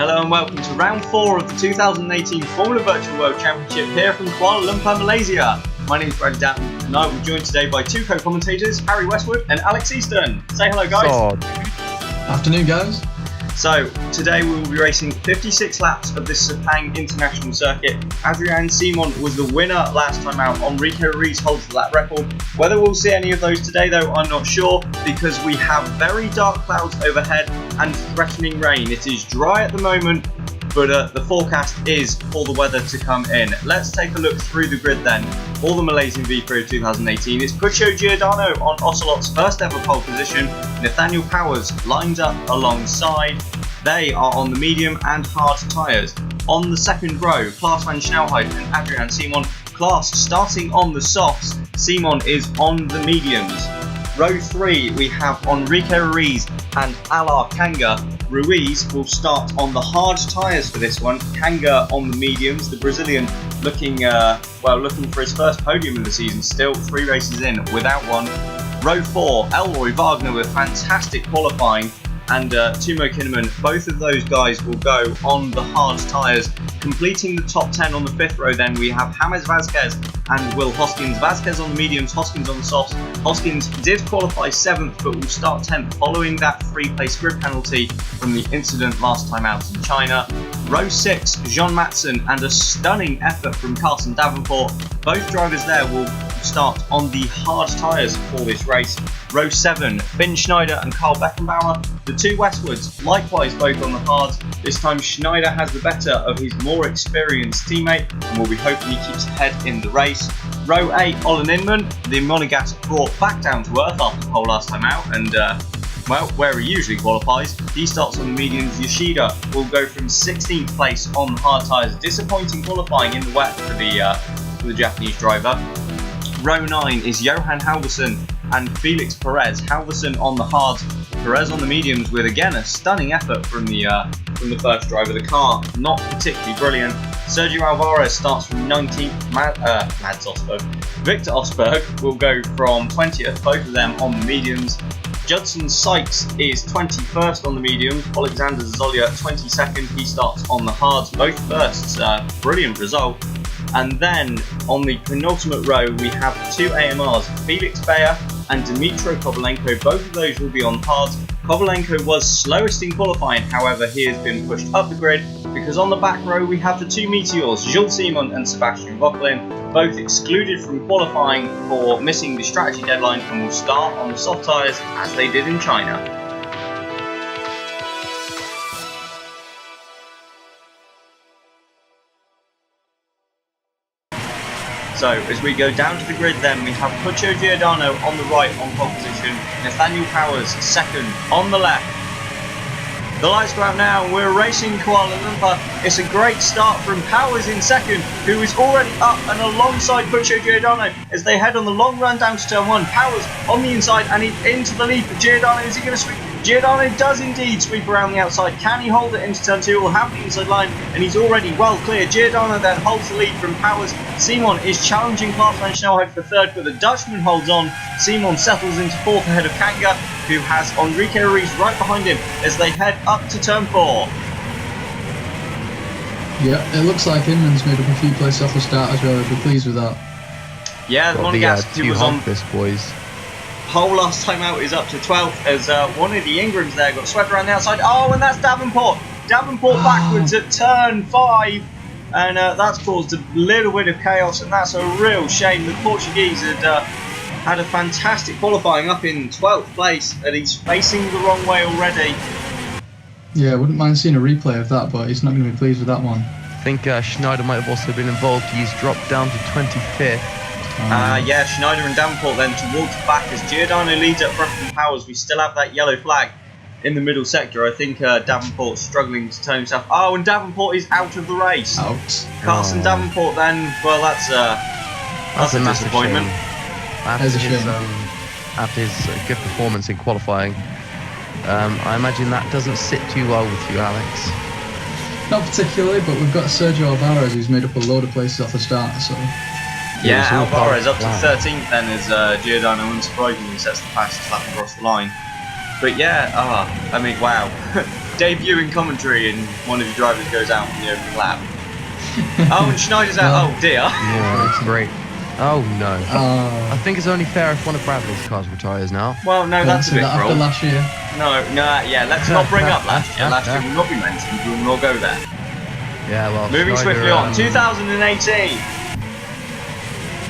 Hello and welcome to round 4 of the 2018 Formula Virtual World Championship here from Kuala Lumpur, Malaysia. My name is Brad Downton and I will be joined today by two co-commentators, Harry Westwood and Alex Easton. Say hello, guys. Afternoon, guys. So, today we will be racing 56 laps of this Sepang International Circuit. Adrian Simon was the winner last time out. Enrique Ruiz holds the lap record. Whether we'll see any of those today, though, I'm not sure, because we have very dark clouds overhead and threatening rain. It is dry at the moment, but the forecast is for the weather to come in. Let's take a look through the grid then. For the Malaysian V-Prix 2018, it's Puccio Giordano on Ocelot's first ever pole position. Nathaniel Powers lines up alongside. They are on the medium and hard tyres. On the second row, Klaas van Snelheid and Adrian Simon. Klaas starting on the softs, Simon is on the mediums. Row 3, we have Enrique Ruiz and Alar Kanga. Ruiz will start on the hard tyres for this one. Kanga on the mediums. The Brazilian looking for his first podium of the season. Still 3 races in without one. Row 4, Elroy Wagner with fantastic qualifying, and Timo Kinnaman. Both of those guys will go on the hard tyres. Completing the top 10 on the 5th row, then we have James Vasquez and Will Hoskins. Vasquez on the mediums, Hoskins on the softs. Hoskins did qualify 7th but will start 10th following that 3-place grid penalty from the incident last time out in China. Row 6, Jean Matson and a stunning effort from Carson Davenport. Both drivers there will start on the hard tyres for this race. Row 7, Finn Schneider and Carl Beckenbauer. The two Westwoods, likewise both on the hards. This time Schneider has the better of his more experienced teammate and will be hoping he keeps ahead in the race. Row 8, Olin Inman, the Monegasque brought back down to earth after pole last time out and where he usually qualifies. He starts on the mediums. Yoshida will go from 16th place on the hard tyres. Disappointing qualifying in the wet for the Japanese driver. Row 9 is Johan Halverson and Felix Perez. Halverson on the hards, Perez on the mediums with again a stunning effort from the first driver. The car not particularly brilliant. Sergio Alvarez starts from 19th. Mads Osberg. Victor Osberg will go from 20th, both of them on the mediums. Judson Sykes is 21st on the mediums. Alexander Zolia 22nd. He starts on the hards. Both firsts. Brilliant result. And then on the penultimate row, we have two AMRs, Felix Bayer and Dmitro Kovalenko. Both of those will be on hards. Kovalenko was slowest in qualifying, however, he has been pushed up the grid because on the back row we have the two Meteors, Jules Simon and Sebastian Vauquelin, both excluded from qualifying for missing the strategy deadline and will start on the soft tyres as they did in China. So as we go down to the grid then, we have Puccio Giordano on the right on pole position, Nathaniel Powers second on the left. The lights go out now and we're racing Kuala Lumpur. It's a great start from Powers in second, who is already up and alongside Puccio Giordano as they head on the long run down to turn 1. Powers on the inside and he's into the lead for Giordano. Is he going to sweep? Giordano does indeed sweep around the outside. Can he hold it into turn 2? Will have the inside line and he's already well clear. Giordano then holds the lead from Powers. Simon is challenging Klaas van Snelheid for 3rd, but the Dutchman holds on. Simon settles into 4th ahead of Kanga, who has Enrique Ruiz right behind him as they head up to turn 4. Yeah, it looks like Inman's made up a few places off the start as well. I'd be pleased with that. Yeah, the Monegasque who was on this boys. pole last time out is up to 12th as one of the Ingrams there got swept around the outside. Oh, and that's Davenport. Davenport backwards at turn 5. And that's caused a little bit of chaos, and that's a real shame. The Portuguese had a fantastic qualifying up in 12th place, and he's facing the wrong way already. Yeah, I wouldn't mind seeing a replay of that, but he's not going to be pleased with that one. I think Schneider might have also been involved. He's dropped down to 25th. Yeah, Schneider and Davenport then towards the back as Giordano leads up front from Powers. We still have that yellow flag in the middle sector. I think Davenport's struggling to turn himself. Oh, and Davenport is out of the race. Out. Carson Davenport then, well, that's a disappointment. After his good performance in qualifying, I imagine that doesn't sit too well with you, Alex. Not particularly, but we've got Sergio Alvarez who's made up a load of places off the start, so... Yeah, Alvarez up to 13th then as Giordano unsurprisingly sets the fastest lap across the line. But yeah, I mean, wow. debuting commentary and one of your drivers goes out on the opening lap. Oh, and Schneider's out. Oh dear. Yeah, that's great. Oh no. I think it's only fair if one of Bradley's cars retires now. Well, no, that's a bit after cruel. last year. No, yeah, let's not bring up last year. Last year will not be mentioned. We will not go there. Yeah, well. Moving Schneider, swiftly on. 2018.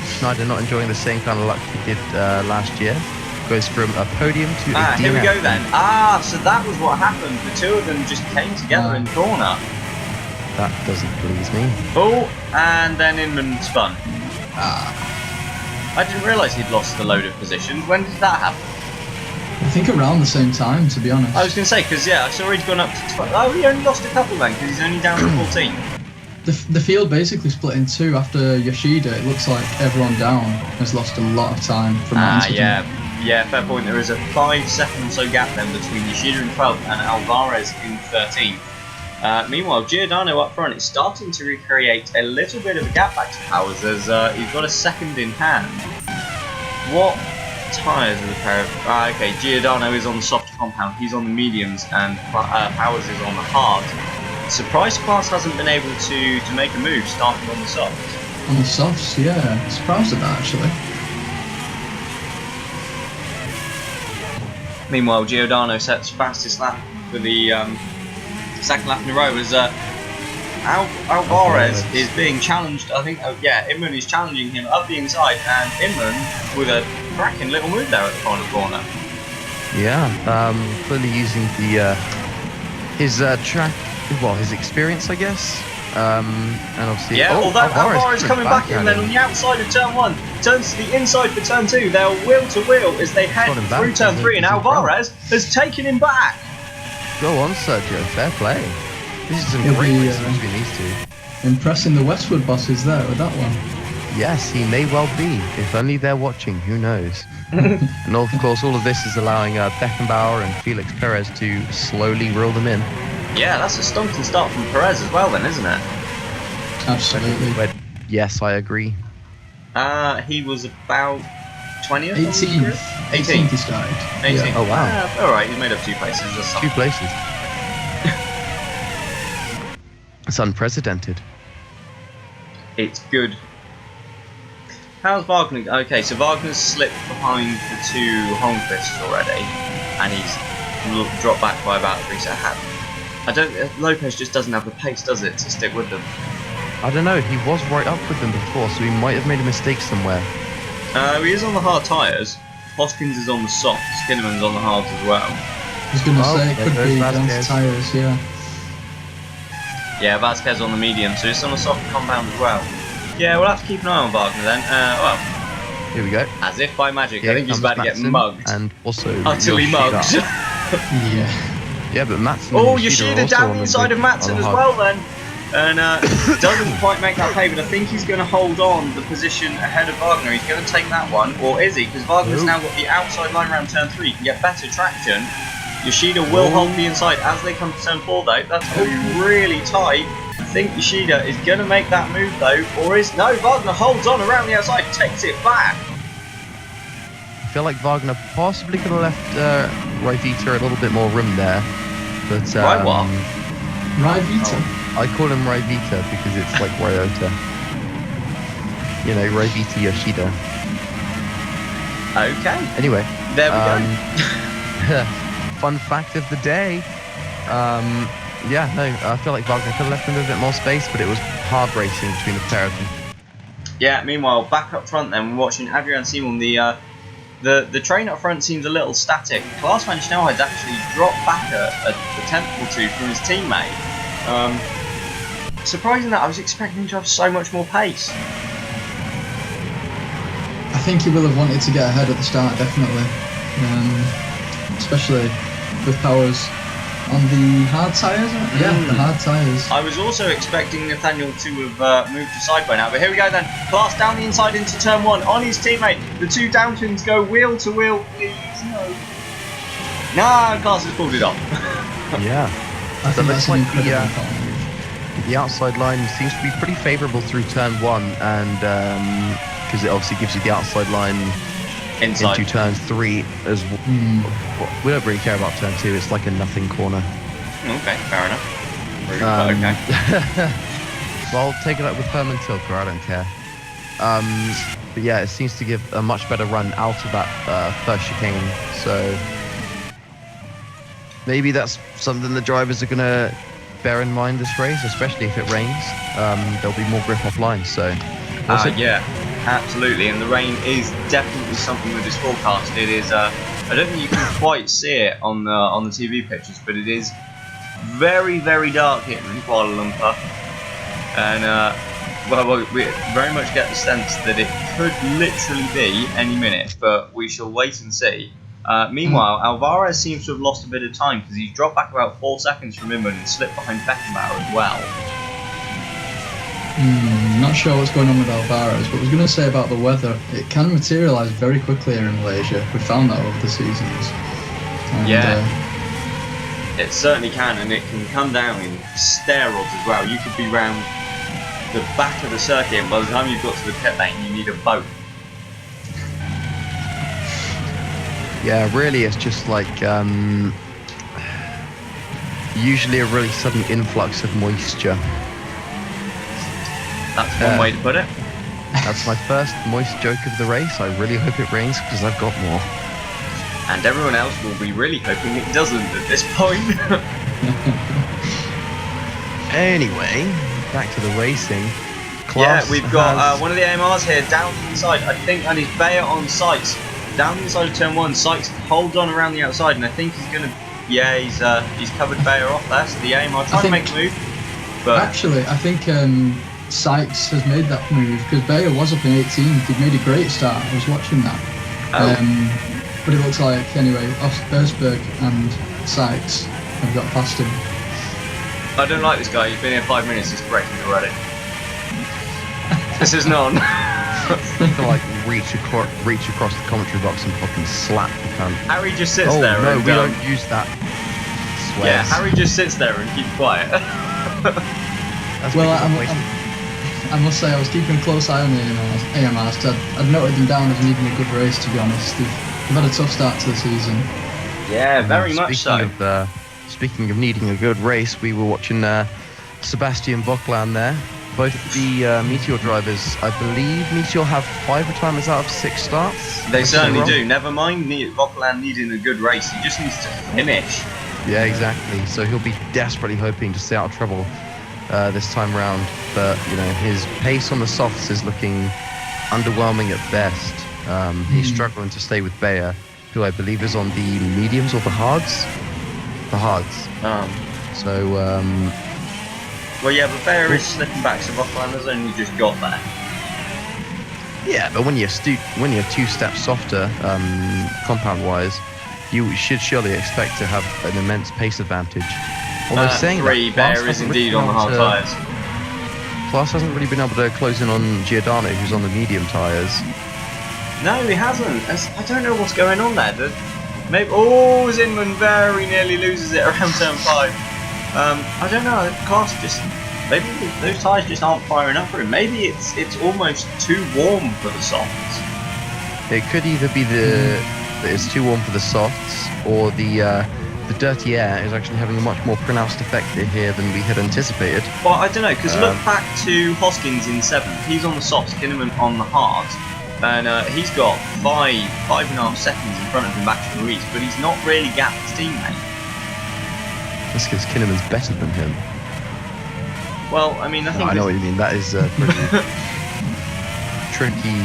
Schneider not enjoying the same kind of luck he did last year. Goes from a podium to a DNF. Here we go then. So that was what happened. The two of them just came together in the corner. That doesn't please me. Oh, and then Inman spun. I didn't realise he'd lost the load of positions. When did that happen? I think around the same time, to be honest. I was going to say, because I saw he'd gone up to 12. Oh, he only lost a couple then, because he's only down to 14. The field basically split in two after Yoshida. It looks like everyone down has lost a lot of time from that incident. Yeah, fair point. There is a 5-second or so gap then between Yoshida in 12th and Alvarez in 13th. Meanwhile, Giordano up front is starting to recreate a little bit of a gap back to Powers as he's got a second in hand. What tyres are the pair of... okay, Giordano is on the soft compound, he's on the mediums, and Powers is on the hard. Surprise class hasn't been able to make a move starting on the softs. On the softs, yeah. Surprised at that, actually. Meanwhile, Giordano sets fastest lap for the second lap in a row as Alvarez is being challenged. I think, Inman is challenging him up the inside, and Inman with a cracking little move there at the final corner. Yeah, clearly using the his track, well, his experience, I guess. And obviously, although Alvarez coming back in then on the outside of turn 1, turns to the inside for turn 2. They're wheel to wheel as they head through turn 3, and Alvarez has taken him back. Go on, Sergio, fair play. This is some great racing between these two. Impressing the Westwood bosses there with that one. Yes, he may well be. If only they're watching, who knows? And of course, all of this is allowing Beckenbauer and Felix Perez to slowly reel them in. Yeah, that's a stunting start from Perez as well then, isn't it? Absolutely. But yes, I agree. He was about 20th? 18th. 18th he started. 18th. Yeah. Oh wow. Alright, he's made up 2 places. That's 2 places. It's unprecedented. It's good. How's Wagner? Okay, so Wagner's slipped behind the 2 Holmquists already, and he's dropped back by about 3 seconds. Lopez just doesn't have the pace, does it, to stick with them? I don't know, he was right up with them before, so he might have made a mistake somewhere. He is on the hard tyres. Hoskins is on the soft. Skinnerman's on the hards as well. I was going to say, it could be down to tyres, yeah. Yeah, Vasquez on the medium, so it's on a soft compound as well. Yeah, we'll have to keep an eye on Wagner then. Here we go. As if by magic, Here I think he's about to get mugged. And also Utterly mugged. Yeah, but Matson. Oh, Yoshida down the inside of Matson as well then. And doesn't quite make that pay, but I think he's going to hold on the position ahead of Wagner. He's going to take that one, or is he? Because Wagner's now got the outside line around turn 3. He can get better traction. Yoshida will hold the inside as they come to turn 4 though. That's going to be really tight. I think Yoshida is going to make that move though, or is... No, Wagner holds on around the outside, takes it back. I feel like Wagner possibly could have left Ryvita a little bit more room there. But, Right what? Ryvita? I call him Ryvita because it's like Ryota. You know, Ryvita Yoshida. Okay. Anyway. There we go. Fun fact of the day. I feel like Wagner could have left him a bit more space, but it was hard racing between the pair of them. Yeah, meanwhile, back up front then, we're watching Adrian Simon. The train up front seems a little static. Klaas-Van Snelheid's actually dropped back a tenth or 2 from his teammate. Surprising that, I was expecting him to have so much more pace. I think he will have wanted to get ahead at the start, definitely. Especially with Powers on the hard tyres. Yeah, the hard tyres. I was also expecting Nathaniel to have moved to side by now, but here we go then. Klaas down the inside into turn 1 on his teammate. The 2 Downtons go wheel to wheel. Please, no. Nah, Klaas has pulled it off. Yeah. I think looks that's an like incredible move. the outside line seems to be pretty favourable through turn 1, and because it obviously gives you the outside line Inside. into turn 3 as well. We don't really care about turn 2, it's like a nothing corner. Okay, fair enough. Rude, but okay. Well, take it up with Herman Tilker, I don't care. But yeah, it seems to give a much better run out of that first chicane, so maybe that's something the drivers are going to bear in mind this race, especially if it rains. There'll be more grip offline, so yeah, absolutely, and the rain is definitely something that is forecast. It is, I don't think you can quite see it on the TV pictures, but it is very, very dark here in Kuala Lumpur, and well, we very much get the sense that it could literally be any minute, but we shall wait and see. Meanwhile, Alvarez seems to have lost a bit of time because he's dropped back about 4 seconds from Inman and slipped behind Beckenbauer as well. Not sure what's going on with Alvarez, but I was going to say about the weather, it can materialise very quickly here in Malaysia. We found that over the seasons. And, yeah, it certainly can, and it can come down in steroids as well. You could be round the back of the circuit, and by the time you've got to the pit lane, you need a boat. yeah, really, it's just like usually a really sudden influx of moisture. That's one way to put it. That's my first moist joke of the race. I really hope it rains because I've got more. And everyone else will be really hoping it doesn't at this point. Anyway, back to the racing. Yeah, we've got one of the AMRs here, Downton inside. I think that is Bayer on Sykes. Downton inside of turn 1. Sykes holds on around the outside, and I think he's going to... Yeah, he's covered Bayer off there, so the AMR trying to make a move. But actually, I think Sykes has made that move because Bayer was up in 18th. He'd made a great start. I was watching that. But it looks like, anyway, Erzberg and Sykes have got past him. I don't like this guy. He's been here 5 minutes. He's breaking already. This is none. Like reach across the commentary box and fucking slap the cunt. Harry just sits there. No, and we don't use that. Swears. Yeah, Harry just sits there and keeps quiet. Well, I must say I was keeping a close eye on the AMRs. I'd noted them down as needing a good race, to be honest. They've had a tough start to the season. Yeah, very much so. Speaking of needing a good race, we were watching Sebastian Vauquelin there. Both the Meteor drivers, I believe Meteor have 5 retirements out of 6 starts. They certainly do. Never mind Vauquelin needing a good race. He just needs to finish. Yeah, exactly. So he'll be desperately hoping to stay out of trouble this time round. But, you know, his pace on the softs is looking underwhelming at best. He's struggling to stay with Bayer, who I believe is on the mediums or the hards. The hards. Well, yeah, but Bayer is slipping back, so Vauquelin has only just got there. Yeah, but when you're 2 steps softer, compound-wise, you should surely expect to have an immense pace advantage. Although saying 3, that, Bayer is indeed on the hard tyres. Klaas hasn't really been able to close in on Giordano, who's on the medium tyres. No, he hasn't. I don't know what's going on there. Maybe Zinman very nearly loses it around turn 5. I don't know. Klaas just maybe those tyres just aren't firing up for him. Maybe it's almost too warm for the softs. It could either be that it's too warm for the softs, or the dirty air is actually having a much more pronounced effect here than we had anticipated. Well, I don't know, because look back to Hoskins in 7th. He's on the softs, Kinnaman on the hards, and he's got 5.5 seconds in front of him back to Ruiz, but he's not really gapped his teammate. That's because Kinnaman's better than him. Well, I mean, I know what you mean. That is pretty tricky.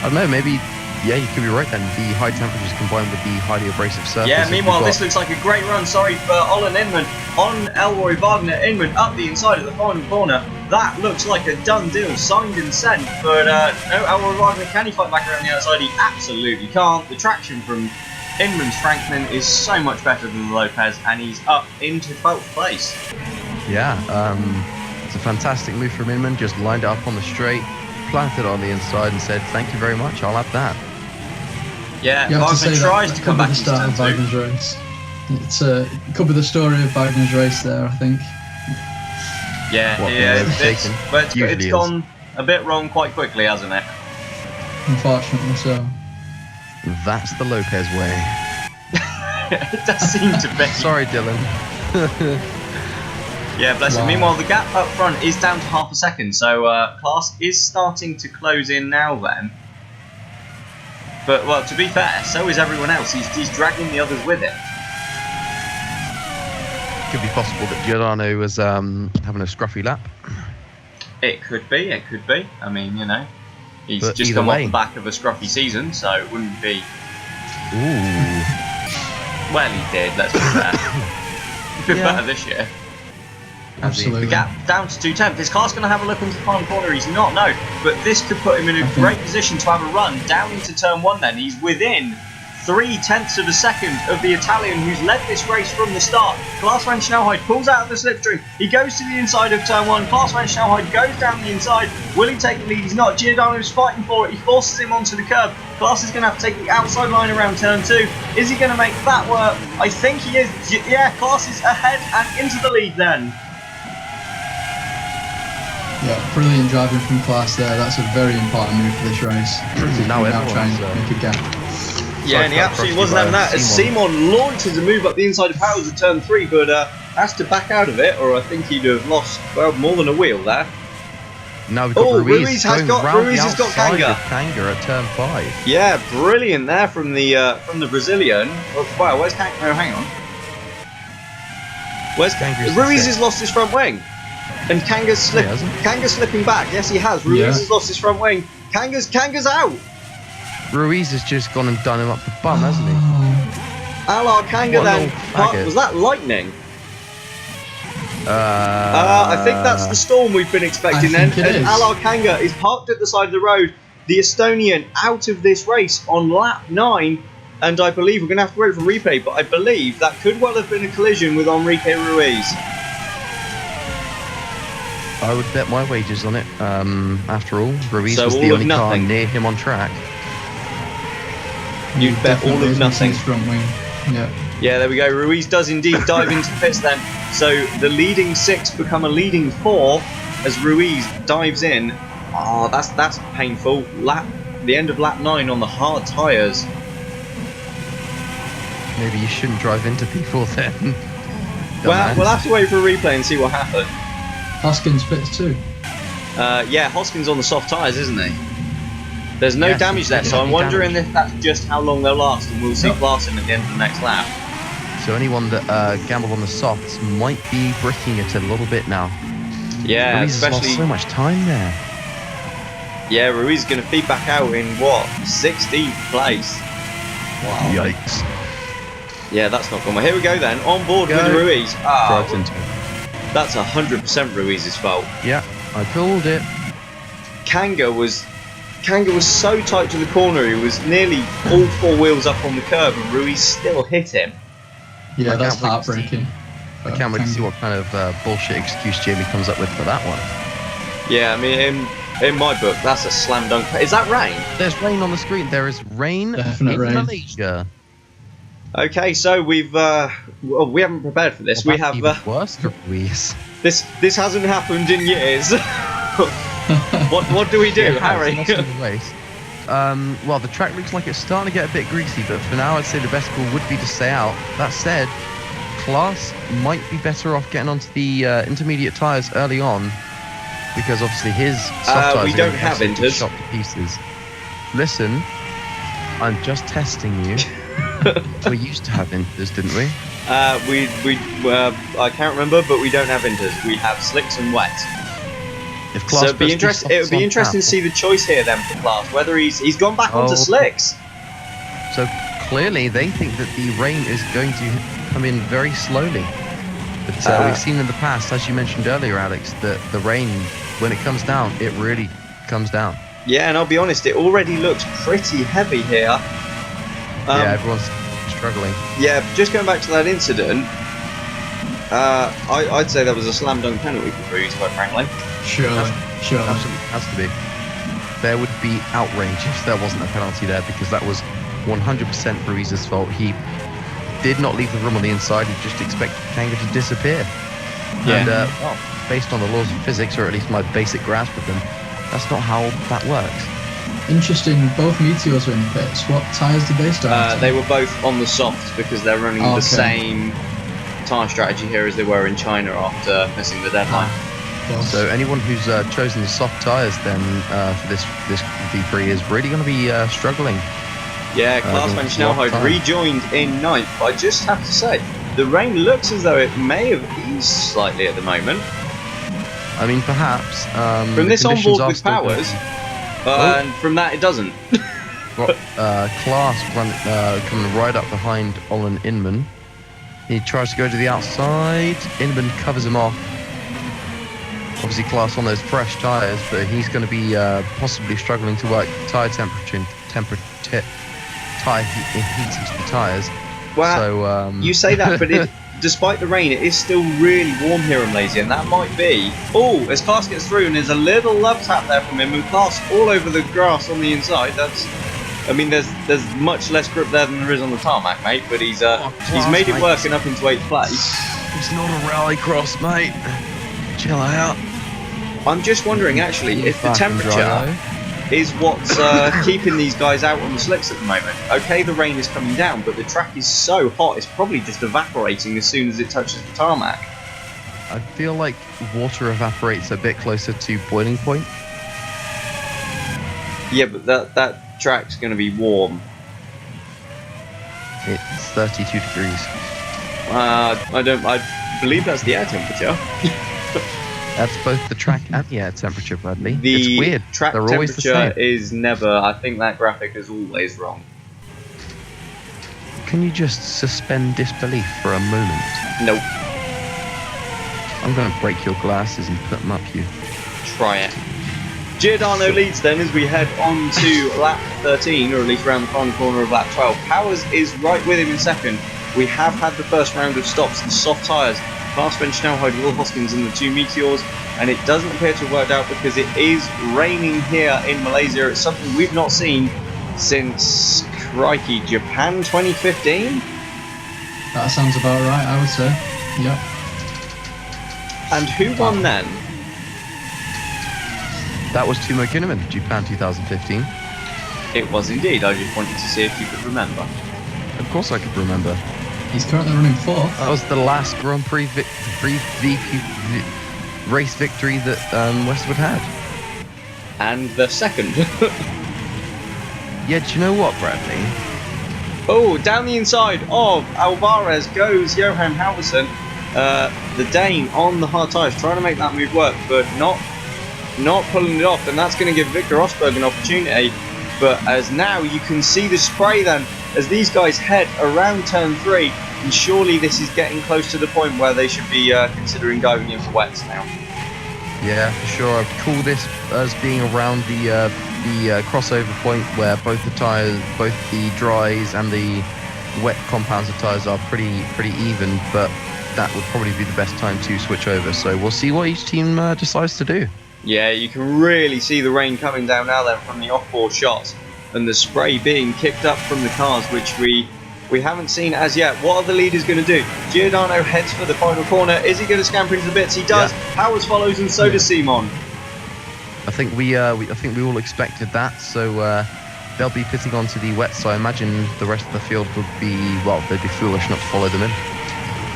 I don't know, maybe... Yeah, you could be right then. The high temperatures combined with the highly abrasive surface. Yeah, meanwhile, this looks like a great run. Sorry for Olin Inman on Elroy Wagner. Inman up the inside of the final corner. That looks like a done deal, signed and sent. But no, Elroy Wagner, can he fight back around the outside? He absolutely can't. The traction from Inman's Franklin is so much better than the Lopez, and he's up into 12th place. Yeah, it's a fantastic move from Inman. Just lined it up on the straight, planted on the inside, and said, "Thank you very much. I'll have that." Yeah, Wagner tries to come back into turn 2. Wagner's race. It could be the story of Wagner's race there, I think. Yeah, it's gone a bit wrong quite quickly, hasn't it? Unfortunately so. That's the Lopez way. It does seem to be. Sorry, Dylan. Yeah, bless him. Wow. Meanwhile, the gap up front is down to half a second, so Klaas is starting to close in now then. But, well, to be fair, so is everyone else. He's dragging the others with him. Could be possible that Giordano was having a scruffy lap. It could be. I mean, you know, he's But just either come off way. the back of a scruffy season, so it wouldn't be... Ooh. Well, he did, let's be fair. He's been Yeah. better this year. Absolutely. The gap down to 2:10. Is Klaas going to have a look into the final corner? He's not, no. But this could put him in a great position to have a run down into turn 1 then. He's within 0.3 of a second of the Italian who's led this race from the start. Klaas van Snelheid pulls out of the slipstream. He goes to the inside of turn 1. Klaas van Snelheid goes down the inside. Will he take the lead? He's not. Giordano's fighting for it. He forces him onto the curb. Klaas is going to have to take the outside line around turn 2. Is he going to make that work? I think he is. Yeah, Klaas is ahead and into the lead then. Yeah, brilliant driving from Klaas there. That's a very important move for this race. Now try and everyone's, make a gap. Yeah, and he absolutely wasn't having that as Simon launches a move up the inside of Howells at turn 3, but has to back out of it, or I think he'd have lost, well, more than a wheel there. Now we've got Ruiz has going got round Ruiz the has got outside Kanga. of Kanga at turn 5. Yeah, brilliant there from the Brazilian. Wow, where's Kanga? Oh, hang on. Where's Kanga's Ruiz the has lost his front wing, and Kanga's he hasn't. Kanga's slipping back. Yes, he has. Ruiz has lost his front wing. Kanga's out. Ruiz has just gone and done him up the bum, hasn't he? Alar Kanga What a then. little faggot. Was that lightning? I think that's the storm we've been expecting then. think it And is. Alar Kanga is parked at the side of the road. The Estonian out of this race on lap 9. And I believe we're going to have to wait for replay, but I believe that could well have been a collision with Enrique Ruiz. I would bet my wages on it. After all, Ruiz So was all the of only car nothing. near him on track. You'd bet all of nothing. His front wing. Yeah. Yeah, there we go. Ruiz does indeed dive into the pits then. So the leading 6 become a leading 4 as Ruiz dives in. Oh, that's painful. The end of lap 9 on the hard tyres. Maybe you shouldn't drive into people then. Well, Dumbass. we'll have to wait for a replay and see what happened. Hoskins pits too. Yeah, Hoskins on the soft tyres, isn't he? There's no Yes, damage there, so I'm definitely wondering if that's just how long they'll last, and we'll see Larson at the end of the next lap. So anyone that gambled on the softs might be bricking it a little bit now. Yeah, Ruiz has especially... lost so much time there. Yeah, Ruiz is going to feed back out in, what, 16th place? Wow. Yikes. Yeah, that's not gone well. Here we go then, on board Go. with Ruiz. Drives into it. That's 100% Ruiz's fault. Yeah, I called it. Kanga was so tight to the corner, he was nearly all 4 wheels up on the curb, and Ruiz still hit him. Yeah, I that's can't wait to heartbreaking. I can't wait to see what kind of bullshit excuse Jamie comes up with for that one. Yeah, I mean, in my book, that's a slam dunk. Is that rain? There's rain on the screen. There is rain Definite in rain. Malaysia. Okay, so we've well, we haven't prepared for this. Well, We that's have even worse for Ruiz. this hasn't happened in years. What do we do, It has, Harry? it must be the race. Well, the track looks like it's starting to get a bit greasy, but for now I'd say the best call would be to stay out. That said, Klaas might be better off getting onto the intermediate tyres early on, because obviously his soft tyres we are don't gonna be have absolutely inters. shot to pieces. Listen, I'm just testing you. We used to have inters, didn't we? I can't remember, but we don't have inters. We have slicks and wets. If So it'd be puts these it would softs be on interesting to tap- see the choice here then for Klaas, whether he's gone back onto Oh. slicks. So clearly they think that the rain is going to come in very slowly. But we've seen in the past, as you mentioned earlier, Alex, that the rain, when it comes down, it really comes down. Yeah, and I'll be honest, it already looks pretty heavy here. Yeah, everyone's struggling. Yeah, just going back to that incident, I'd say that was a slam dunk penalty for Ruiz, quite frankly. Sure. Absolutely has to be. There would be outrage if there wasn't a penalty there, because that was 100% Ruiz's fault. He did not leave the room on the inside. He just expected Kanga to disappear. Yeah. And well, based on the laws of physics, or at least my basic grasp of them, that's not how that works. Interesting, both Meteors were in the pits. What tyres did they start on? They were both on the softs because they're running the Okay. same tyre strategy here as they were in China after missing the deadline. So anyone who's chosen the soft tyres then for this V-Prix is really going to be struggling. Yeah, Klaas van Snelhout rejoined in 9th. I just have to say, the rain looks as though it may have eased slightly at the moment. I mean, perhaps. From this onboard with Powers, and from that it doesn't. Got Klaas coming right up behind Olin Inman. He tries to go to the outside. Inman covers him off. Obviously, Klaas on those fresh tyres, but he's going to be possibly struggling to work tyre temperature, heat into the tyres. Well, so, you say that, but despite the rain, it is still really warm here in Malaysia, and that might be. Oh, as Klaas gets through, and there's a little love tap there from him, and Klaas all over the grass on the inside. That's, I mean, there's much less grip there than there is on the tarmac, mate. But he's made it work and up into 8th place. It's not a rallycross, mate. Chill out. I'm just wondering, actually, if the temperature is what's keeping these guys out on the slicks at the moment. Okay, the rain is coming down, but the track is so hot, it's probably just evaporating as soon as it touches the tarmac. I feel like water evaporates a bit closer to boiling point. Yeah, but that track's going to be warm. It's 32 degrees. I believe that's the air temperature. That's both the track and the air temperature, Bradley. The it's weird. Track They're always the temperature same. is never. I think that graphic is always wrong. Can you just suspend disbelief for a moment? Nope. I'm going to break your glasses and put them up you. Try it. Giordano leads then as we head on to lap 13, or at least around the final corner of lap 12. Powers is right with him in second. We have had the first round of stops, the soft tyres. Klaas van Snelhout, Will Hoskins and the 2 Meteors, and it doesn't appear to have worked out because it is raining here in Malaysia. It's something we've not seen since, crikey, Japan 2015? That sounds about right, I would say. Yep. And who won then? That was Timo Kinnaman, Japan 2015. It was indeed. I just wanted to see if you could remember. Of course I could remember. He's currently running 4th. That was the last Grand Prix race victory that Westwood had. And the second. Yeah, do you know what, Bradley? Oh, down the inside of Alvarez goes Johan Halverson. The Dane on the hard tyres, trying to make that move work, but not pulling it off, and that's going to give Victor Rosberg an opportunity. But as now you can see the spray then, as these guys head around turn 3, and surely this is getting close to the point where they should be considering diving in for wets now. Yeah, for sure. I'd call this as being around the crossover point where both the tyres, both the dries and the wet compounds of tyres are pretty even, but that would probably be the best time to switch over. So we'll see what each team decides to do. Yeah, you can really see the rain coming down now then from the off-board shots, and the spray being kicked up from the cars, which we haven't seen as yet. What are the leaders going to do? Giordano heads for the final corner. Is he going to scamper into the bits? He does. Yeah. Powers follows, and so does Simon. I think we all expected that. So they'll be pitting onto the wet. So I imagine the rest of the field would be, well, they'd be foolish not to follow them in.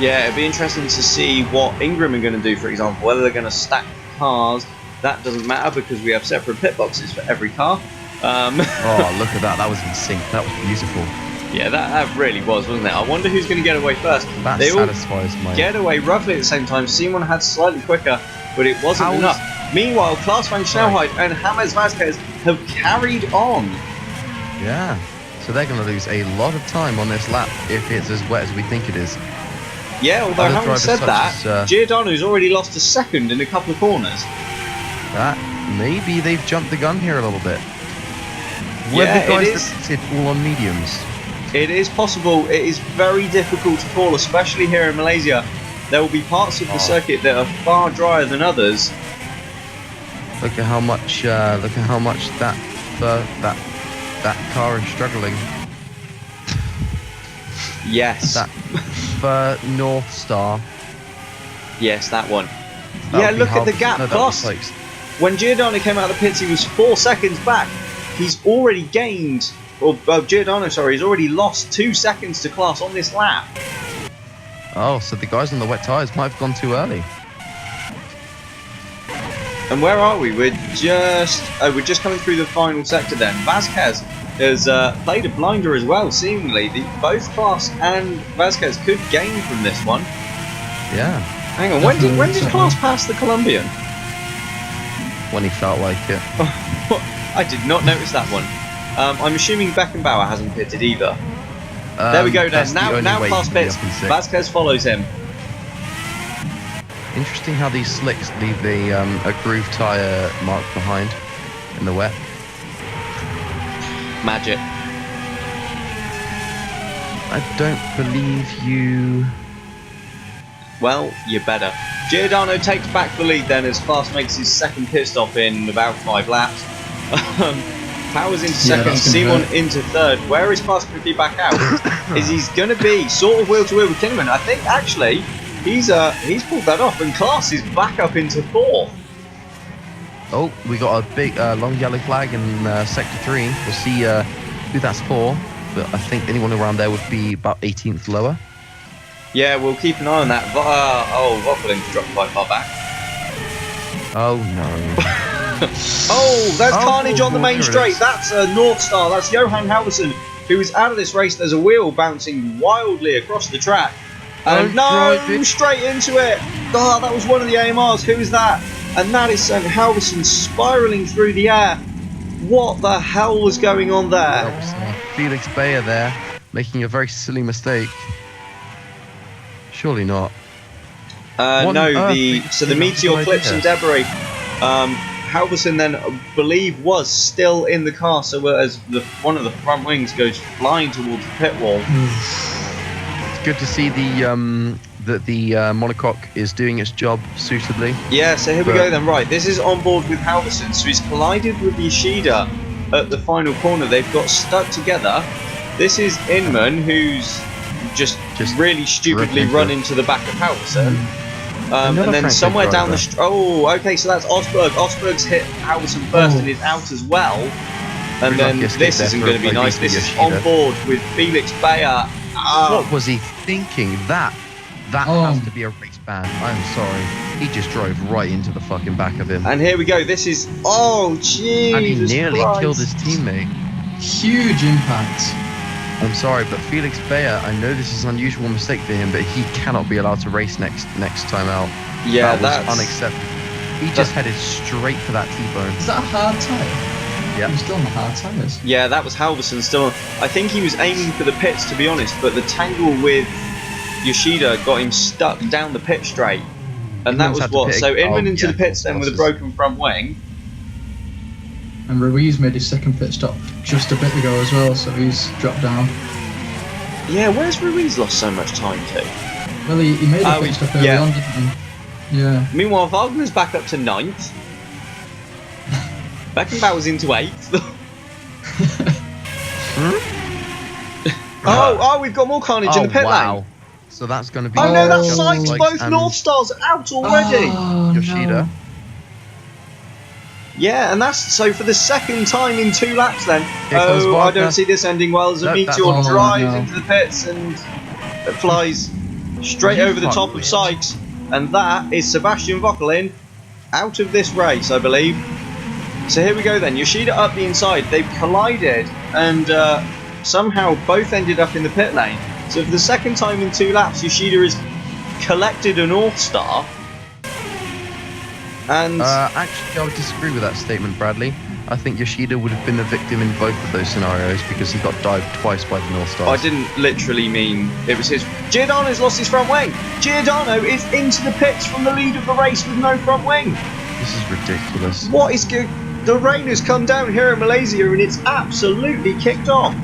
Yeah, it'd be interesting to see what Ingram are going to do, for example. Whether they're going to stack cars. That doesn't matter because we have separate pit boxes for every car. Oh, look at that. That was in sync. That was beautiful. Yeah, that really was, wasn't it? I wonder who's going to get away first. That they satisfies all my... get away roughly at the same time. Simon had slightly quicker, but it wasn't enough. Meanwhile, Klaas van Snelhout and James Vasquez have carried on. Yeah, so they're going to lose a lot of time on this lap if it's as wet as we think it is. Yeah, although having said that, Giordano's already lost a second in a couple of corners. That maybe they've jumped the gun here a little bit. Were Yeah, the guys it is. that sit all on mediums? It is possible. It is very difficult to call, especially here in Malaysia. There will be parts of the circuit that are far drier than others. Look at how much that car is struggling. Yes. That North Star. Yes, that one. That Yeah, would be look at the half- gap. no, that would be Klaas, like- when Giordano came out of the pits, he was 4 seconds back. He's already gained, he's already lost 2 seconds to Klaas on this lap. Oh, so the guys on the wet tyres might have gone too early. And where are we? We're just coming through the final sector then. Vasquez has played a blinder as well, seemingly. Both Klaas and Vasquez could gain from this one. Yeah. Hang on, when did Klaas pass the Colombian? When he felt like it. I did not notice that one. I'm assuming Beckenbauer hasn't pitted either. There we go then. Now Klaas pits. Vasquez follows him. Interesting how these slicks leave a groove tyre mark behind in the wet. Magic. I don't believe you. Well, you better. Giordano takes back the lead then as Klaas makes his second pit stop in about 5 laps. Powers into second, Simon into third. Where is Klaas going to be back out? Is he's going to be sort of wheel to wheel with Kinnaman? I think actually he's pulled that off, and Klaas is back up into fourth. Oh, we got a big long yellow flag in sector 3. We'll see who that's for, but I think anyone around there would be about 18th lower. Yeah, we'll keep an eye on that. Vauquelin's dropped quite far back. Oh no. Oh, there's carnage on the main straight. That's a North Star. That's Johan Halverson, who is out of this race. There's a wheel bouncing wildly across the track. And straight into it. Oh, that was one of the AMRs. Who is that? And that is Halverson spiralling through the air. What the hell was going on there? Felix Bayer there, making a very silly mistake. Surely not. No, the meteor clips and debris. Halverson then, I believe, was still in the car, so as one of the front wings goes flying towards the pit wall. It's good to see that the monocoque is doing its job suitably. Yeah, so here we go then. Right, this is on board with Halverson, so he's collided with Yoshida at the final corner. They've got stuck together. This is Inman, who's just really stupidly run into the back of Halverson. And then somewhere down the oh, okay, so that's Osberg. Osberg's hit Halverson first and is out as well. And then this isn't going to be nice. This is on board with Felix Bayer. What was he thinking? That has to be a race ban. I'm sorry. He just drove right into the fucking back of him. And here we go. This is Jesus and he nearly Christ. killed his teammate. Huge impact. I'm sorry, but Felix Bayer, I know this is an unusual mistake for him, but he cannot be allowed to race next time out. Yeah, that was unacceptable. He just headed straight for that T-bone. Is that a hard tyre? Yeah. He was still on the hard tyres. Yeah, that was Halverson still on. I think he was aiming for the pits, to be honest, but the tangle with Yoshida got him stuck down the pit straight. And that was what? So Inman into the pits then with a broken front wing. And Ruiz made his second pit stop just a bit ago as well, so he's dropped down. Yeah, where's Ruiz lost so much time to? Well, he made a pit stop early on, didn't he? Yeah. Meanwhile, Wagner's back up to 9th. Beckenbauer's into 8th. Oh, we've got more carnage in the pit lane. So that's going to be... Oh no, that's Sykes. Both North Stars out already. Oh, Yoshida. No. Yeah, and that's so for the second time in 2 laps then. Comes I don't see this ending well as a meteor drives into the pits and it flies straight over the top of Sykes. And that is Sebastian Vauquelin out of this race, I believe. So here we go then. Yoshida up the inside. They've collided and somehow both ended up in the pit lane. So for the second time in 2 laps, Yoshida has collected a North Star. And actually, I would disagree with that statement, Bradley. I think Yoshida would have been the victim in both of those scenarios because he got dived twice by the North Stars. I didn't literally mean it was his. Giordano's lost his front wing. Giordano is into the pits from the lead of the race with no front wing. This is ridiculous. What is good? The rain has come down here in Malaysia and it's absolutely kicked off.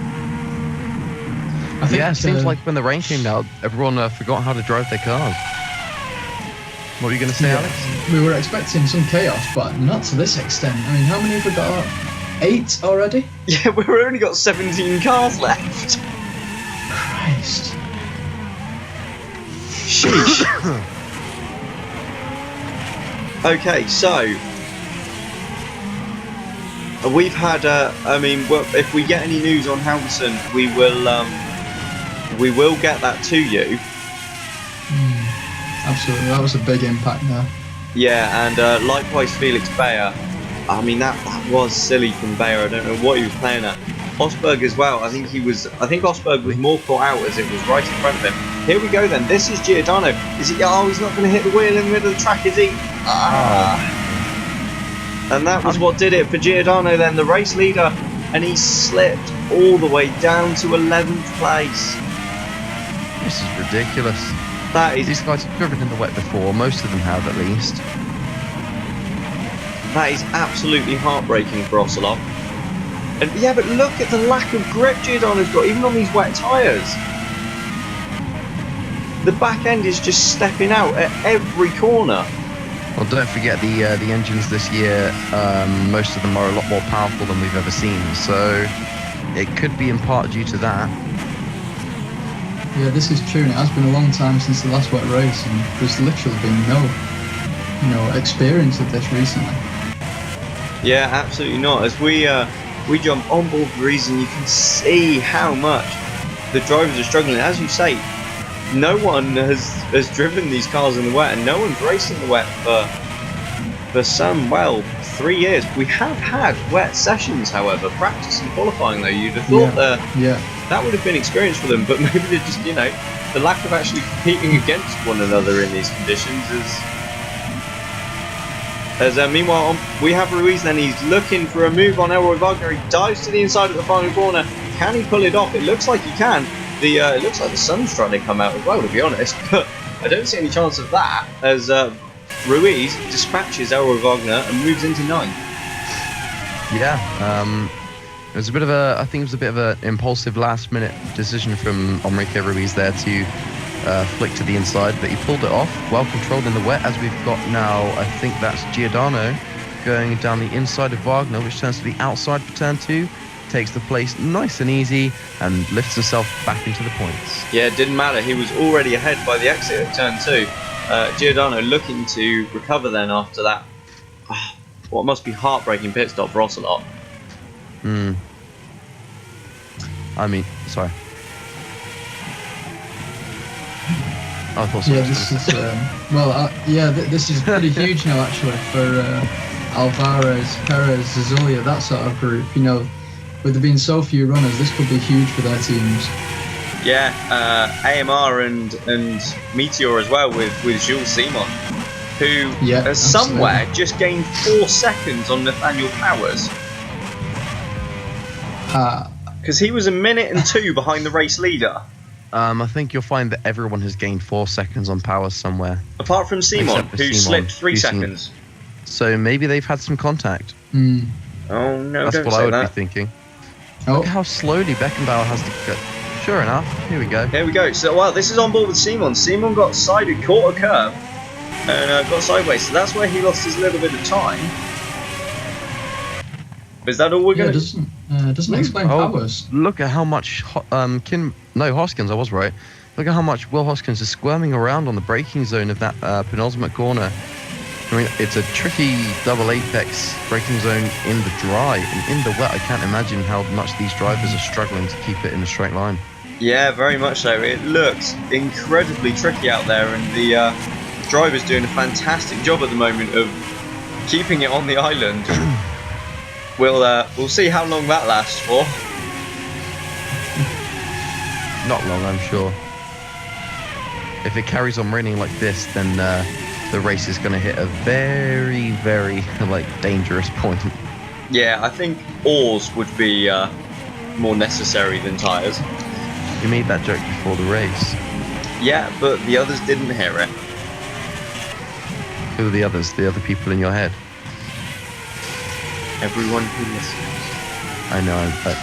Yeah, it seems like when the rain came down, everyone forgot how to drive their cars. What were you going to say, Alex? We were expecting some chaos, but not to this extent. I mean, how many have we got? 8 already? Yeah, we've only got 17 cars left. Christ. Sheesh. Okay, so we've had. If we get any news on Halverson, we will get that to you. absolutely. That was a big impact there. Yeah, and likewise Felix Bayer. I mean, that was silly from Bayer. I don't know what he was playing at. Osberg as well. I think Osberg was more caught out as it was right in front of him. Here we go then. This is Giordano. Is he? Oh, he's not going to hit the wheel in the middle of the track, is he? And that was what did it for Giordano then, the race leader. And he slipped all the way down to 11th place. This is ridiculous. That is. These guys have driven in the wet before. Most of them have, at least. That is absolutely heartbreaking for Ocelot. And yeah, but look at the lack of grip Giordano's got, even on these wet tyres. The back end is just stepping out at every corner. Well, don't forget the engines this year. Most of them are a lot more powerful than we've ever seen. So it could be in part due to that. Yeah, this is true. And it has been a long time since the last wet race, and there's literally been no experience of this recently. Yeah, absolutely not. As we jump on board the reason, you can see how much the drivers are struggling. As you say, no one has driven these cars in the wet, and no one's raced in the wet for some, 3 years. We have had wet sessions, however, practice and qualifying though. You'd have thought that would have been experience for them, but maybe they're just, the lack of actually competing against one another in these conditions is... Meanwhile, we have Ruiz then. He's looking for a move on Elroy Wagner. He dives to the inside of the final corner. Can he pull it off? It looks like he can. It looks like the sun's trying to come out as well, to be honest. But I don't see any chance of that as Ruiz dispatches Elroy Wagner and moves into 9th. Yeah, it was a bit of I think it was a bit of an impulsive last-minute decision from Enrique Ruiz there to flick to the inside, but he pulled it off, well controlled in the wet, as we've got now. I think that's Giordano going down the inside of Wagner, which turns to the outside for turn 2, takes the place nice and easy, and lifts himself back into the points. Yeah, it didn't matter. He was already ahead by the exit of turn 2. Giordano looking to recover then after that. What must be heartbreaking pit stop for Ocelot. I mean, sorry. I thought so. Yeah, this is this is pretty huge now actually for Alvarez, Perez, Zazulia, that sort of group. With there being so few runners, this could be huge for their teams. Yeah, AMR and Meteor as well with Jules Simon, who has somewhere just gained 4 seconds on Nathaniel Powers. Because he was 1 minute and 2 behind the race leader. I think you'll find that everyone has gained 4 seconds on Powers somewhere. Apart from Simon, who slipped 3 seconds. So maybe they've had some contact. Oh no, that's don't what say I would that. be thinking. Look how slowly Beckenbauer has to go. Sure enough, here we go. Here we go. So, this is on board with Simon. Simon got sided, caught a curb, and got sideways. So that's where he lost his little bit of time. Is that all we're going to... doesn't explain Powers. Look at how much... Hoskins, I was right. Look at how much Will Hoskins is squirming around on the braking zone of that penultimate corner. I mean, it's a tricky double apex braking zone in the dry, and in the wet I can't imagine how much these drivers are struggling to keep it in a straight line. Yeah, very much so. It looks incredibly tricky out there, and the driver's doing a fantastic job at the moment of keeping it on the island. We'll see how long that lasts for. Not long, I'm sure. If it carries on raining like this, then the race is going to hit a very, very dangerous point. Yeah, I think oars would be more necessary than tyres. You made that joke before the race. Yeah, but the others didn't hear it. Who are the others? The other people in your head? Everyone who listens. I know, but...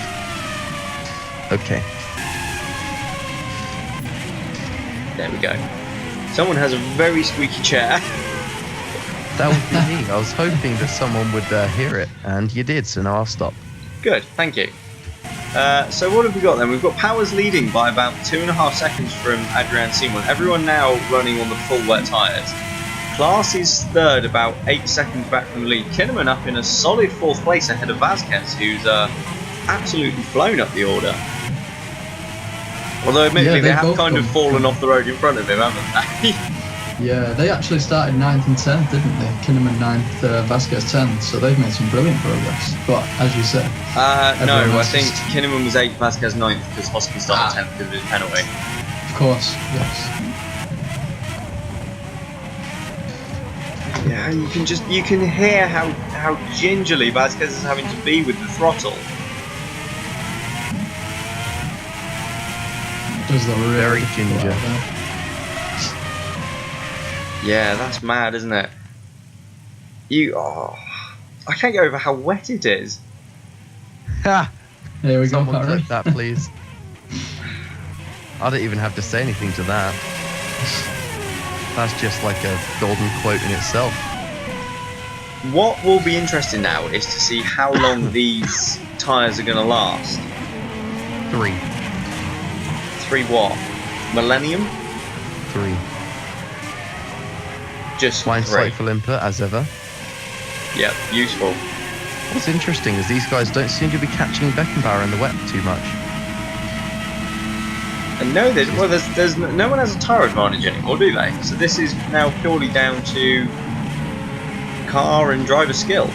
Okay. There we go. Someone has a very squeaky chair. That would be me. I was hoping that someone would hear it, and you did, so now I'll stop. Good, thank you. So what have we got then? We've got Powers leading by about 2.5 seconds from Adrian Simon. Everyone now running on the full wet tyres. Klaas is third, about 8 seconds back from the lead. Kinnaman up in a solid 4th place ahead of Vasquez, who's absolutely flown up the order. Although admittedly they have kind of fallen off the road in front of him, haven't they? Yeah, they actually started 9th and 10th, didn't they? Kinnaman 9th, Vasquez 10th, so they've made some brilliant progress. But as you said, No, I else think is- Kinnaman was 8th, Vasquez 9th, because Hoskins started 10th because of his penalty. of course, yes. Yeah, you can hear how gingerly Vasquez is having to be with the throttle. Does the Very really ginger. Yeah, that's mad, isn't it? I can't get over how wet it is. Ha! Here we go, Someone Harry. clip that, please. I don't even have to say anything to that. That's just like a golden quote in itself. What will be interesting now is to see how long these tyres are going to last. 3. 3 what? Millennium? 3. Just Fine 3. slight full input, as ever. Yep, useful. What's interesting is these guys don't seem to be catching Beckenbauer in the wet too much. And no, there's no one has a tyre advantage anymore, do they? So this is now purely down to car and driver skill.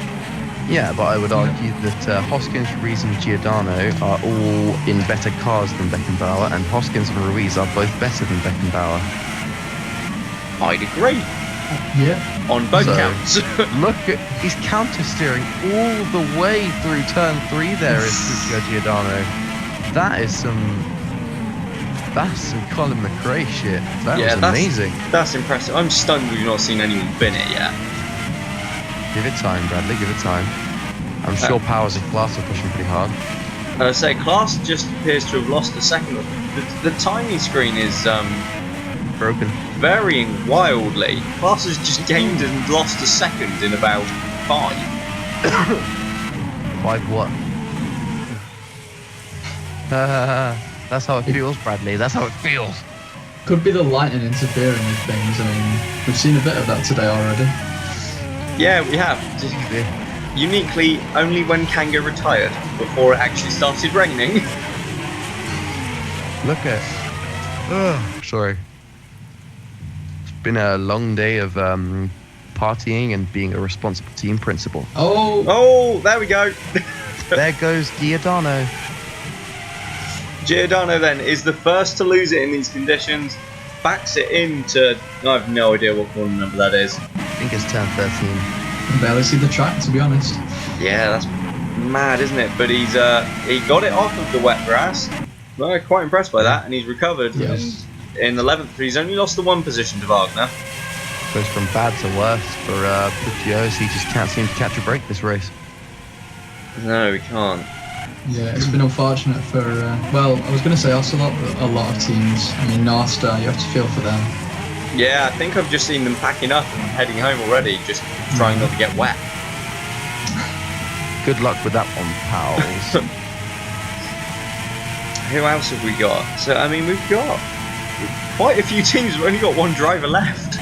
Yeah, but I would argue that Hoskins, Ruiz and Giordano are all in better cars than Beckenbauer, and Hoskins and Ruiz are both better than Beckenbauer. I'd agree Yeah. on both So- counts. Look at, he's counter steering all the way through turn 3 there is Sergio Giordano. That's some Colin McRae shit. That was amazing. That's impressive. I'm stunned we've not seen anyone bin it yet. Give it time, Bradley, give it time. I'm sure Powers and Glass are pushing pretty hard. And I say, Class just appears to have lost a second. The timing screen is Broken. varying wildly. Class has just gained and lost a second in about 5. 5 what? That's how it feels, Bradley. That's how it feels. Could be the lightning interfering with things. I mean, we've seen a bit of that today already. Yeah, we have. Uniquely, only when Kanga retired, before it actually started raining. Look at. Sorry. It's been a long day of partying and being a responsible team principal. Oh, there we go. There goes Giordano. Giordano then is the first to lose it in these conditions. Backs it into, I have no idea what corner number that is. I think it's turn 13. I can barely see the track, to be honest. Yeah, that's mad, isn't it? But he got it off of the wet grass. Well, quite impressed by that, and he's recovered. Yes. In 11th, he's only lost the 1 position to Wagner. Goes from bad to worse for Puccios. He just can't seem to catch a break this race. No, we can't. Yeah, it's been unfortunate for, well, I was going to say Ocelot, but a lot of teams. I mean, North Star, you have to feel for them. Yeah, I think I've just seen them packing up and heading home already, just trying not to get wet. Good luck with that one, pals. Who else have we got? So, I mean, we've got quite a few teams. We've only got 1 driver left.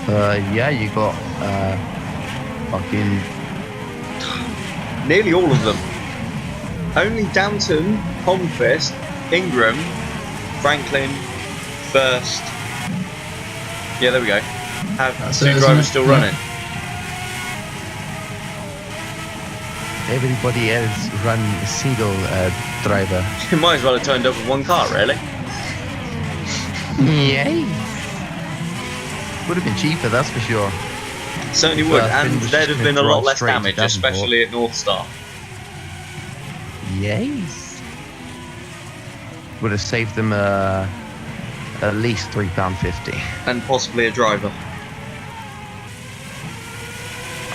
Yeah, you got fucking. Nearly all of them. Only Downton, Holmquist, Ingram, Franklin, Burst. Yeah, there we go. Have That's 2 it, isn't drivers it? still Yeah. running. Everybody else run a single driver. You might as well have turned up with 1 car, really. Yay! Would have been cheaper, that's for sure. Certainly would, Well, and Finn there'd have been a drive lot less straight to damage, Davenport. especially at North Star. Yes. Would have saved them at least £3.50. And possibly a driver.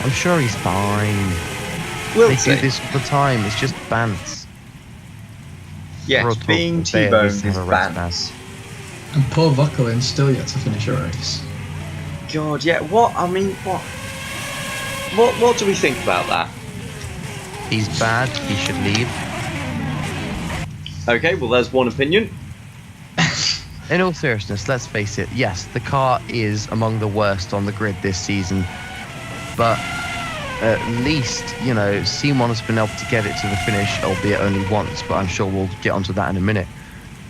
I'm sure he's fine. We'll They see. do this all the time. It's just bants. Yes, We'll talk being about they at T-boned least have is a rest bad. And poor Vuckelin still yet to finish a race. God, yeah, what? I mean, what do we think about that? He's bad. He should leave. Okay, well, there's one opinion. In all seriousness, let's face it. Yes, the car is among the worst on the grid this season, but at least, you know, Simon has been able to get it to the finish, albeit only once, but I'm sure we'll get onto that in a minute.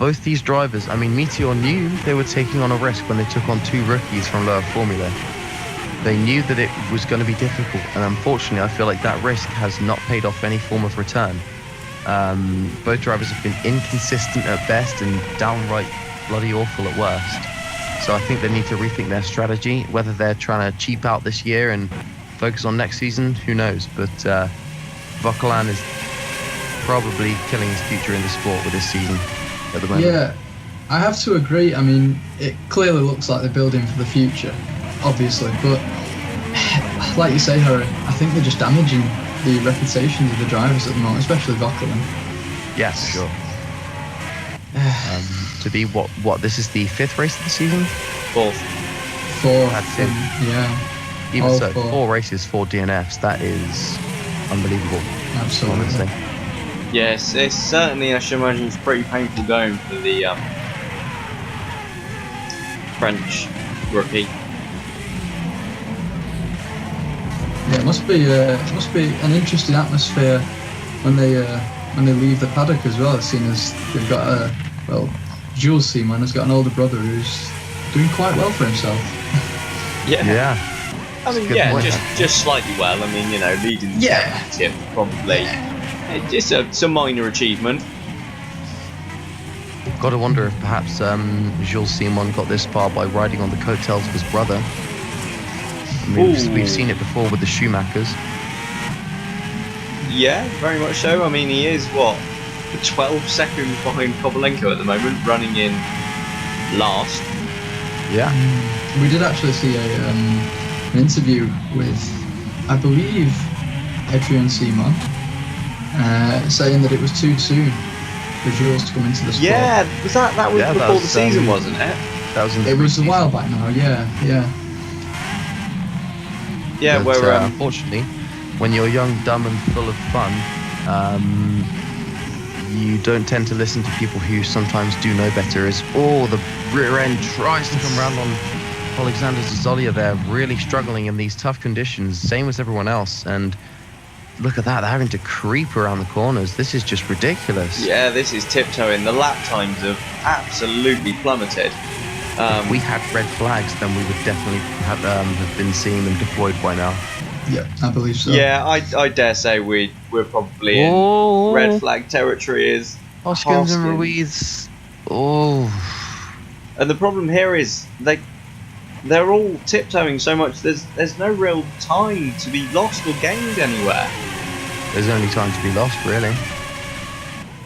both these drivers, I mean, Meteor knew they were taking on a risk when they took on 2 rookies from lower formula. They knew that it was going to be difficult, and unfortunately, I feel like that risk has not paid off any form of return. Both drivers have been inconsistent at best and downright bloody awful at worst. So I think they need to rethink their strategy. Whether they're trying to cheap out this year and focus on next season, who knows? But Vauquelin is probably killing his future in the sport with this season at the moment. Yeah, I have to agree. I mean, it clearly looks like they're building for the future, obviously, but like you say, Harry, I think they're just damaging the reputations of the drivers at the moment, especially Vauquelin. Yes, for sure. To be what this is the 5th race of the season? 4th. 4. That's it. Yeah. Even All so, 4. 4 races, 4 DNFs. That is unbelievable. Absolutely. Honestly. Yes, it's certainly, I should imagine, it's pretty painful going for the French rookie. Yeah, it must be an interesting atmosphere when they leave the paddock as well, seeing as they've got Jules Seaman has got an older brother who's doing quite well for himself. Yeah. I mean, point. just slightly well. I mean, leading the championship probably. It's a minor achievement. Got to wonder if perhaps Jules Simon got this far by riding on the coattails of his brother. I mean, we've seen it before with the Schumachers. Yeah, very much so. I mean, he is 12 seconds behind Kovalenko at the moment, running in last. Yeah. We did actually see an interview with, I believe, Adrian Seaman, saying that it was too soon for Jules to come into the sport. Yeah, that was before the season, wasn't it? That was in the It was a while back now. Yeah. Yeah, but, where unfortunately, when you're young, dumb, and full of fun, you don't tend to listen to people who sometimes do know better. As the rear end tries to come around on Alexander Zazolia, they're really struggling in these tough conditions, same as everyone else. And look at that, they're having to creep around the corners. This is just ridiculous. Yeah, this is tiptoeing. The lap times have absolutely plummeted. If we had red flags, then we would definitely have been seeing them deployed by now. Yeah, I believe so. Yeah, I dare say we're probably in red flag territory. Is Hoskins and Ruiz. Oh. And the problem here is they're all tiptoeing so much. There's no real time to be lost or gained anywhere. There's only time to be lost, really.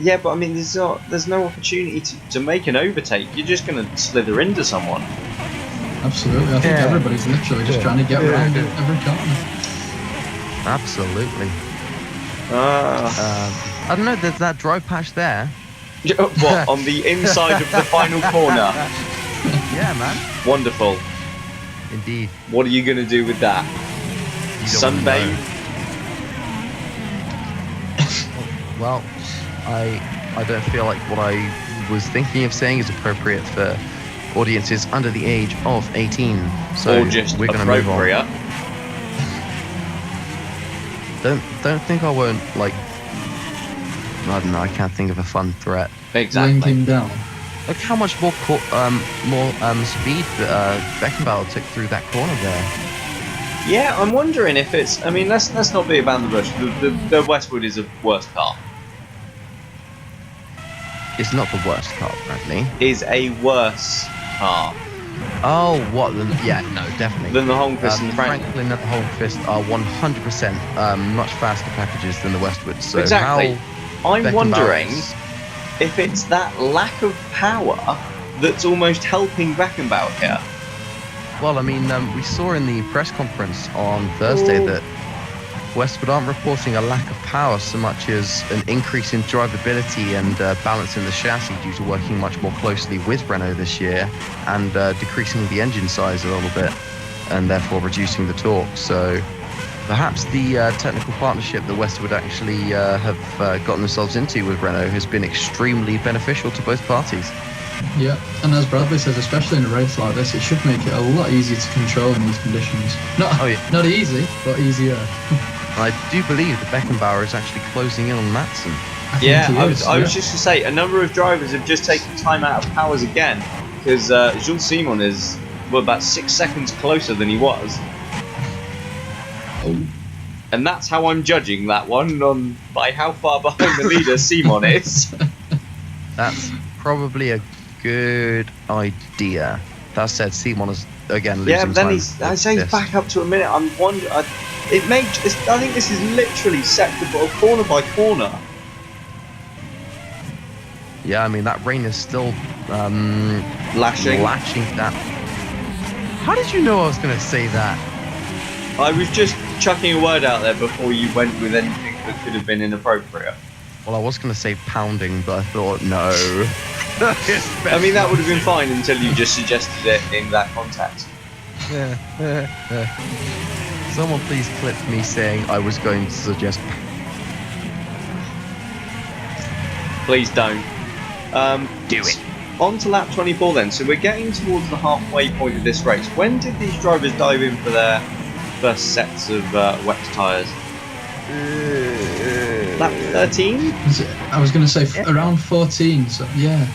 Yeah, but I mean, there's no opportunity to make an overtake. You're just going to slither into someone. Absolutely. I think everybody's literally just trying to get around every corner. Absolutely. I don't know, there's that dry patch there. What, on the inside of the final corner? Yeah, man. Wonderful. Indeed. What are you going to do with that? Sunbathe? Well, I don't feel like what I was thinking of saying is appropriate for audiences under the age of 18. So or just we're going to move on. Don't think I won't, I don't know, I can't think of a fun threat. Exactly. Bring him down. Look how much more speed Beckenbauer took through that corner there. Yeah, I'm wondering if it's. I mean, let's not be about the bush. The Westwood is a worse car. It's not the worst car, apparently. Is a worse car. Oh, what? Yeah, no, definitely. Than the Holmquist and the Franklin and the Holmquist are 100% much faster packages than the Westwood. So exactly. I'm wondering is... if it's that lack of power that's almost helping Beckenbauer here. Well, I mean, we saw in the press conference on Thursday that Westwood aren't reporting a lack of power so much as an increase in drivability and balance in the chassis due to working much more closely with Renault this year and decreasing the engine size a little bit and therefore reducing the torque. So perhaps the technical partnership that Westwood actually have gotten themselves into with Renault has been extremely beneficial to both parties. Yeah, and as Bradley says, especially in a race like this, it should make it a lot easier to control in these conditions. Not easy, but easier. I do believe that Beckenbauer is actually closing in on Matson. Yeah, think he is, I was just to say, a number of drivers have just taken time out of Powers again, because Jules Simon is about 6 seconds closer than he was. Oh. And that's how I'm judging that one, by how far behind the leader Simon is. That's probably a good idea. That said, Simon is again losing Yeah, but then time. I say he's back up to a minute. I'm wondering. I think this is literally sector corner by corner. Yeah, I mean that rain is still Lashing. that. How did you know I was going to say that? I was just chucking a word out there before you went with anything that could have been inappropriate. Well, I was going to say pounding, but I thought no. I mean, that would have been fine until you just suggested it in that context. Someone please clip me saying I was going to suggest. Please don't. Do it. On to lap 24 then. So we're getting towards the halfway point of this race. When did these drivers dive in for their first sets of wet tyres? Lap 13? I was going to say around 14. So yeah.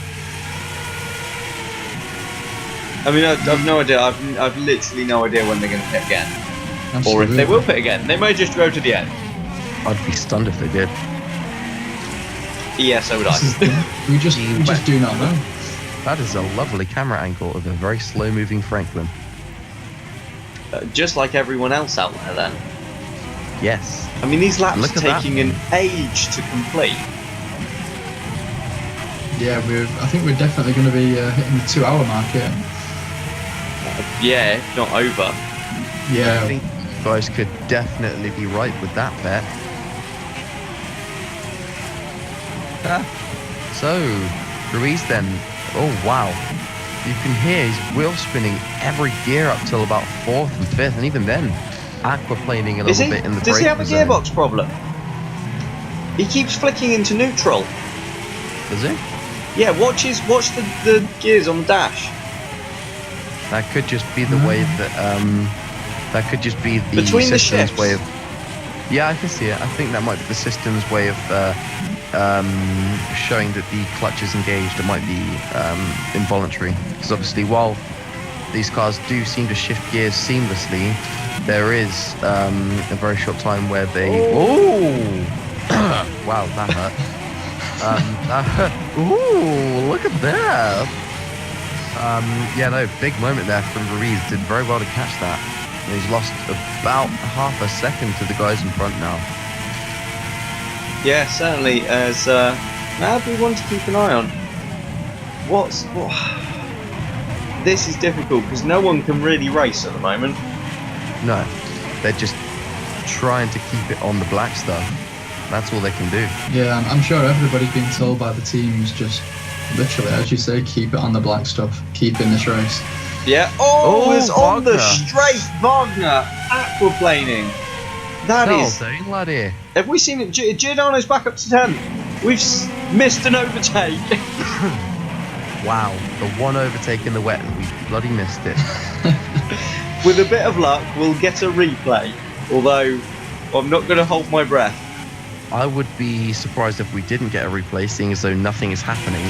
I mean, I've no idea. I've literally no idea when they're going to pit again, Absolutely. or if they will pit again. They may just go to the end. I'd be stunned if they did. Yeah, so would I. We just do not know. That is a lovely camera angle of a very slow-moving Franklin. Just like everyone else out there, then. Yes. I mean, these laps Look are at taking an age to complete. Yeah, I think we're definitely going to be hitting the 2-hour mark here. Yeah, if not over. Yeah. I think you guys could definitely be right with that bet. So, Ruiz then. Oh, wow. You can hear his wheel spinning every gear up till about 4th and 5th, and even then, aquaplaning a little bit in the Does he have a braking zone. gearbox problem? He keeps flicking into neutral. Does he? Yeah, watch the gears on the dash. That could just be the way that could just be the Between the system's shifts. way of. Yeah, I can see it. I think that might be the system's way of showing that the clutch is engaged. It might be involuntary, because obviously while these cars do seem to shift gears seamlessly, there is a very short time where they. Oh! Wow, that hurt. That hurt. Ooh, look at that. Yeah, no, big moment there from Ruiz. Did very well to catch that. And he's lost about half a second to the guys in front now. Yeah, certainly. As now we want to keep an eye on. What? This is difficult because no one can really race at the moment. No, they're just trying to keep it on the black stuff. That's all they can do. Yeah, I'm sure everybody's been told by the teams just literally, as you say, keep it on the black stuff. Keep in this race. Yeah. Oh, it's on the Wagner. straight. Wagner aquaplaning. That Well is. done, laddie. Have we seen it? Giordano's back up to 10th. We've missed an overtake. Wow, the one overtake in the wet, and we bloody missed it. With a bit of luck, we'll get a replay. Although, I'm not going to hold my breath. I would be surprised if we didn't get a replay, seeing as though nothing is happening.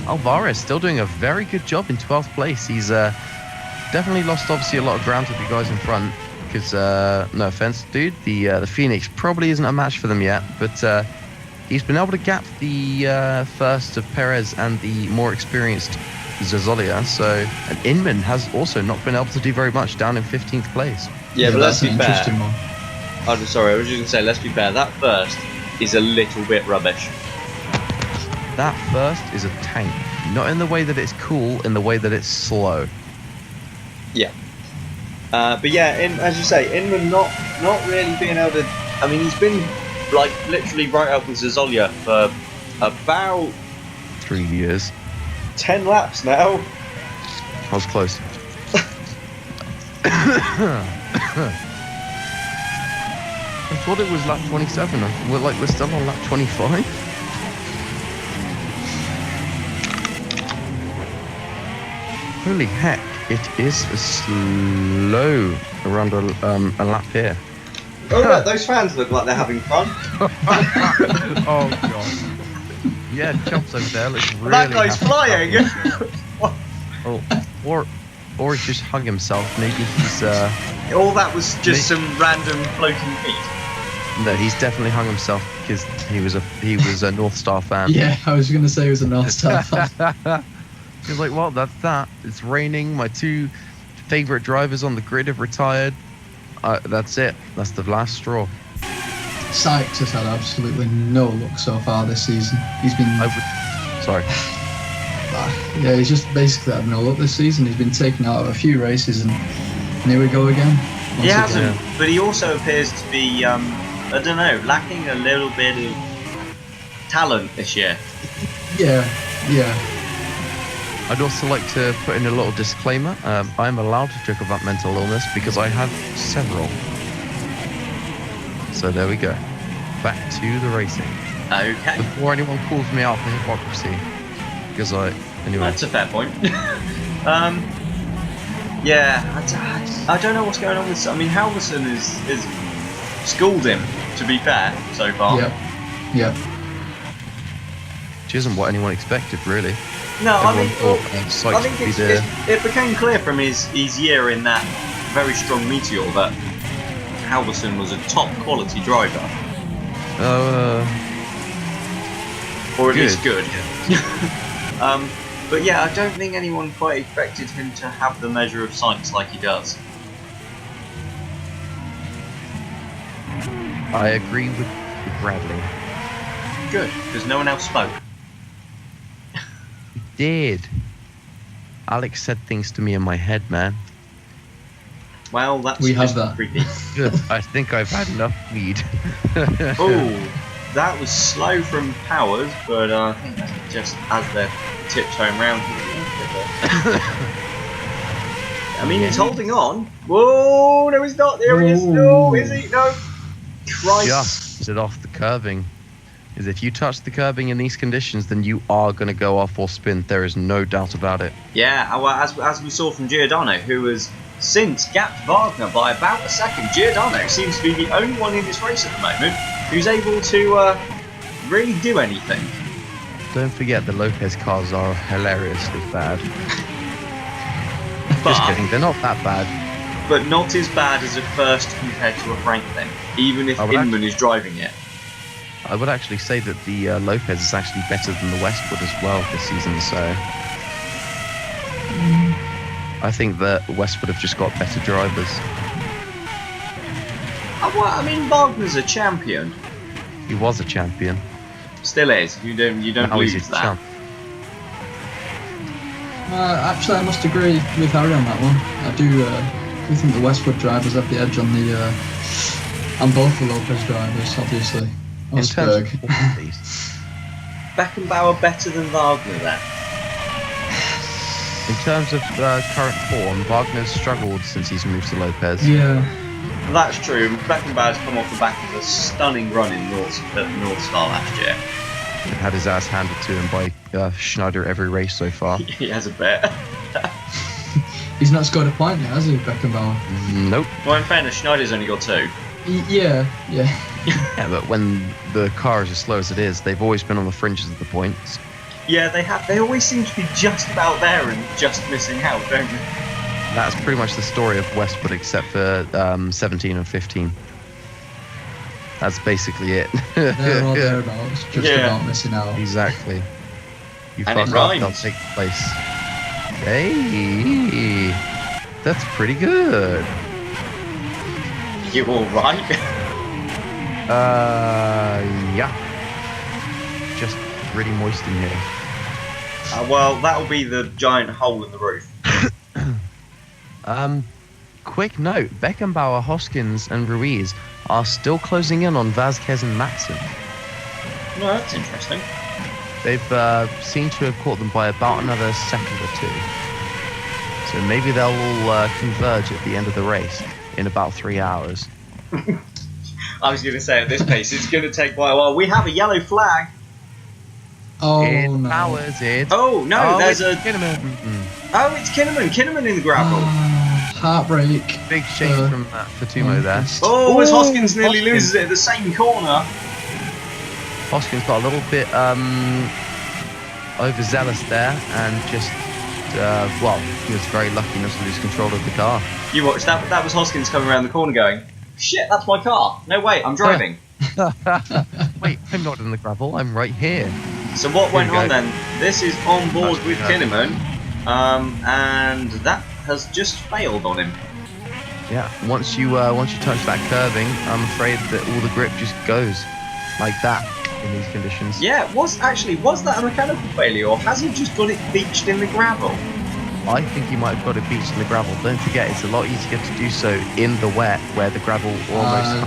Alvarez still doing a very good job in 12th place. He's definitely lost, obviously, a lot of ground to the guys in front. Because, no offense, dude, the Phoenix probably isn't a match for them yet. But he's been able to gap the first of Perez and the more experienced Zazolia. So, and Inman has also not been able to do very much, down in 15th place. Yeah, but let's that's be an fair. interesting one. I'm sorry, I was just going to say, let's be fair. That first is a little bit rubbish. That first is a tank. Not in the way that it's cool, in the way that it's slow. Yeah. But yeah, as you say, Inman not really being able to. I mean, he's been like literally right up with Zazolia for about 3 years. 10 laps now. I was close. I thought it was lap 27. We're still on lap 25. Holy heck, it is slow around a lap here. Oh, look, those fans look like they're having fun. Oh god. Yeah, Chops over there looks really. That guy's flying. Or he's just hung himself. Maybe he's. All that was just some random floating feet. No, he's definitely hung himself because he was a North Star fan. Yeah, I was going to say he was a North Star fan. He's like, well, that's that. It's raining. My two favourite drivers on the grid have retired. That's it. That's the last straw. Sykes has had absolutely no luck so far this season. He's been... Sorry. Yeah, he's just basically had no luck this season. He's been taken out of a few races and here we go again. He hasn't, but he also appears to be, I don't know, lacking a little bit of talent this year. Yeah. I'd also like to put in a little disclaimer. I'm allowed to talk about mental illness because I have several. So there we go. Back to the racing. Okay. Before anyone calls me out for hypocrisy. Because anyway. That's a fair point. Yeah, I don't know what's going on with... I mean, Halverson is schooled him, to be fair, so far. Yep. Which isn't what anyone expected, really. No, I mean, I think it became clear from his year in that very strong Meteor that Halverson was a top quality driver. Or at least good. Yeah. But yeah, I don't think anyone quite expected him to have the measure of Sykes like he does. I agree with Bradley. Good, because no one else spoke. He did. Alex said things to me in my head, man. Well, that's we have just that. creepy. Good. I think I've had enough weed. Oh, that was slow from Powers, but I think that's just as they're tiptoeing round. I mean, he's holding on. Whoa, no, he's not. There he is. No, is he? No. Christ. Just it off the curving. Is if you touch the curbing in these conditions, then you are going to go off or spin. There is no doubt about it. Yeah, well, as we saw from Giordano, who has since gapped Wagner by about a second. Giordano seems to be the only one in this race at the moment who's able to really do anything. Don't forget the Lopez cars are hilariously bad. But, just kidding, they're not that bad. But not as bad as a first compared to a Franklin, even if Inman is driving it. I would actually say that the Lopez is actually better than the Westwood as well this season, so... I think that Westwood have just got better drivers. Well, I mean, Wagner's a champion. He was a champion. Still is. You don't Now he's lose a that. champ. Actually, I must agree with Harry on that one. I do think the Westwood drivers have the edge on both the Lopez drivers, obviously. In terms of Osberg. qualities. Beckenbauer better than Wagner then? In terms of current form, Wagner's struggled since he's moved to Lopez. Yeah. That's true. Beckenbauer's come off the back of a stunning run in North Star last year. And had his ass handed to him by Schneider every race so far. He has a bit. He's not scored a point yet, has he, Beckenbauer? Nope. Well, in fairness, Schneider's only got 2. Yeah. Yeah, but when the car is as slow as it is, they've always been on the fringes of the points. Yeah, they have. They always seem to be just about there and just missing out, don't they? That's pretty much the story of Westwood, except for 17 and 15. That's basically it. They're all thereabouts, just about missing out. Exactly. You And fuck it off, rhymes. they'll take place. Hey, that's pretty good. You alright? Yeah. Just really moist in here. Well, that'll be the giant hole in the roof. Quick note, Beckenbauer, Hoskins and Ruiz are still closing in on Vasquez and Matson. No, that's interesting. They've seemed to have caught them by about another second or two. So maybe they'll all converge at the end of the race in about 3 hours. I was going to say, at this pace, it's going to take quite a while. We have a yellow flag. Oh, In no. Powers, it's... Oh, no, there's it's a... Kinnaman. Oh, it's Kinnaman. Kinnaman in the gravel. heartbreak. Big shame from Fatumo there. Oh, as Hoskins nearly Hoskins. loses it at the same corner. Hoskins got a little bit overzealous there and just, well, he was very lucky not to lose control of the car. You watch that. That was Hoskins coming around the corner going, shit, that's my car. No, wait, I'm driving. Wait, I'm not in the gravel, I'm right here. So what went Here we on go. then? This is on board That's with good. Kinnaman, and that has just failed on him. Yeah, once you touch that curving, I'm afraid that all the grip just goes like that in these conditions. Yeah, was that a mechanical failure, or has he just got it beached in the gravel? I think you might have got it beached in the gravel. Don't forget, it's a lot easier to do so in the wet where the gravel almost...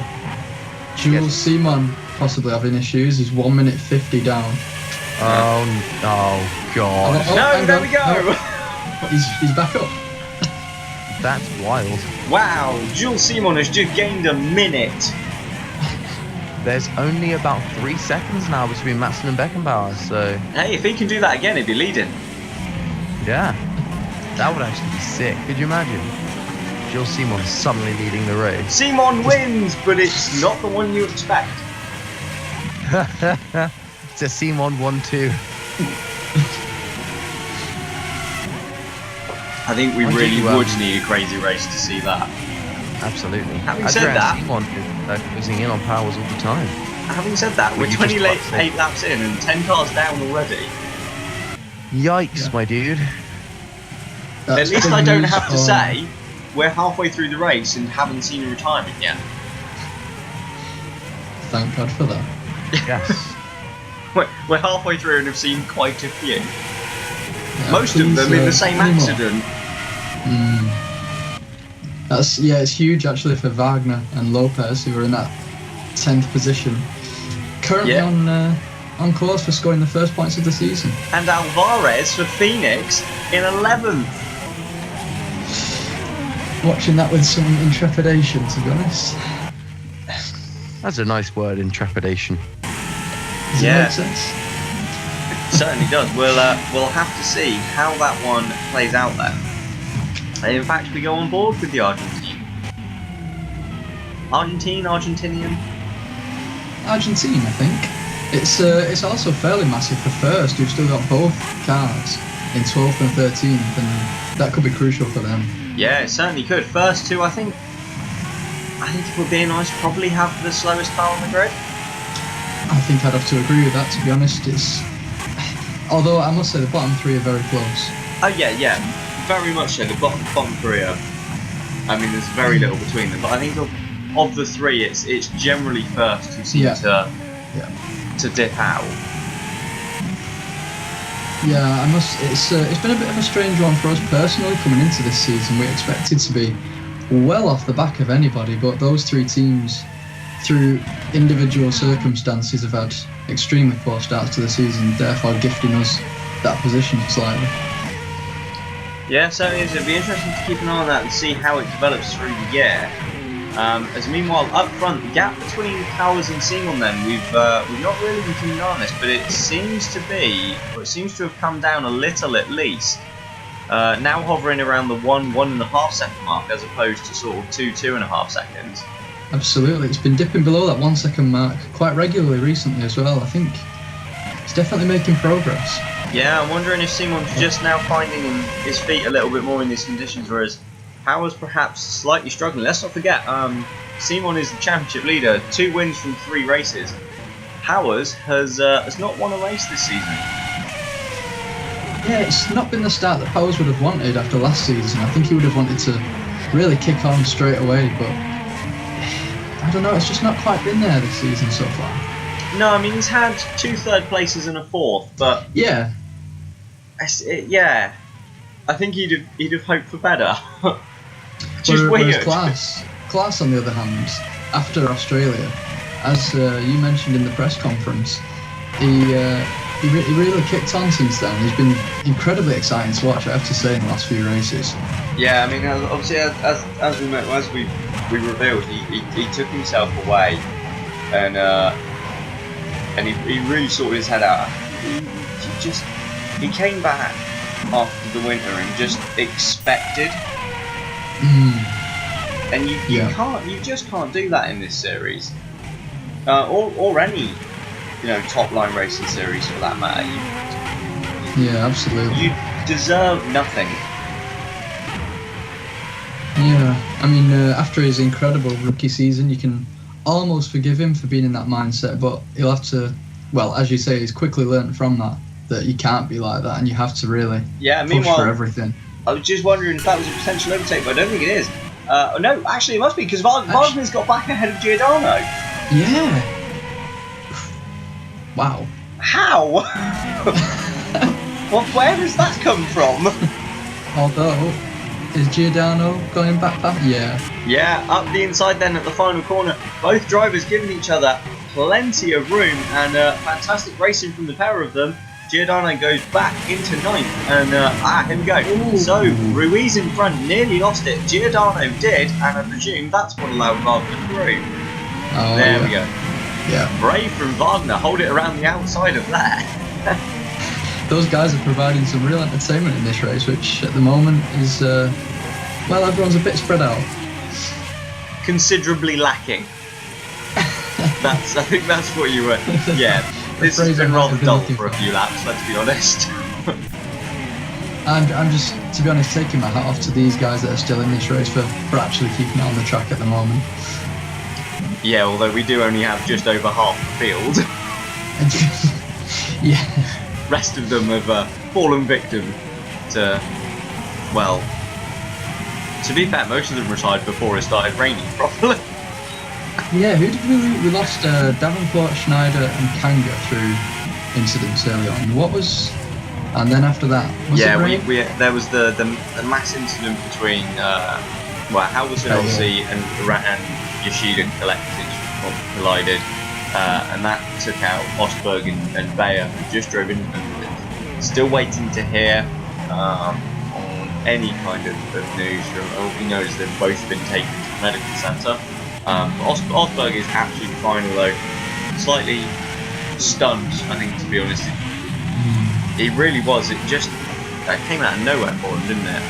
Jules Simon possibly having issues. He's 1 minute 50 down. Oh God. Oh, No, hang there on. we go. No, he's back up. That's wild. Wow, Jules Simon has just gained a minute. There's only about 3 seconds now between Matson and Beckenbauer, so Hey, if he can do that again, he'd be leading. yeah. That would actually be sick. Could you imagine? Jules Simon suddenly leading the race. Simon wins, but it's not the one you expect. It's a Simon 1-2. I think we Why really did you, would need a crazy race to see that. Absolutely. Having said that- Simon is closing in on powers all the time. Having said that, Well, we're you just 28 laps in and 10 cars down already. Yikes, Yeah. my dude. That's At least big I don't news have to on- say we're halfway through the race and haven't seen a retirement yet. Thank God for that. Yes. We're halfway through and have seen quite a few. Yeah, Most of please, them in the same any more? accident. It's huge actually for Wagner and Lopez, who are in that 10th position. Currently Yeah. on course for scoring the first points of the season. And Alvarez for Phoenix in 11th. Watching that with some intrepidation, to be honest. That's a nice word, intrepidation. Does Yeah. it make sense? It certainly does. We'll have to see how that one plays out then. And in fact, we go on board with the Argentinian. Argentinian? Argentine, I think. It's also fairly massive for first, who've still got both cars in 12th and 13th, and that could be crucial for them. Yeah, it certainly could. First two, I think if we're being honest, probably have the slowest car on the grid. I think I'd have to agree with that, to be honest. Although I must say the bottom three are very close. Oh yeah, very much so. The bottom three are. I mean, there's very little between them, but I think of the three, it's generally first who seem to dip out. Yeah, it's been a bit of a strange one for us personally coming into this season. We expected to be well off the back of anybody, but those three teams, through individual circumstances, have had extremely poor starts to the season, therefore gifting us that position slightly. Yeah, so it'll be interesting to keep an eye on that and see how it develops through the year. As meanwhile, up front, the gap between Powers and Simon, then we've not really been keeping an eye on this, but it seems to have come down a little at least. Now hovering around the 1.5 second mark as opposed to sort of 2.5 seconds. Absolutely, it's been dipping below that 1 second mark quite regularly recently as well. I think it's definitely making progress. Yeah, I'm wondering if Simon's just now finding his feet a little bit more in these conditions, whereas Powers perhaps slightly struggling. Let's not forget, Simon is the championship leader, 2 wins from 3 races. Powers has not won a race this season. Yeah, it's not been the start that Powers would have wanted after last season. I think he would have wanted to really kick on straight away, but I don't know, it's just not quite been there this season so far. No, I mean, he's had 2 third places and a 4th, but Yeah, I think he'd have hoped for better. Just whereas weird. Class on the other hand, after Australia, as you mentioned in the press conference, he really kicked on since then. He's been incredibly exciting to watch, I have to say, in the last few races. Yeah, I mean, obviously, as we revealed, he took himself away, and he really sorted his head out. He came back after the winter and just expected And you just can't do that in this series, or any top line racing series for that matter. Yeah, absolutely. You deserve nothing. Yeah, I mean, after his incredible rookie season, you can almost forgive him for being in that mindset, but he'll have to, well, as you say, he's quickly learned from that you can't be like that, and you have to really push for everything. I was just wondering if that was a potential overtake, but I don't think it is. No, actually it must be, because Wagner's got back ahead of Giordano. Yeah. Wow. How? Well, where does that come from? Although, is Giordano going back? Yeah, up the inside then at the final corner. Both drivers giving each other plenty of room, and fantastic racing from the pair of them. Giordano goes back into ninth, and here we go. Ooh. So Ruiz in front nearly lost it. Giordano did, and I presume that's what allowed Wagner through. Oh, there we go. Yeah. Brave from Wagner, hold it around the outside of there. Those guys are providing some real entertainment in this race, which at the moment is, well, everyone's a bit spread out. Considerably lacking. I think that's what you were. Yeah, this has been rather dull for a few laps, let's be honest. I'm just, to be honest, taking my hat off to these guys that are still in this race for actually keeping it on the track at the moment. Yeah, although we do only have just over half the field. Yeah. Rest of them have fallen victim to, well, to be fair, most of them retired before it started raining properly. Yeah, who did we lose? We lost Davenport, Schneider and Kanga through incidents early on. And then after that, there was the mass incident between Halverson LC and Yoshida collided, and that took out Osberg and Bayer, who just drove in, and still waiting to hear on any kind of news. From all we know is they've both been taken to the medical centre. Osberg is absolutely fine, although slightly stunned, I think, to be honest. He really was. That came out of nowhere for him, didn't it?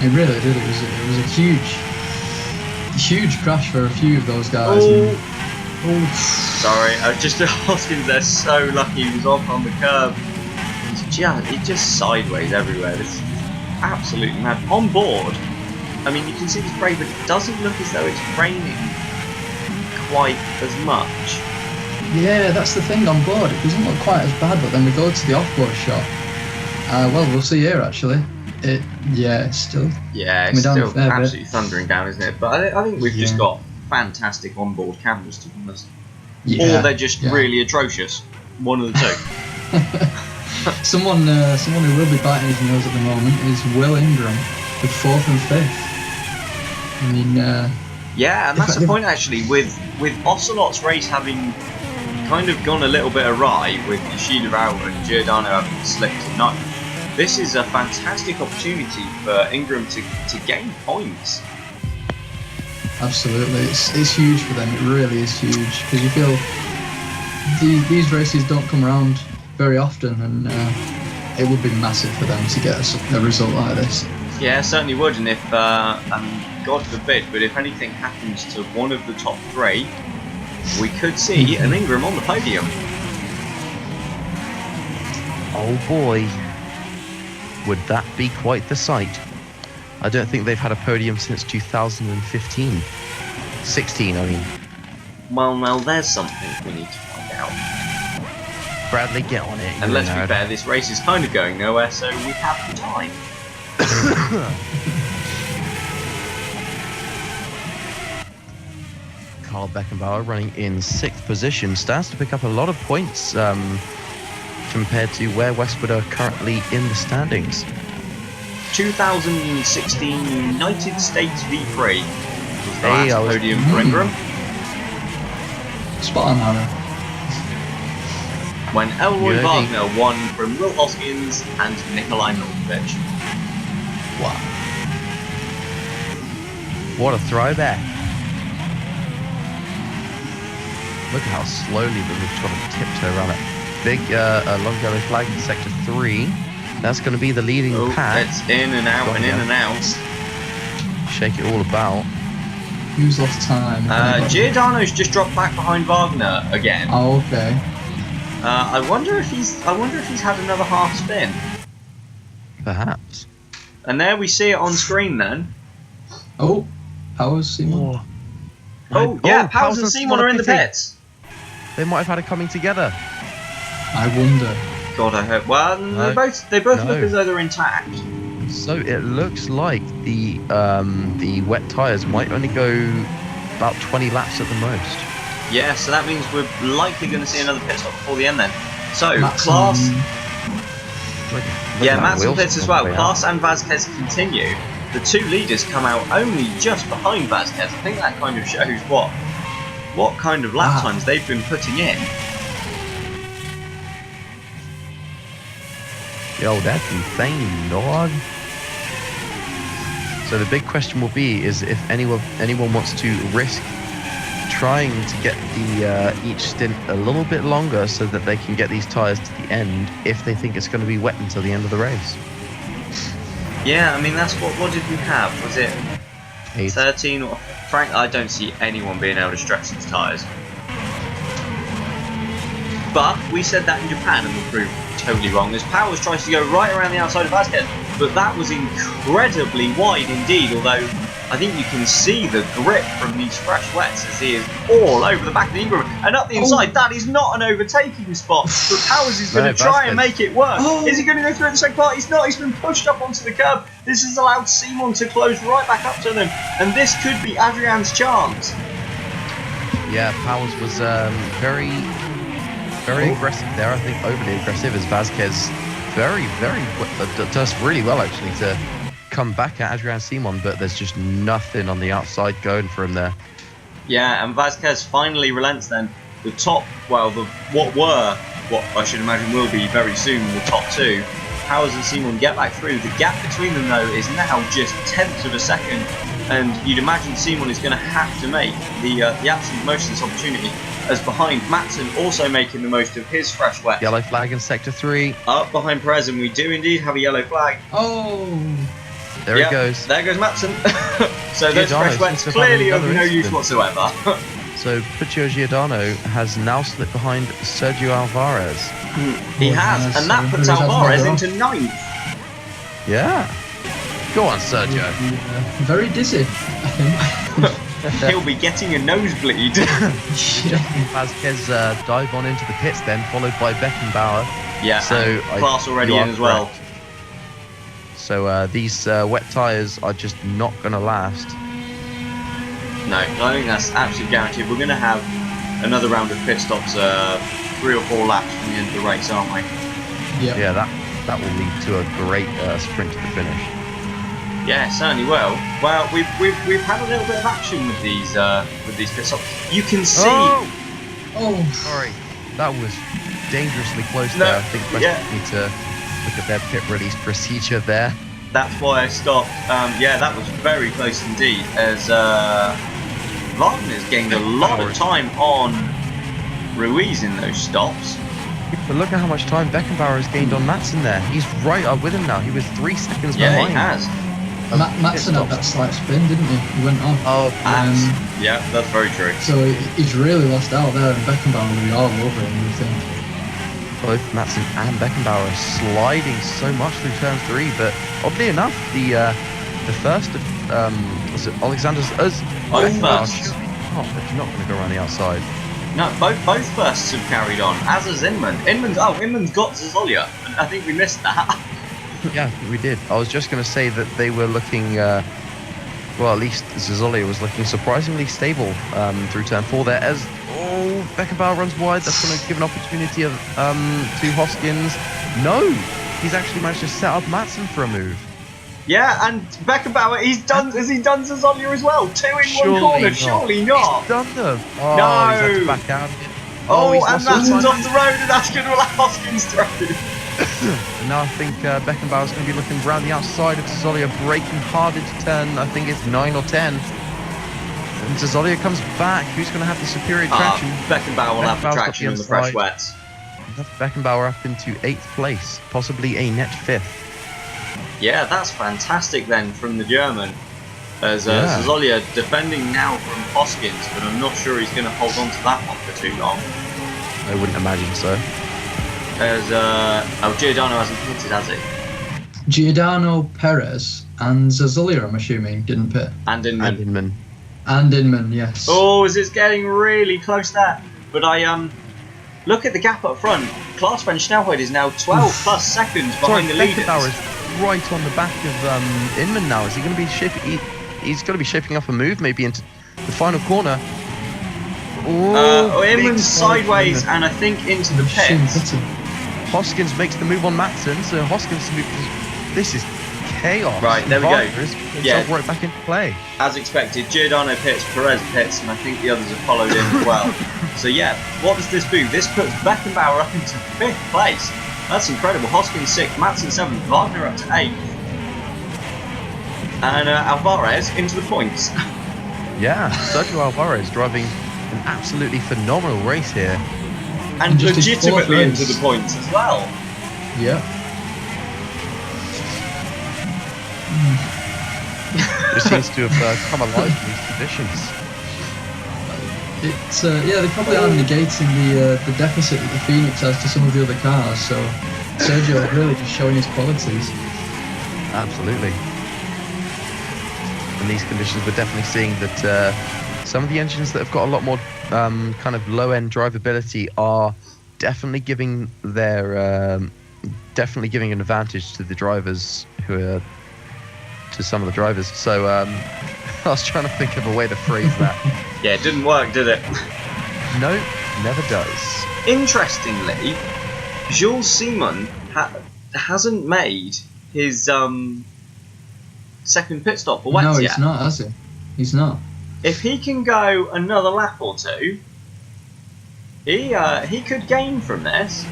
It really did. It was a huge crash for a few of those guys. Sorry, I was just Hoskins. They're so lucky he was off on the curb. It's just sideways everywhere. This is absolutely mad. On board, I mean, you can see the spray, but it doesn't look as though it's raining quite as much. Yeah, that's the thing on board. It doesn't look quite as bad, but then we go to the off-board shot. Well, we'll see here actually. It's still. Yeah, it's still absolutely thundering down, isn't it? But I think we've just got fantastic on-board cameras, to be honest. Yeah, or they're just really atrocious. One of the two. Someone who will be biting his nose at the moment is Will Ingram, with 4th and 5th. I mean. Yeah, and that's the point actually. With Ocelot's race having kind of gone a little bit awry, with Yoshida out and Giordano having slipped to ninth, this is a fantastic opportunity for Ingram to gain points. Absolutely, it's huge for them. It really is huge, because you feel these races don't come around very often, and it would be massive for them to get a result like this. Yeah, it certainly would, and if God forbid, but if anything happens to one of the top three, we could see an Ingram on the podium. Oh boy, would that be quite the sight. I don't think they've had a podium since 2015. 16, I mean. Well, now there's something we need to find out. Bradley, get on it. And let's be fair, this race is kind of going nowhere, so we have the time. Carl Beckenbauer running in 6th position, stands to pick up a lot of points compared to where Westwood are currently in the standings. 2016 United States V-Prix was the last podium for Ingram. Spot on, Hannah. When Elroy Wagner won from Will Hoskins and Nikolai Milkovic. Wow. What a throwback. Look at how slowly they've got to tiptoe around it. Big long yellow flag in sector 3. That's going to be the leading pack. It's in and out and in and out. shake it all about. Who's lost time? Giordano's just dropped back behind Wagner again. Oh, okay. I wonder if he's had another half spin. Perhaps. And there we see it on screen then. Oh, Powers, Simon. Oh yeah, Powers and Simon are in the pits. They might have had it coming together. I wonder. God, I hope. Well, they both look as though they're intact. So it looks like the wet tyres might only go about 20 laps at the most. Yeah, so that means we're likely going to see another pit stop before the end then. So, Matson. Klaas... Look Yeah, at that Matson wheel pits as spin well. way Klaas out. and Vasquez continue. The two leaders come out only just behind Vasquez. I think that kind of shows what kind of lap times they've been putting in. Yo, that's insane, dog. So the big question will be is if anyone wants to risk trying to get the each stint a little bit longer so that they can get these tyres to the end if they think it's going to be wet until the end of the race. Yeah, I mean, that's what did we have? Was it 8. 13 or... Frank, I don't see anyone being able to stretch these tyres. But we said that in Japan and we proved totally wrong as Powers tries to go right around the outside of Vasquez, but that was incredibly wide indeed, although I think you can see the grip from these fresh wets as he is all over the back of the Ingram and up the inside. That is not an overtaking spot, but Powers is going to try and make it work. Is he going to go through at the second part? He's not. He's been pushed up onto the curb. This has allowed Simon to close right back up to them, and this could be Adrian's chance. Yeah, Powers was very aggressive there. I think overly aggressive as Vasquez does really well actually to come back at Adrian Simon, but there's just nothing on the outside going for him there. Yeah, and Vasquez finally relents then. The top, well, what I should imagine will be very soon the top two. Powers and Simon get back through. The gap between them though is now just tenths of a second, and you'd imagine Simon is going to have to make the absolute most of this opportunity. As behind Matson also making the most of his fresh wet. Yellow flag in sector 3. Up behind Perez, and we do indeed have a yellow flag. Oh, there he goes. There goes Matson. So those fresh wets clearly of no use whatsoever. So Puccio Giordano has now slipped behind Sergio Alvarez. He has, and that puts Alvarez into 9th. Yeah. Go on, Sergio. Very dizzy, I think. He'll be getting a nosebleed. Vasquez dive on into the pits then, followed by Beckenbauer. Yeah, so Klaas already in as well. Correct. So these wet tyres are just not going to last. No, I think that's absolutely guaranteed. We're going to have another round of pit stops, 3 or 4 laps from the end of the race, aren't we? Yep. Yeah, that will lead to a great sprint to the finish. Yeah, certainly will. Well, we've had a little bit of action with these pit stops. You can see. Oh, sorry, that was dangerously close there. I think we need to look at their pit release procedure there. That's why I stopped. Yeah, that was very close indeed. As Wagner's gained a lot of time on Ruiz in those stops. But look at how much time Beckenbauer has gained on Matson there. He's right up with him now. He was 3 seconds behind. Yeah, he has. Matson had that slight spin, didn't he? He went off. Oh, yeah, that's very true. So he's really lost out there, and Beckenbauer will be all over him, I think. Both Matson and Beckenbauer are sliding so much through turn 3, but oddly enough, the first of was it Alexander's both firsts. Oh, they're not going to go around the outside. No, both firsts have carried on. As has Inman. Inman's got Zazolia. I think we missed that. Yeah, we did. I was just going to say that they were looking, well, at least Zazolia was looking surprisingly stable through turn 4 there. As Beckenbauer runs wide, that's going to give an opportunity of to Hoskins. No, he's actually managed to set up Matson for a move. Yeah, and Beckenbauer, has he done Zazolia as well? 2 in 1 corner, surely not. He's done them. Oh, no. He's had to back out. And Matson's off the road, and that's going to allow Hoskins through. And now I think Beckenbauer's going to be looking around the outside of Zazolia, braking hard into turn, I think it's 9 or 10. And Zazolia comes back. Who's going to have the superior traction? Beckenbauer will have the traction on the fresh wets. That's Beckenbauer up into 8th place, possibly a net 5th. Yeah, that's fantastic then from the German. As Zazolia defending now from Hoskins, but I'm not sure he's going to hold on to that one for too long. I wouldn't imagine so. As Giordano hasn't pitted, has he? Giordano, Perez, and Zazulia, I'm assuming, didn't pit. And Inman. And Inman, yes. Oh, is it getting really close there? But I look at the gap up front. Klaas van Snelheid is now 12 plus seconds behind the leaders. Beckenbauer is right on the back of Inman now. Is he going to be shaping? He's going to be shaping up a move maybe into the final corner. Inman's sideways and I think into the pits. Hoskins makes the move on Matson, so Hoskins this is chaos. Right, there we go. Yeah, right back into play. As expected, Giordano pits, Perez pits, and I think the others have followed in as well. So yeah, what does this do? This puts Beckenbauer up into 5th place. That's incredible. Hoskins 6th, Matson 7th, Wagner up to 8th. And Alvarez into the points. Yeah, Sergio Alvarez driving an absolutely phenomenal race here. And legitimately into the points as well. Yeah. It seems to have come alive in these conditions. It's they probably are negating the deficit that the Phoenix has to some of the other cars. So Sergio is really just showing his qualities. Absolutely. In these conditions, we're definitely seeing that some of the engines that have got a lot more kind of low-end drivability are definitely giving an advantage to the drivers who are to some of the drivers. So I was trying to think of a way to phrase that. Yeah, it didn't work, did it? No, never does. Interestingly, Jules Simon hasn't made his second pit stop for Wets yet. No, he's not, has he? He's not. If he can go another lap or two, he could gain from this.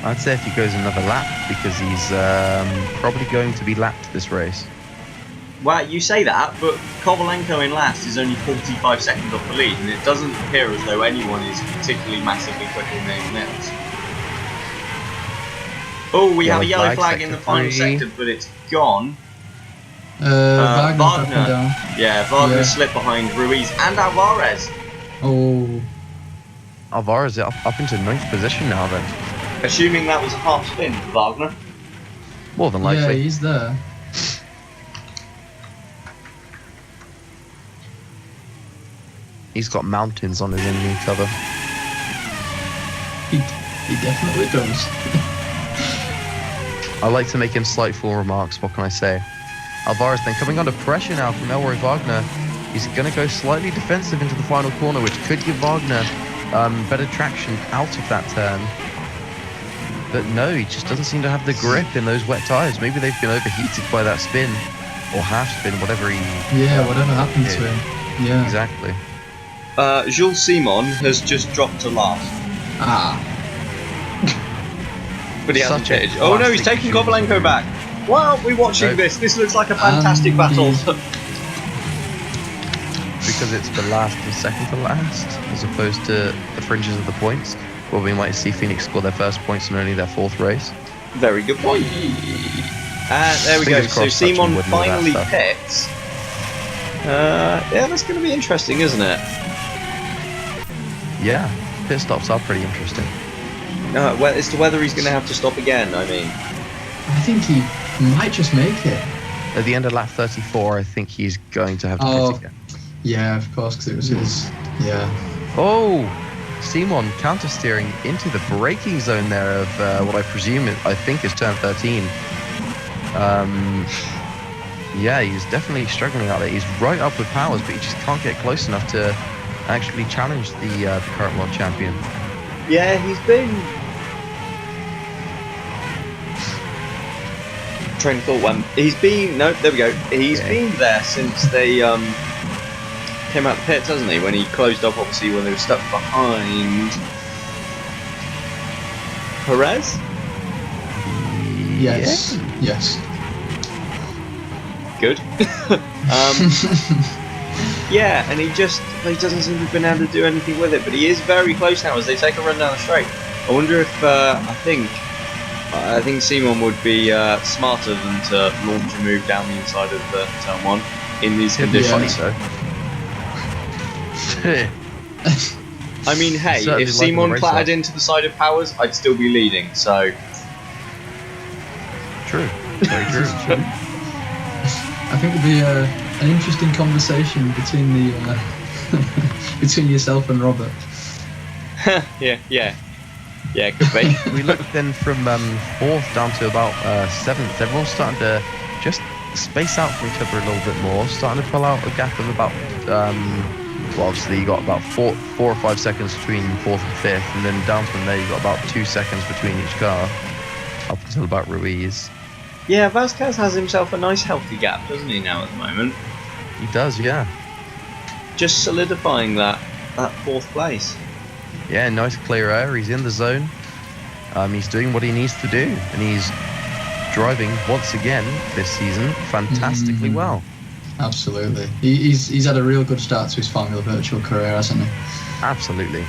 I'd say if he goes another lap, because he's probably going to be lapped this race. Well, you say that, but Kovalenko in last is only 45 seconds off the lead, and it doesn't appear as though anyone is particularly massively quicker than anyone else. Oh, we have a yellow flag in the final sector, but it's gone. Wagner's up and down. Yeah, Wagner slipped behind Ruiz and Alvarez. Oh. Alvarez is up into 9th position now then. Assuming that was a half spin for Wagner. More than likely. Yeah, he's there. He's got mountains on his engine cover. He definitely does. I like to make him slight full remarks, what can I say? Alvarez then coming under pressure now from Elroy Wagner. He's going to go slightly defensive into the final corner, which could give Wagner better traction out of that turn. But no, he just doesn't seem to have the grip in those wet tyres. Maybe they've been overheated by that spin, or half spin, whatever he... Yeah, whatever happened to him. Yeah. Exactly. Jules Simon has just dropped to last. But he hasn't changed. Oh no, he's taking Kovalenko back. While we're watching this, this looks like a fantastic battle. Because it's the last and second to last, as opposed to the fringes of the points, where we might see Phoenix score their first points in only their 4th race. Very good point. There we go. So Simon finally pits. Yeah, that's going to be interesting, isn't it? Yeah, pit stops are pretty interesting. Well, as to whether he's going to have to stop again, I mean. I think he might just make it. At the end of lap 34, I think he's going to have to pit again. Yeah, of course, because it was his. Yeah. Oh, Simon counter-steering into the braking zone there of what I think is turn 13. Yeah, he's definitely struggling out there. He's right up with powers, but he just can't get close enough to actually challenge the current world champion. Yeah, he's been... Train of thought one. He's been... No, there we go. He's been there since they came out the pits, hasn't he? When he closed up, obviously, when they were stuck behind... Perez? Yes. Yeah. Yes. Good. Yeah, and he doesn't seem to have been able to do anything with it, but he is very close now as they take a run down the straight. I wonder if I think Simon would be smarter than to launch a move down the inside of the turn 1. in these It'd be funny, conditions. though. I mean, hey, Certainly if like the Simon race clattered lap. into the side of Powers, I'd still be leading. So True. Very true. I think it'd be an interesting conversation between the between yourself and Robert. yeah, could be. We looked then from 4th down to about 7th. Everyone's starting to just space out from each other a little bit more, starting to pull out a gap of about well, obviously you got about 4 or 5 seconds between 4th and 5th, and then down from there you got about 2 seconds between each car up until about Ruiz. Yeah, Vasquez has himself a nice healthy gap, doesn't he, now at the moment? He does, yeah. Just solidifying that 4th place. Yeah, nice clear air. He's in the zone. He's doing what he needs to do, and he's driving once again this season fantastically well. Absolutely. He's had a real good start to his Formula Virtual career, hasn't he? Absolutely.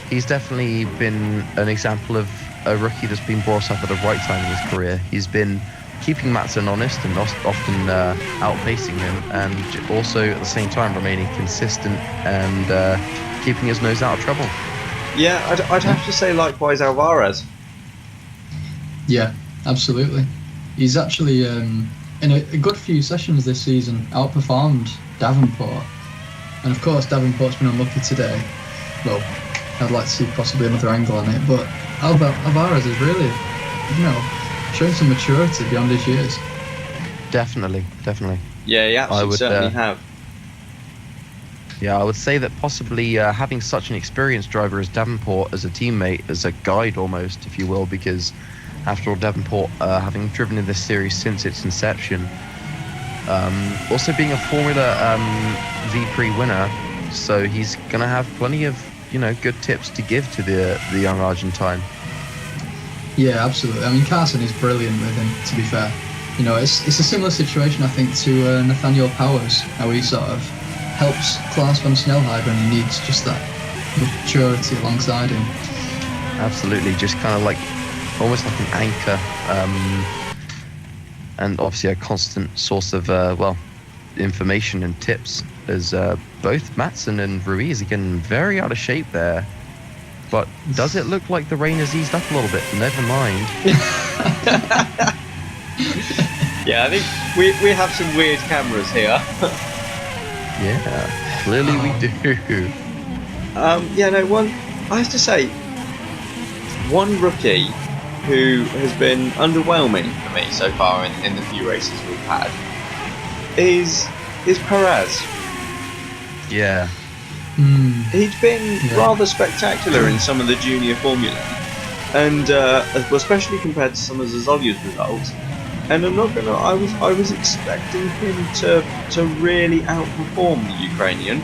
He's definitely been an example of a rookie that's been brought up at the right time in his career. He's been keeping Matson honest and often outpacing him, and also at the same time remaining consistent and keeping his nose out of trouble. Yeah, I'd have to say likewise Alvarez. Yeah, absolutely. He's actually, in a good few sessions this season, outperformed Davenport. And of course, Davenport's been unlucky today. Well, I'd like to see possibly another angle on it, but Alvarez is really, showing some maturity beyond his years. Definitely. Yeah, he absolutely would, certainly have. Yeah, I would say that possibly having such an experienced driver as Davenport as a teammate, as a guide almost, if you will, because after all, Davenport, having driven in this series since its inception, also being a Formula V-Prix winner, so he's going to have plenty of good tips to give to the young Argentine. Yeah, absolutely. I mean, Carson is brilliant with him, to be fair. It's a similar situation, I think, to Nathaniel Powers, how he sort of helps Klaas van Snelheid when he needs just that maturity alongside him. Absolutely, just kind of like almost like an anchor, and obviously a constant source of information and tips, as both Matson and Ruiz are getting very out of shape there. But does it look like the rain has eased up a little bit? Never mind. Yeah, I think we have some weird cameras here. Yeah, clearly we do. I have to say, one rookie who has been underwhelming for me so far in the few races we've had is Perez. Yeah. He'd been rather spectacular in some of the junior formula, and especially compared to some of Zazolia's results. And I'm not gonna. I was expecting him to really outperform the Ukrainian.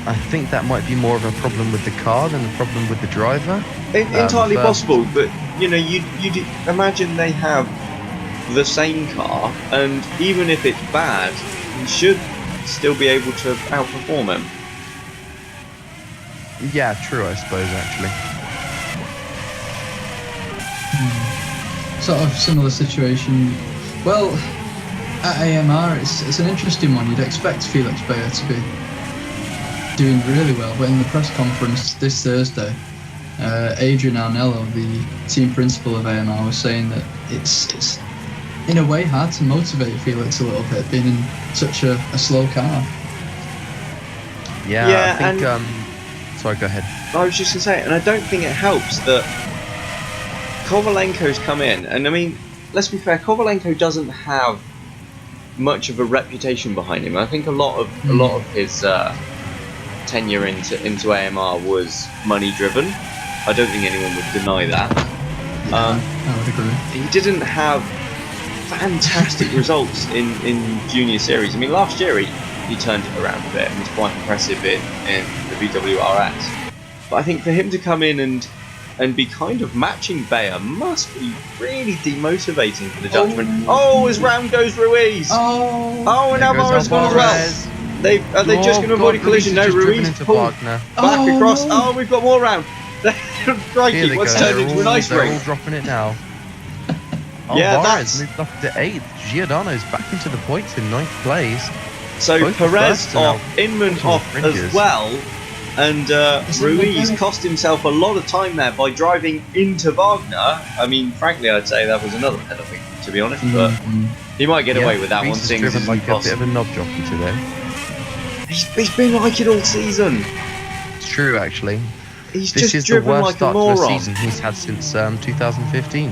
I think that might be more of a problem with the car than a problem with the driver. Entirely possible, but you'd imagine they have the same car, and even if it's bad, he should still be able to outperform him. Yeah, true, I suppose, actually. Sort of similar situation. Well, at AMR, it's an interesting one. You'd expect Felix Bayer to be doing really well, but in the press conference this Thursday, Adrian Arnello, the team principal of AMR, was saying that it's in a way hard to motivate Felix a little bit, being in such a slow car. Yeah, I think... sorry, go ahead. I was just going to say, and I don't think it helps that Kovalenko's come in, and I mean, let's be fair, Kovalenko doesn't have much of a reputation behind him. I think a lot of his tenure into AMR was money driven. I don't think anyone would deny that. I would agree. He didn't have fantastic results in junior series. I mean, last year he turned it around a bit and was quite impressive in the VWRS. But I think for him to come in and be kind of matching Bayer must be really demotivating for the judgment. Oh, as round goes Ruiz! Oh, and Alvarez won as well. Are they just going to avoid a collision? No, Ruiz pulled back across. No. Oh, we've got more round. Crikey, what's turned into an ice They're rink? all dropping it now. Alvarez moved up to 8th. Giordano's back into the points in 9th place. So Both the Perez first are off, Inman now off fringes. as well, and Ruiz cost himself a lot of time there by driving into Wagner. I mean, frankly, I'd say that was another penalty, to be honest, but he might get away with that Reece one, has seeing as driven it's like a Newcastle. bit of a knob jockey today. He's been like it all season. It's true, actually. He's This just is the driven worst like a start to a moron. season he's had since 2015.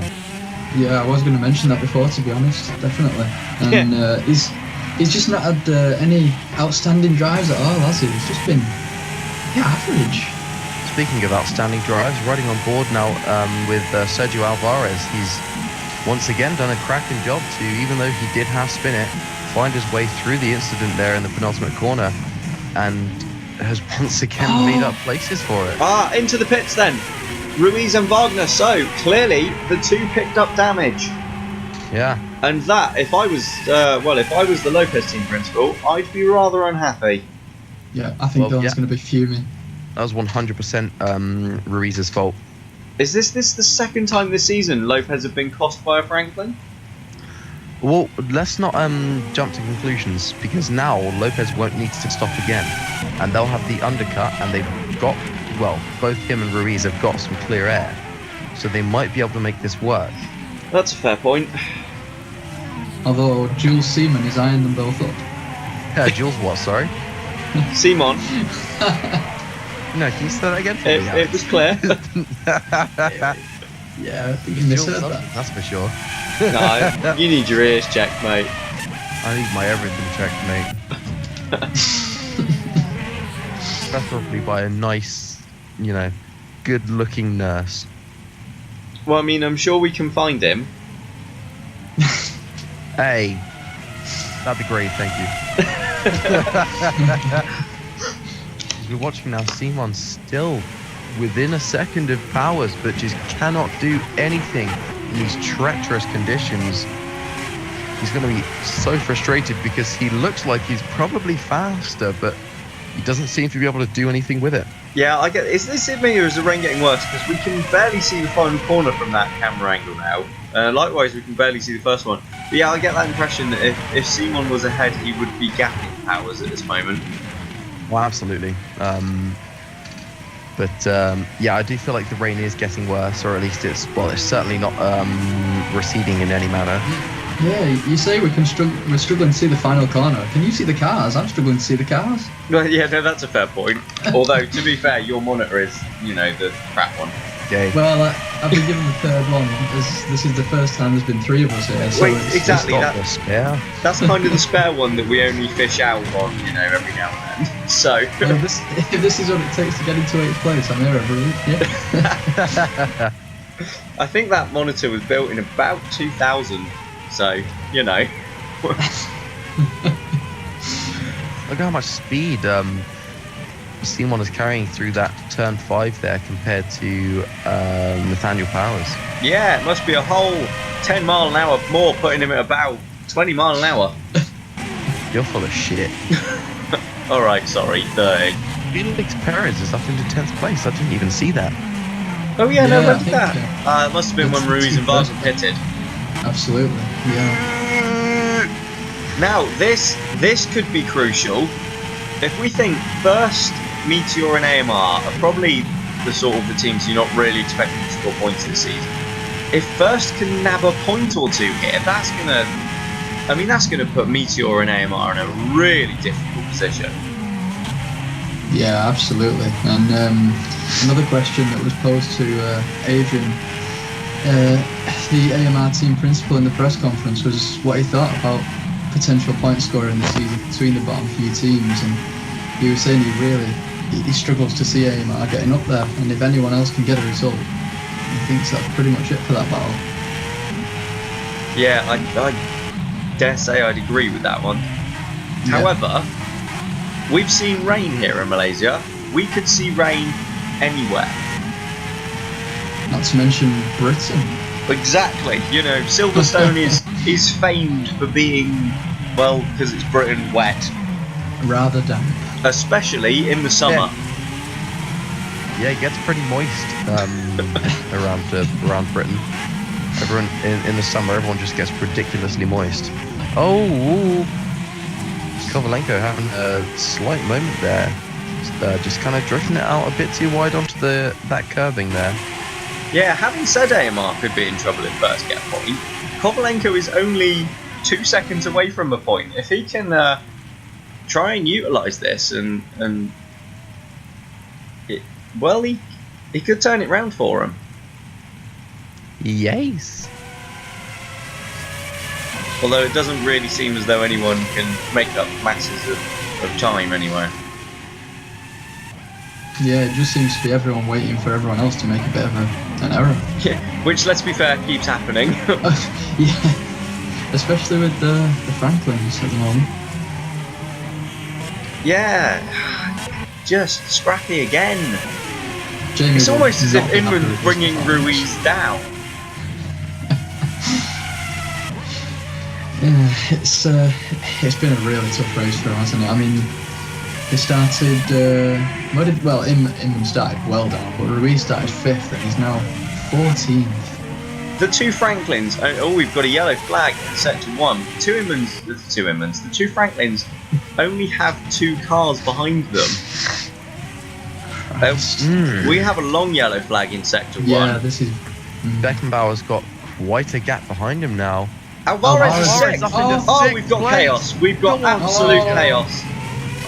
Yeah, I was going to mention that before, to be honest, definitely. And he's just not had any outstanding drives at all, has he? He's just been average. Speaking of outstanding drives, riding on board now with Sergio Alvarez, he's once again done a cracking job to, even though he did half spin it, find his way through the incident there in the penultimate corner, and has once again made up places for it. Into the pits then. Ruiz and Wagner. So clearly the two picked up damage. Yeah. And that, if I was the Lopez team principal, I'd be rather unhappy. Yeah, I think Dylan's going to be fuming. That was 100% Ruiz's fault. Is this the second time this season Lopez have been cost by a Franklin? Well, let's not jump to conclusions, because now Lopez won't need to stop again, and they'll have the undercut, and they've got, well, both him and Ruiz have got some clear air, so they might be able to make this work. That's a fair point. Although Jules Seaman is eyeing them both up. Jules what, sorry? Simon, No, can you say that again for me, it was clear. Yeah, I think you misheard Jules, that. that's for sure. No, you need your ears checked, mate. I need my everything checked, mate. Preferably by a nice, good-looking nurse. Well, I mean, I'm sure we can find him. Hey, that'd be great, thank you. As we're watching now, Simon's still within a second of Powers, but just cannot do anything in these treacherous conditions. He's going to be so frustrated because he looks like he's probably faster, but he doesn't seem to be able to do anything with it. Yeah, I get. Is this me, or is the rain getting worse? Because we can barely see the final corner from that camera angle now. Likewise, we can barely see the first one. But yeah, I get that impression that if Simon was ahead, he would be gapping Powers at this moment. Well, absolutely. But I do feel like the rain is getting worse, or at least it's certainly not receding in any manner. Yeah, you say we're struggling to see the final corner. Can you see the cars? I'm struggling to see the cars. Well, yeah, no, that's a fair point. Although, to be fair, your monitor is, the crap one. Okay. Well, I've been given the third one. This is the first time there's been 3 of us here. So Wait, exactly. That's kind of the spare one that we only fish out on, every now and then. So, Well, if this is what it takes to get into 8th place, I'm here every week. Yeah. I think that monitor was built in about 2000. So, Look at how much speed Simon is carrying through that turn 5 there compared to Nathaniel Powers. Yeah, it must be a whole 10 mile an hour more, putting him at about 20 mile an hour. You're full of shit. Alright, sorry, 30. Felix Perez is up into 10th place. I didn't even see that. Oh yeah, no, Yeah, when I did think that? It must have been when Ruiz and Wagner pitted. Absolutely. Yeah. Now, this could be crucial. If we think first, Meteor and AMR are probably the sort of the teams you're not really expecting to score points this season. If First can nab a point or two here, that's gonna put Meteor and AMR in a really difficult position. Yeah, absolutely. And another question that was posed to Adrian, the AMR team principal in the press conference, was what he thought about potential point scoring this season between the bottom few teams, and he was saying he struggles to see AMR getting up there, and if anyone else can get a result, he thinks that's pretty much it for that battle. Yeah, I dare say I'd agree with that one. Yeah. However, we've seen rain here in Malaysia. We could see rain anywhere. Not to mention Britain. Exactly. Silverstone is famed for being, because it's Britain, wet. Rather damp. Especially in the summer. Yeah, it gets pretty moist around Britain. Everyone in the summer, everyone just gets ridiculously moist. Oh, Kovalenko having a slight moment there. Just kind of drifting it out a bit too wide onto that curbing there. Yeah, having said AMR could be in trouble at first get a point, Kovalenko is only 2 seconds away from a point. If he can try and utilise this he could turn it round for him. Yes. Although it doesn't really seem as though anyone can make up masses of time anyway. Yeah, it just seems to be everyone waiting for everyone else to make a bit of an error. Yeah, which, let's be fair, keeps happening. Yeah, especially with the Franklins at the moment. Yeah, just scrappy again. Jamie It's almost as if not be happy Inman's with this bringing performance. Ruiz down. Yeah, it's been a really tough race for him, hasn't it? I mean, he started, Inman started well down, but Ruiz started 5th and he's now 14th. The two Franklins, we've got a yellow flag in sector 1. The two Franklins only have 2 cars behind them. We have a long yellow flag in sector 1. Yeah, this is... Beckenbauer's got quite a gap behind him now. Alvarez is Alvarez 6th. up into Oh, sixth we've got place. chaos. We've got Come on. absolute chaos.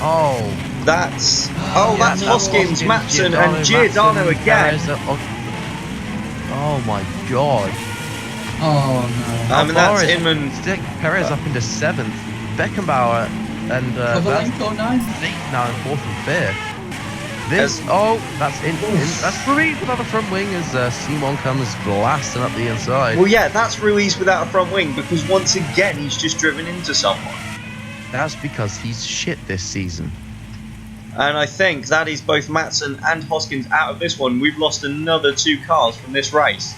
Oh. That's Yeah, that's Hoskins, Matson, and Giordano again. Perez, oh my god. Oh no. I mean, that's Alvarez, Inman. Perez up into 7th. Beckenbauer and Kovalenko 9th. now in 4th and 5th. That's Ruiz without a front wing as Simon comes blasting up the inside. Well, yeah, that's Ruiz without a front wing because once again he's just driven into someone. That's because he's shit this season. And I think that is both Matson and Hoskins out of this one. We've lost another 2 cars from this race.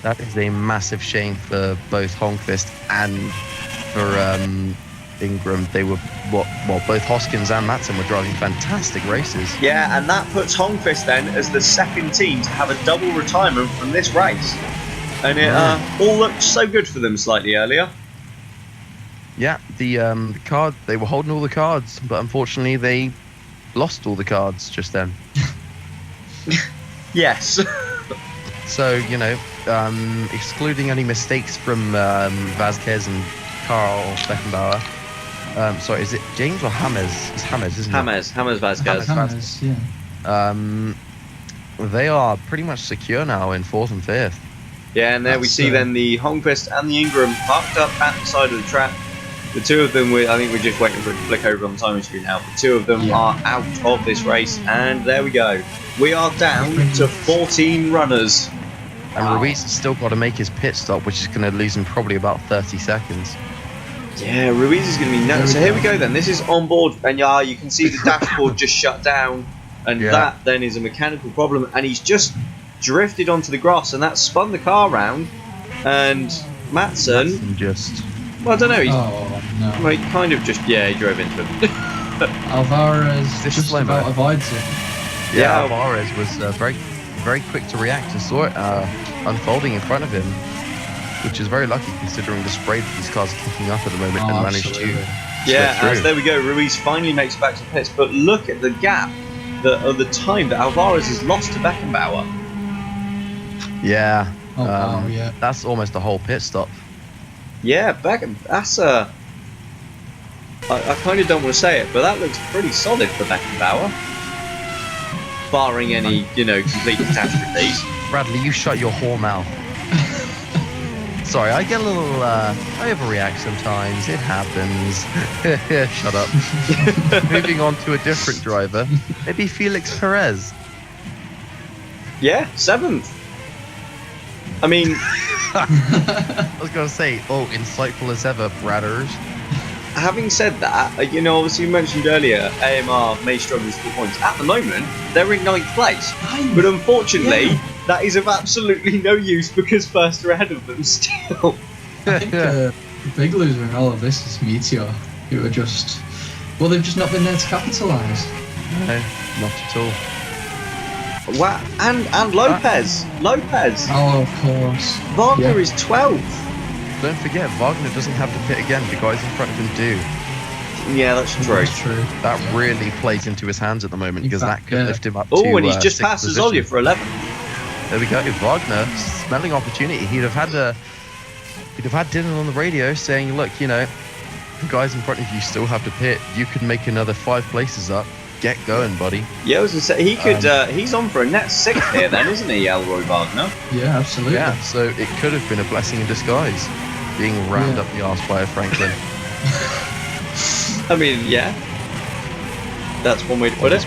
That is a massive shame for both Holmqvist and for Ingram. They were both Hoskins and Matson were driving fantastic races. Yeah, and that puts Holmqvist then as the second team to have a double retirement from this race. And it all looked so good for them slightly earlier. Yeah, the card, they were holding all the cards, but unfortunately they lost all the cards just then. Yes. So, excluding any mistakes from Vasquez and Carl Beckenbauer. Sorry, is it James or Hammers? It's Hammers, isn't it? Hammers Vasquez. Hammers, yeah. They are pretty much secure now in 4th and 5th. Yeah, and there we see then the Holmqvist and the Ingram parked up at the side of the track. The 2 of them, I think we're just waiting for it to flick over on the timing screen now. The 2 of them are out of this race, and there we go. We are down to 14 runners. And Ruiz has still got to make his pit stop, which is going to lose him probably about 30 seconds. Yeah, Ruiz is going to be nuts. So here we go then. This is on board, and you can see the dashboard just shut down, and that then is a mechanical problem. And he's just drifted onto the grass, and that spun the car round. And Matson just... Well, I don't know. No. He kind of just, he drove into him. Alvarez This just slow-mo. about avoids it. Yeah, Alvarez was very, very quick to react and saw it unfolding in front of him, which is very lucky considering the spray that these cars are kicking up at the moment and managed to Yeah, slip as through. there we go. Ruiz finally makes it back to the pits, but look at the gap, the time that Alvarez has lost to Beckenbauer. Yeah. Oh, wow, yeah. That's almost a whole pit stop. Yeah, that's I kind of don't want to say it, but that looks pretty solid for Beckenbauer. Barring any, complete catastrophes. Bradley, you shut your whore mouth. Sorry, I get a little, I overreact sometimes. It happens. Shut up. Moving on to a different driver. Maybe Felix Perez. Yeah, 7th. I mean... I was going to say, insightful as ever, Bradders. Having said that, obviously you mentioned earlier, AMR may struggle to score points. At the moment, they're in 9th place. But unfortunately, that is of absolutely no use because first are ahead of them still. I think the big loser in all of this is Meteor, who are just... Well, they've just not been there to capitalise. No, not at all. Wow, and Lopez. Lopez. Oh, of course. Wagner Yeah. is 12th. Don't forget, Wagner doesn't have to pit again. The guys in front of him do. Yeah, that's true. That's true. That really plays into his hands at the moment In because fact, that could yeah. lift him up Oh, to and he's just sixth passed position. Azolia for 11th. There we go. Wagner smelling opportunity. He'd have had Dylan on the radio saying, "Look, you know, the guys in front of you still have to pit. You could make another 5 places up. Get going, buddy." Yeah, I was gonna say he could. He's on for a net 6th here, then, isn't he, Elroy Wagner? Yeah, absolutely. Yeah. So it could have been a blessing in disguise, being rammed up the arse by a Franklin. I mean, yeah, that's one way to put it.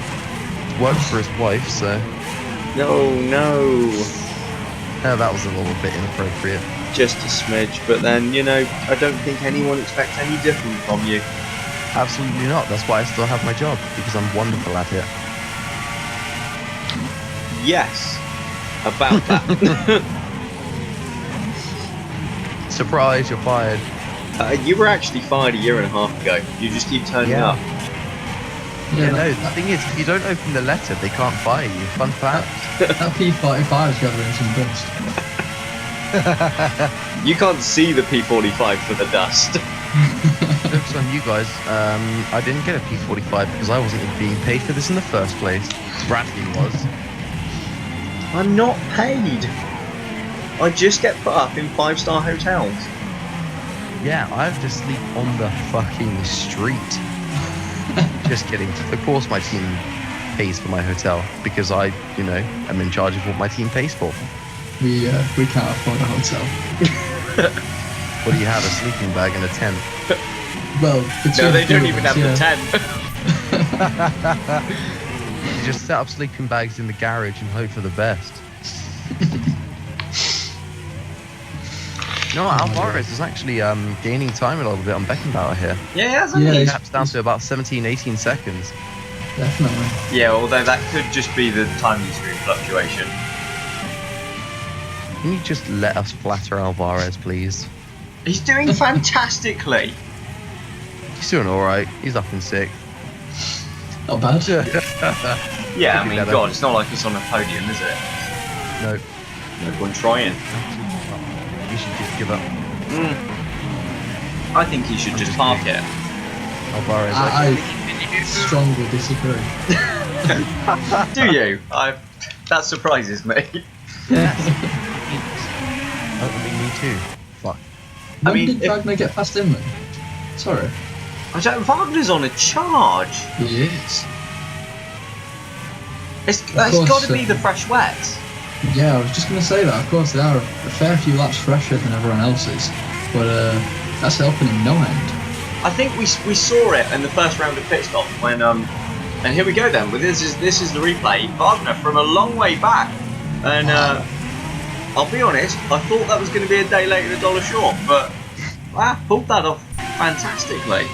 Worked for his wife, so No, that was a little bit inappropriate. just a smidge. But then, you know, I don't think anyone expects any different from you. Absolutely not. That's why I still have my job, because I'm wonderful at it. Yes, about that. Surprise, you're fired. You were actually fired a year and a half ago. You just keep turning up. Yeah, no, that, the thing is, if you don't open the letter, they can't fire you. Fun fact. that P45 is gathering some dust. You can't see the P45 for the dust. Jokes on you guys. I didn't get a P45 because I wasn't being paid for this in the first place. Bradley was. I'm not paid. I just get put up in 5-star hotels. Yeah, I have to sleep on the fucking street. Just kidding. Of course my team pays for my hotel because I, you know, am in charge of what my team pays for. We can't afford a hotel. What do you have, a sleeping bag and a tent? Well, No, they don't between even the have two of the us, tent. You just set up sleeping bags in the garage and hope for the best. No, Alvarez is actually gaining time a little bit on Beckenbauer here. Yeah, hasn't Yeah, he? he's- Taps down to about 17, 18 seconds. Definitely. Yeah, although that could just be the timing screen fluctuation. Can you just let us flatter Alvarez, please? He's doing fantastically. He's doing alright. He's up in 6th. Not bad. Yeah, I Could be mean, better. God, it's not like it's on a podium, is it? No, No point trying. you should just give up. I think he should just park it. Alvarez, I strongly disagree. Do you? That surprises me. Yes. I mean, me too. Fuck. When mean, did if- Wagner get past him then? Sorry. I don't. Wagner's on a charge. He is. It's course, got to be the fresh wets. Yeah, I was just going to say that. Of course, they are a fair few laps fresher than everyone else's, but that's helping him no end. I think we saw it in the first round of pit stop when and here we go then. But this is the replay. Wagner from a long way back, and I'll be honest, I thought that was going to be a day late and $1 short, but pulled that off fantastically.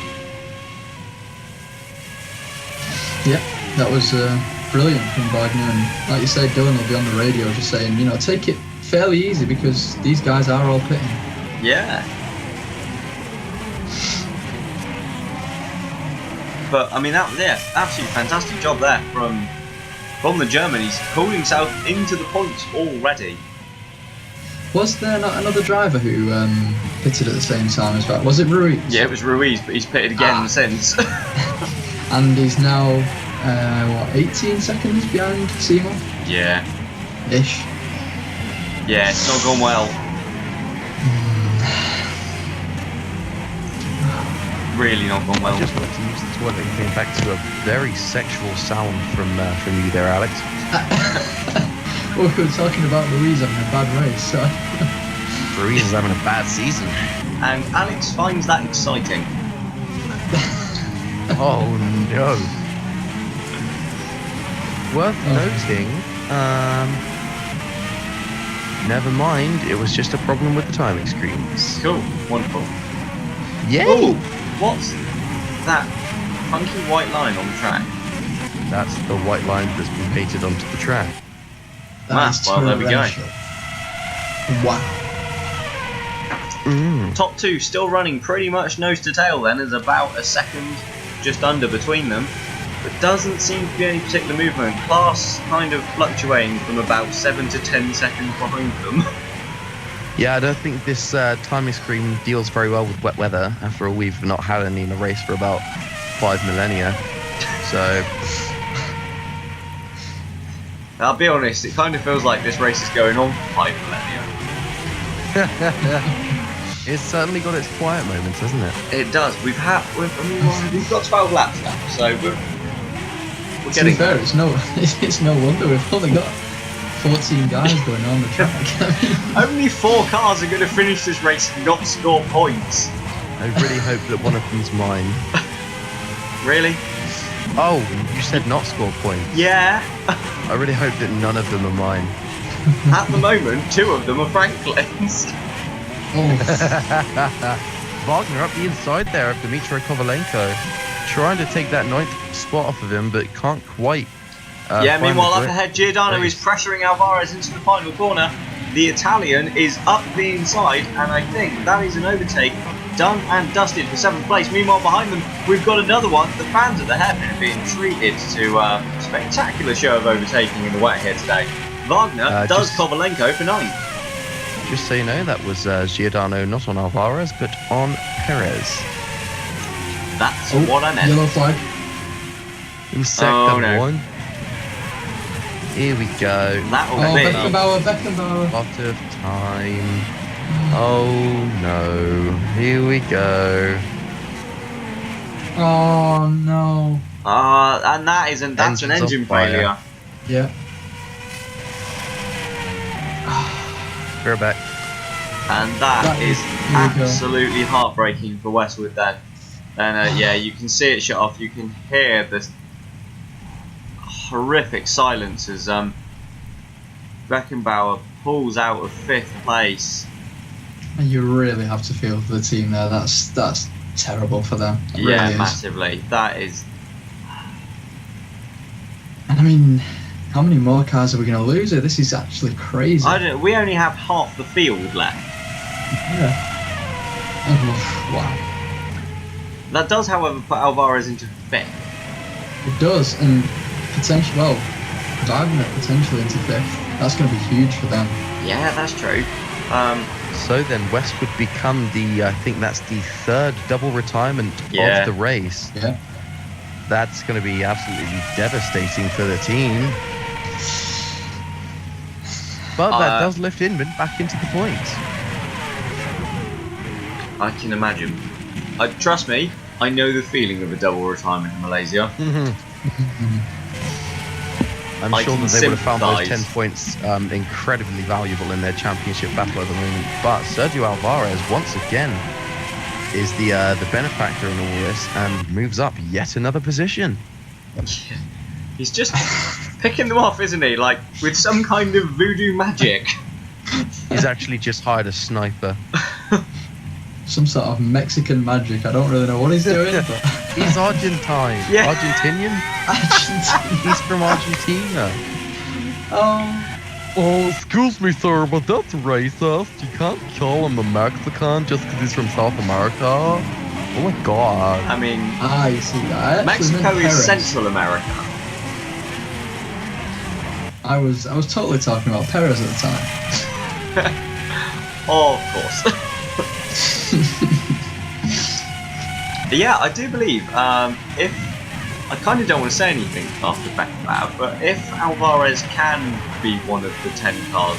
Yeah, that was brilliant from Wagner, and like you said, Dylan will be on the radio just saying, you know, take it fairly easy because these guys are all pitting. Yeah. But I mean, absolutely fantastic job there from the German. He's pulled himself into the points already. Was there not another driver who pitted at the same time as well? Was it Ruiz? Yeah, it was Ruiz, but he's pitted again since. And he's now, 18 seconds behind Simon? Yeah. Ish. Yeah, it's not gone well. Really not gone well. I just wanted to use the toilet and came back to a very sexual sound from you there, Alex. Well, we were talking about Ruiz having a bad race, so... Ruiz is having a bad season. And Alex finds that exciting. Oh no. Worth noting, never mind, it was just a problem with the timing screens. Cool, wonderful. Yay! Oh, what's that funky white line on the track? That's the white line that's been painted onto the track. That is Well, there we go. torrential. Wow. Top two still running pretty much nose to tail then. There's about a second just under between them. but doesn't seem to be any particular movement. Class kind of fluctuating from about 7 to 10 seconds behind them. Yeah, I don't think this timing screen deals very well with wet weather. After all, we've not had any in the race for about 5 millennia. So, I'll be honest, it kind of feels like this race is going on for 5 millennia. it's certainly got its quiet moments, hasn't it? It does. We've got 12 laps now, so we're To be getting fair, it's no wonder we've only got 14 guys going on the track. only 4 cars are going to finish this race and not score points. I really hope that one of them's mine. Really? Oh, you said not score points. Yeah. I really hope that none of them are mine. At the moment, 2 of them are Franklin's. Oh, Wagner up the inside there of Dmitry Kovalenko, trying to take that 9th spot off of him, but can't quite. Meanwhile, up find the ahead, Giordano is pressuring Alvarez into the final corner. The Italian is up the inside, and I think that is an overtake done and dusted for 7th place. Meanwhile, behind them, we've got another one. The fans at the hairpin are being treated to a spectacular show of overtaking in the wet here today. Wagner does Kovalenko for 9th. Just so you know, that was Giordano not on Alvarez, but on Perez. That's what I meant. yellow flag. In sector no. 1. Here we go. That'll Oh, be Beckenbauer. Lot of time. Oh no. Here we go. Oh no. and that's an Engine's engine on fire. failure. Yeah. Go back. And that is here we go. absolutely heartbreaking for Westwood then. And yeah, you can see it shut off. You can hear this horrific silence as Beckenbauer pulls out of 5th place. And you really have to feel for the team there. That's terrible for them. It Yeah, really is. massively. That is. And I mean, how many more cars are we going to lose here? This is actually crazy. I don't. We only have half the field left. Yeah. Oh, wow. That does, however, put Alvarez into 5th. It does, and potentially, well, Wagner potentially into 5th. That's going to be huge for them. Yeah, that's true. So then West would become I think that's the 3rd double retirement Yeah. of the race. Yeah. That's going to be absolutely devastating for the team. But that does lift Inman back into the points. I can imagine. Trust me, I know the feeling of a double retirement in Malaysia. I'm I sure can that they would have found those sympathise. 10 points incredibly valuable in their championship battle at the moment. But Sergio Alvarez, once again, is the benefactor in all this and moves up yet another position. He's just picking them off, isn't he? Like, with some kind of voodoo magic. He's actually just hired a sniper. Some sort of Mexican magic. I don't really know what he's doing, but He's Argentine. Yeah. Argentinian? He's from Argentina. Oh, excuse me, sir, but that's racist. You can't call him a Mexican just because he's from South America. Oh my god. I mean, you see that. Mexico is Central America. I was totally talking about Perez at the time. Oh, of course. Yeah, I do believe if I kind of don't want to say anything after Beckenbauer, but if Alvarez can be one of the 10 cars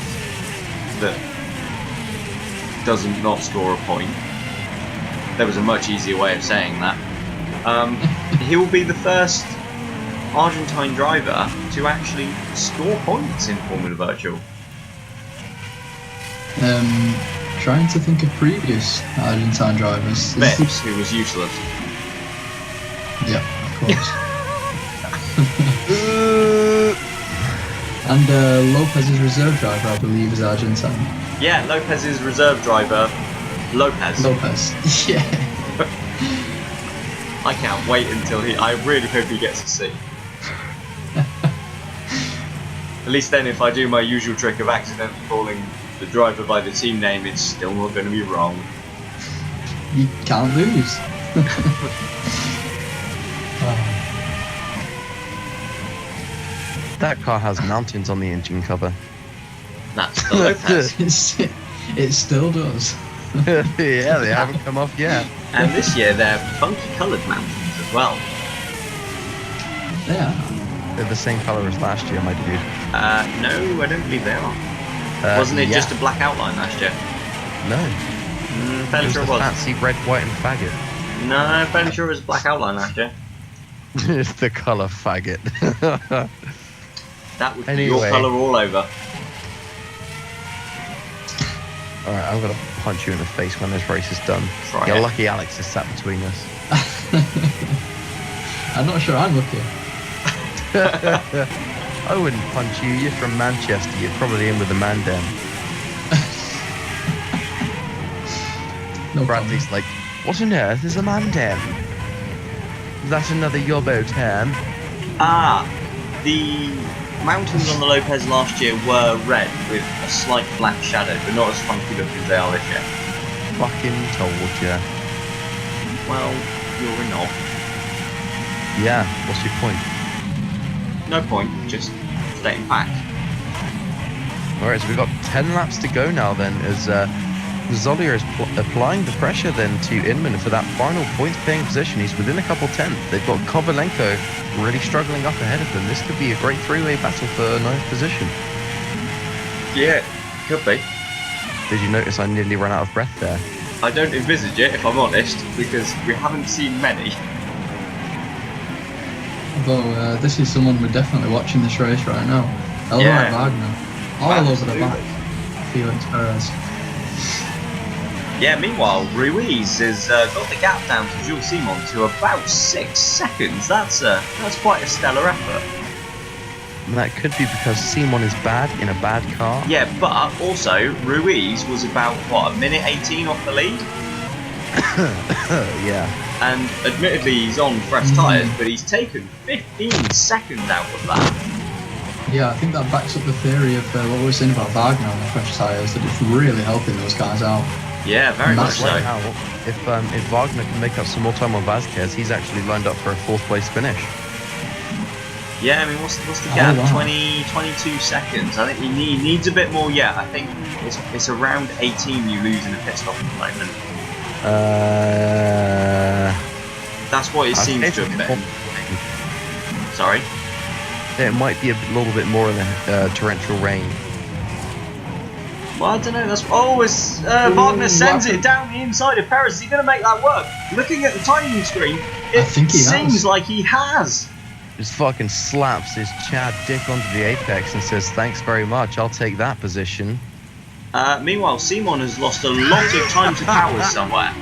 that doesn't not score a point, there was a much easier way of saying that. He will be the first Argentine driver to actually score points in Formula Virtual. Trying to think of previous Argentine drivers. Phipps, who was useless. Yeah, of course. And Lopez's reserve driver, I believe, is Argentine. Yeah, Lopez's reserve driver, Lopez. Lopez. Yeah. I can't wait until I really hope he gets a C. At least then, if I do my usual trick of accidentally calling the driver by the team name, it's still not going to be wrong. You can't lose. That car has mountains on the engine cover. That's the Lopez. It still does. Yeah, they haven't come off yet. And this year they're funky coloured mountains as well. Yeah. They're the same colour as last year, my dude. No, I don't believe they are. Wasn't it just a black outline last year? No. Fairly It was sure it the was. fancy red, white, and faggot. No, fairly sure it was a black outline last year. It's the colour faggot. That would be Anyway. your colour all over. Alright, I'm gonna punch you in the face when this race is done. Try You're it. lucky Alex is sat between us. I'm not sure I'm lucky. I wouldn't punch you. You're from Manchester. You're probably in with the man den. No Bradley's like, what on earth is a man den? That's another yobbo term. The mountains on the Lopez last year were red with a slight black shadow, but not as funky looking as they are this year. Fucking told ya. Well, you're a knob. Yeah, what's your point? No point, just stating fact. Alright, so we've got 10 laps to go now then, as Zollier is applying the pressure then to Inman for that final points-paying position. He's within a couple tenths. They've got Kovalenko really struggling up ahead of them. This could be a great three-way battle for ninth position. Yeah, could be. Did you notice I nearly ran out of breath there? I don't envisage it, if I'm honest, because we haven't seen many. Although this is someone we're definitely watching this race right now. Yeah. Wagner. All Absolutely. over the back. Felix Perez. Yeah, meanwhile, Ruiz has got the gap down to Jules Simon to about 6 seconds. That's quite a stellar effort. And that could be because Simon is bad in a bad car. Yeah, but also, Ruiz was about, what, a minute 18 off the lead? Yeah. And admittedly, he's on fresh tyres, but he's taken 15 seconds out of that. Yeah, I think that backs up the theory of what we were saying about Wagner on the fresh tyres, that it's really helping those guys out. Yeah, very much so. Right now, if Wagner can make up some more time on Vasquez, he's actually lined up for a fourth place finish. Yeah, I mean, what's the gap? wow. 22 seconds. I think he needs a bit more yet. I think it's around 18 you lose in a pit stop at the moment. That's what it seems to have been. Sorry? It might be a little bit more in the torrential rain. Well, I don't know. Wagner sends it down the inside of Perez. Is he going to make that work? Looking at the timing screen, it think he seems has. like he has. Just fucking slaps his Chad dick onto the apex and says, thanks very much, I'll take that position. Meanwhile, Simon has lost a lot of time to power somewhere.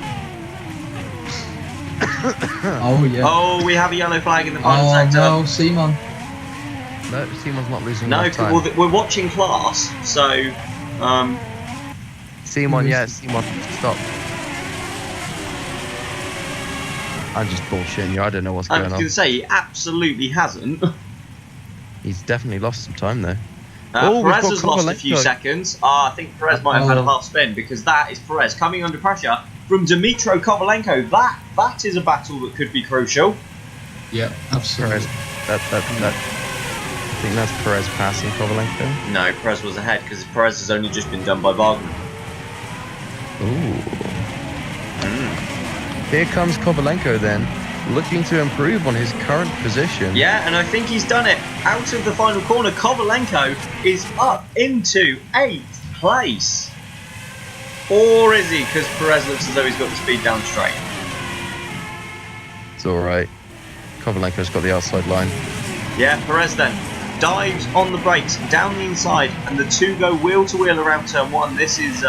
Oh, yeah. Oh, we have a yellow flag in the final sector. no, Simon. No, Simon's not losing No, enough time. well, we're watching class, so... Simon, yeah, Simon, stop. I'm just bullshitting you, I don't know what's I was going going on. to say, he absolutely hasn't. He's definitely lost some time though. We've Perez got has lost a few Kovalenko. seconds. I think Perez might have had a half spin, because that is Perez coming under pressure from Dmitro Kovalenko. That is a battle that could be crucial. Yeah, absolutely. Perez, I think that's Perez passing Kovalenko. No, Perez was ahead, because Perez has only just been done by Wagner. Ooh. Here comes Kovalenko then, looking to improve on his current position. Yeah, and I think he's done it. Out of the final corner, Kovalenko is up into 8th place. Or is he? Because Perez looks as though he's got the speed down straight. It's alright. Kovalenko's got the outside line. Yeah, Perez then dives on the brakes down the inside, and the two go wheel to wheel around turn 1. This is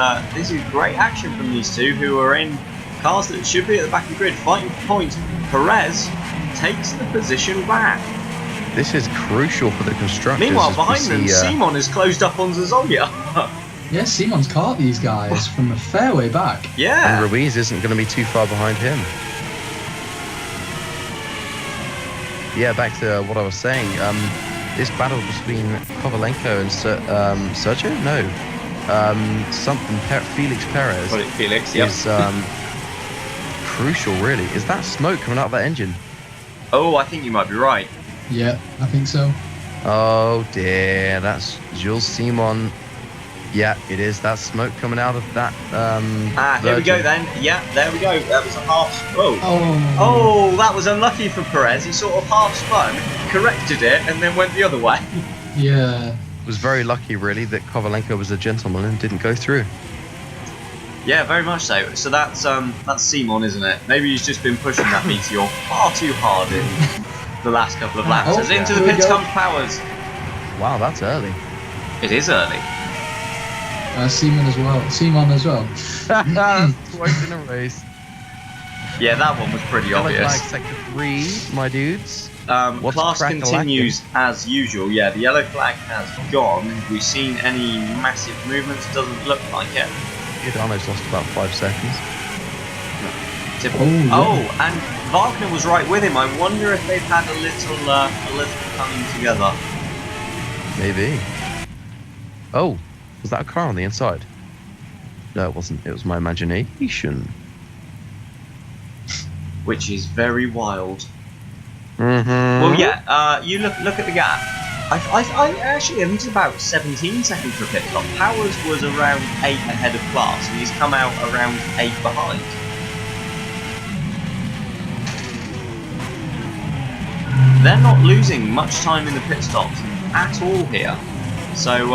great action from these two, who are in cars that should be at the back of the grid fighting for points. Perez takes the position back. This is crucial for the constructors. Meanwhile, as we behind them, see, Simon is closed up on Zazolya. Yeah, Simon's caught these guys from a fair way back. Yeah. And Ruiz isn't going to be too far behind him. Yeah, back to what I was saying. This battle between Kovalenko and Sergio? No. Felix Perez Got it, Felix, yep. is crucial, really. Is that smoke coming out of that engine? Oh, I think you might be right. Yeah, I think so. Oh dear, that's Jules Simon. Yeah, it is. That smoke coming out of that. Here we go then. Yeah, there we go. That was a half. Oh, that was unlucky for Perez. He sort of half spun, corrected it, and then went the other way. Yeah. Was very lucky, really, that Kovalenko was a gentleman and didn't go through. Yeah, very much so. So that's Simon, isn't it? Maybe he's just been pushing that Meteor far too hard in the last couple of laps. As into the pits comes Powers. Wow, that's early. It is early. Simon as well. Twice in a race. Yeah, that one was pretty Yellow obvious. flag, sector 3, my dudes. Class continues as usual. Yeah, the yellow flag has gone. Have we seen any massive movements? Doesn't look like it. Giordano's lost about 5 seconds. And Wagner was right with him. I wonder if they've had a little coming together. Maybe. Oh, was that a car on the inside? No, it wasn't. It was my imagination. Which is very wild. Mm-hmm. Well, yeah. You look at the gap. I think it's about 17 seconds for pit stop. Powers was around 8 ahead of Class, and he's come out around 8 behind. They're not losing much time in the pit stops at all here. So,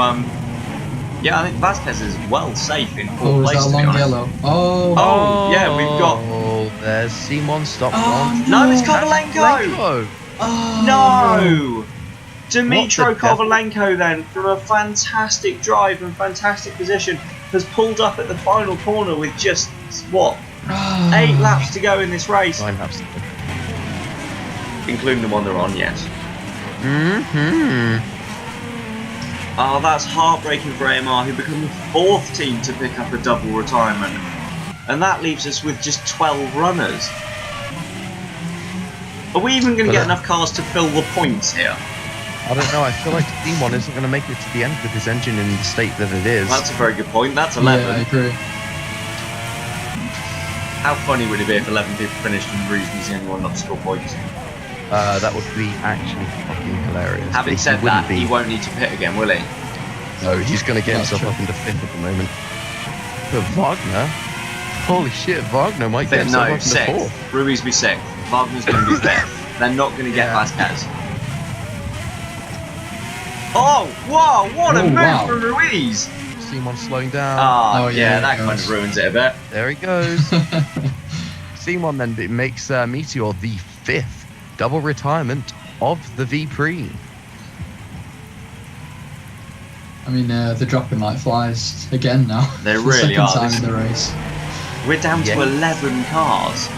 yeah, I think Vasquez is well safe in 4th place, to be honest. Yellow. Yeah, we've got... Oh, there's Simon stopped on. No, it's Kovalenko! No! Dmitro Kovalenko then, from a fantastic drive and fantastic position, has pulled up at the final corner with just, 8 laps to go in this race. 9 laps. Including the one they're on, yes. Mm-hmm. Oh, that's heartbreaking for AMR, who become the 4th team to pick up a double retirement. And that leaves us with just 12 runners. Are we even going to get enough cars to fill the points here? I don't know, I feel like Simon isn't going to make it to the end with his engine in the state that it is. That's a very good point, that's 11. Yeah, I agree. How funny would it be if 11 people finished and Reese was the only one not to score points? That would be actually fucking hilarious. Having said that, he won't need to pit again, will he? No, he's going to get himself up into 5th at the moment. But Wagner? Holy shit, Wagner might get himself up into 4th. Ruiz be 6th. Wagner's going to be 5th. They're not going to get Vasquez. Oh, whoa, what a move from Ruiz! Simon slowing down. Yeah, that kind of ruins it a bit. There he goes. Simon then makes Meteor the 5th double retirement of the V-Prix. I mean, they're dropping like flies again now. They really are. Second time in the race. We're down to 11 cars.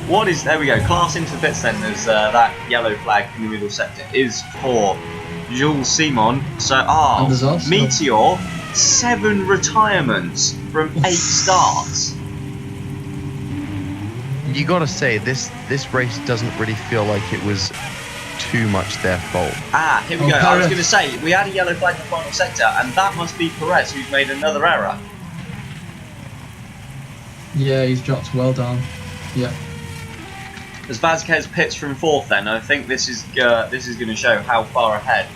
What is... There we go. Class into the pit then. There's that yellow flag in the middle sector is for Jules Simon. So, Meteor, 7 retirements from 8 starts. You gotta say, this race doesn't really feel like it was too much their fault. Here we go. I was going to say, we had a yellow flag in the final sector, and that must be Perez, who's made another error. Yeah, he's dropped well down. Yeah. As Vasquez pits from 4th then, I think this is going to show how far ahead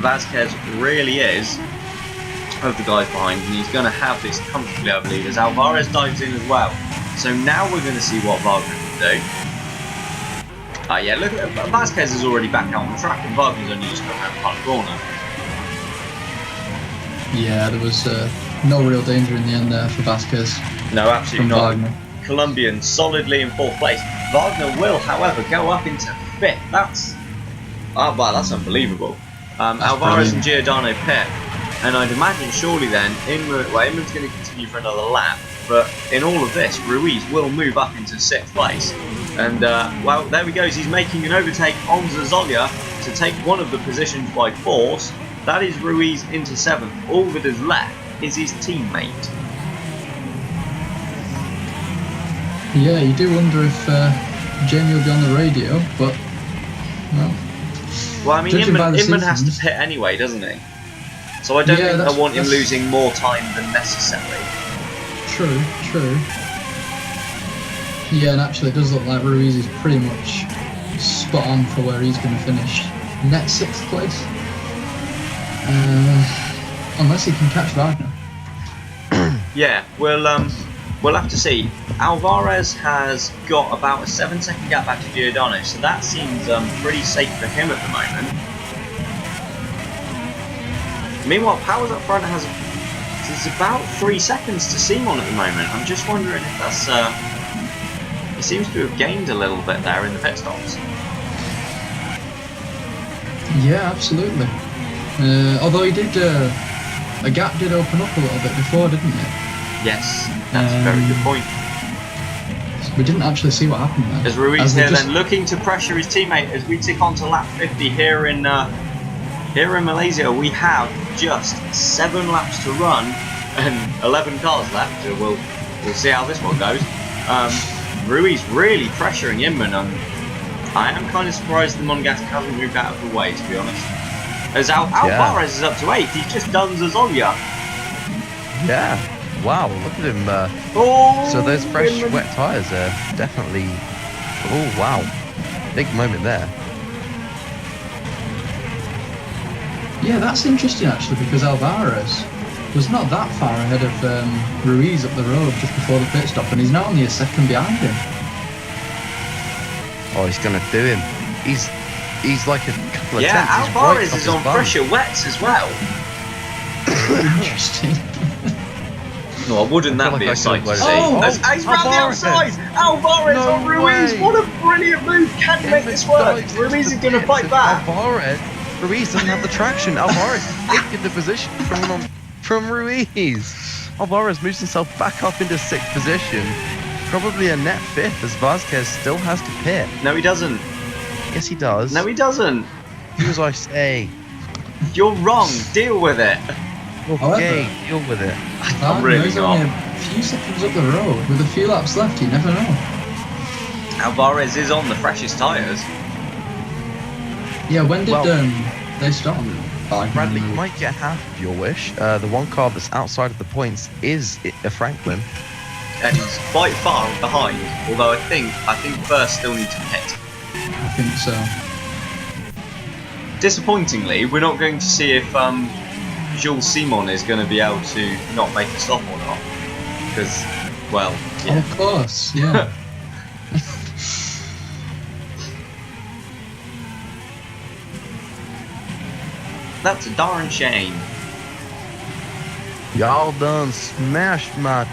Vasquez really is of the guys behind, and he's going to have this comfortably, I believe, as Alvarez dives in as well. So now we're going to see what Wagner can do. Yeah, look, Vasquez is already back out on the track, and Wagner's only just come around the final corner. Yeah, there was no real danger in the end there for Vasquez. No, absolutely not. Wagner. Colombian solidly in 4th place. Wagner will, however, go up into 5th. That's unbelievable. Alvarez and Giordano pit, and I'd imagine surely then Inman's going to continue for another lap. But in all of this, Ruiz will move up into 6th place. And, well, there he goes. He's making an overtake on Zazolia to take one of the positions by force. That is Ruiz into 7th. All that is left is his teammate. Yeah, you do wonder if Jamie will be on the radio, but, well, I mean, Inman has to pit anyway, doesn't he? So I don't think I want him losing more time than necessary. True. Yeah, and actually it does look like Ruiz is pretty much spot on for where he's going to finish. Net 6th place. Unless he can catch Wagner. Yeah, we'll have to see. Alvarez has got about a 7-second gap back to Giordano, so that seems pretty safe for him at the moment. Meanwhile, Powers up front has it's about 3 seconds to Simon at the moment. I'm just wondering if that's he seems to have gained a little bit there in the pit stops. Yeah, absolutely. Although he did, a gap did open up a little bit before, didn't it? Yes, that's a very good point. We didn't actually see what happened there. As Ruiz here then looking to pressure his teammate as we tick on to lap 50 here in Malaysia. We have just 7 laps to run and 11 cars left. So we'll see how this one goes. Ruiz really pressuring Inman. I am kind of surprised the Monegasque hasn't moved out of the way, to be honest. As Alvarez is up to 8th, he's just done Zazolya. Yeah. Wow, look at him. So those fresh, wet tyres are definitely... Oh, wow. Big moment there. Yeah, that's interesting actually, because Alvarez was not that far ahead of Ruiz up the road just before the pit stop, and he's now only a second behind him. Oh, he's going to do him. He's like a couple of yeah, tenths. Alvarez is on pressure wets as well. Interesting. No, wouldn't that be a sight to see? Oh, he's round the outside! Alvarez on Ruiz! Way. What a brilliant move! Can he make this work? Ruiz is going to fight back! Ruiz doesn't have the traction. Alvarez is taking the position from Ruiz. Alvarez moves himself back up into 6th position. Probably a net 5th as Vasquez still has to pit. No, he doesn't. Yes, he does. No, he doesn't. Do as I say. You're wrong. Deal with it. Okay, deal with it. I'm really he's not. only a few seconds up the road with a few laps left. You never know. Alvarez is on the freshest tyres. Yeah, when did they stop? Bradley, you might get half of your wish. The one car that's outside of the points is a Franklin. And he's quite far behind, although I think first still needs to pit. I think so. Disappointingly, we're not going to see if Jules Simon is going to be able to not make a stop or not. Because, well, yeah. Of course, yeah. That's a darn shame. Y'all done smashed my